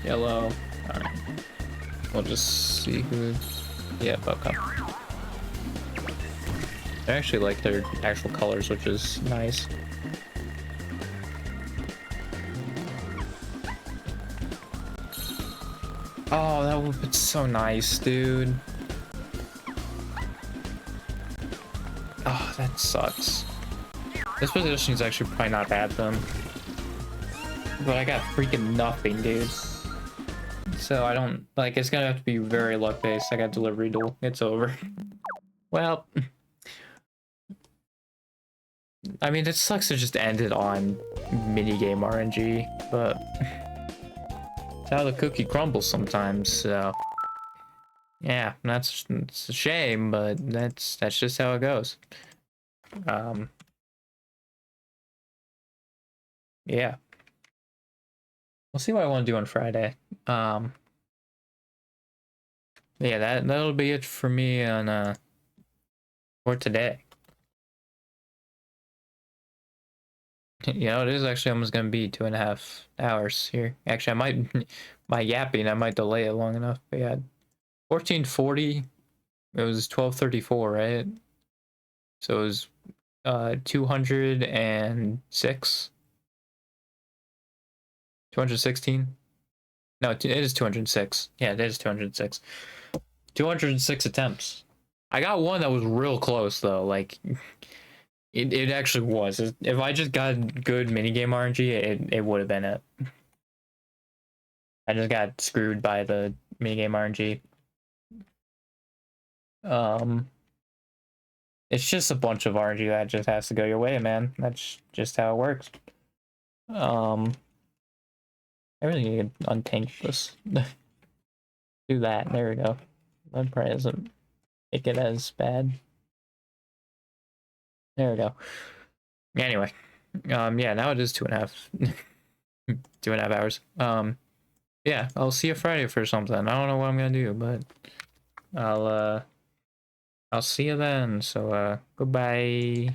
Yellow. Alright. We'll just see who. Yeah, okay. I actually like their actual colors, which is nice. Oh, that would be so nice, dude. Oh, that sucks. This position is actually probably not bad then. But I got freaking nothing, dude. So I don't, like, it's gonna have to be very luck-based. I got delivery duel. It's over. Well, I mean, it sucks to just end it on minigame RNG, but it's how the cookie crumbles sometimes, so yeah, it's a shame, but that's just how it goes. Yeah. We'll see what I want to do on Friday. Yeah, that'll be it for me on for today. You know, it is actually almost gonna be 2.5 hours here. Actually, I might my yapping, I might delay it long enough. But yeah, 1440. It was 1234, right? So it was 206, 216. No, it is 206. Yeah, it is 206. 206 attempts. I got one that was real close though. Like it actually was. If I just got good minigame RNG, it would have been it. I just got screwed by the minigame RNG. It's just a bunch of RNG that just has to go your way, man. That's just how it works. I really need to untank this. Do that. There we go. That probably doesn't make it as bad. There we go. Anyway, yeah, now it is 2.5, 2.5 hours. Yeah, I'll see you Friday for something. I don't know what I'm gonna do, but I'll see you then. So, goodbye.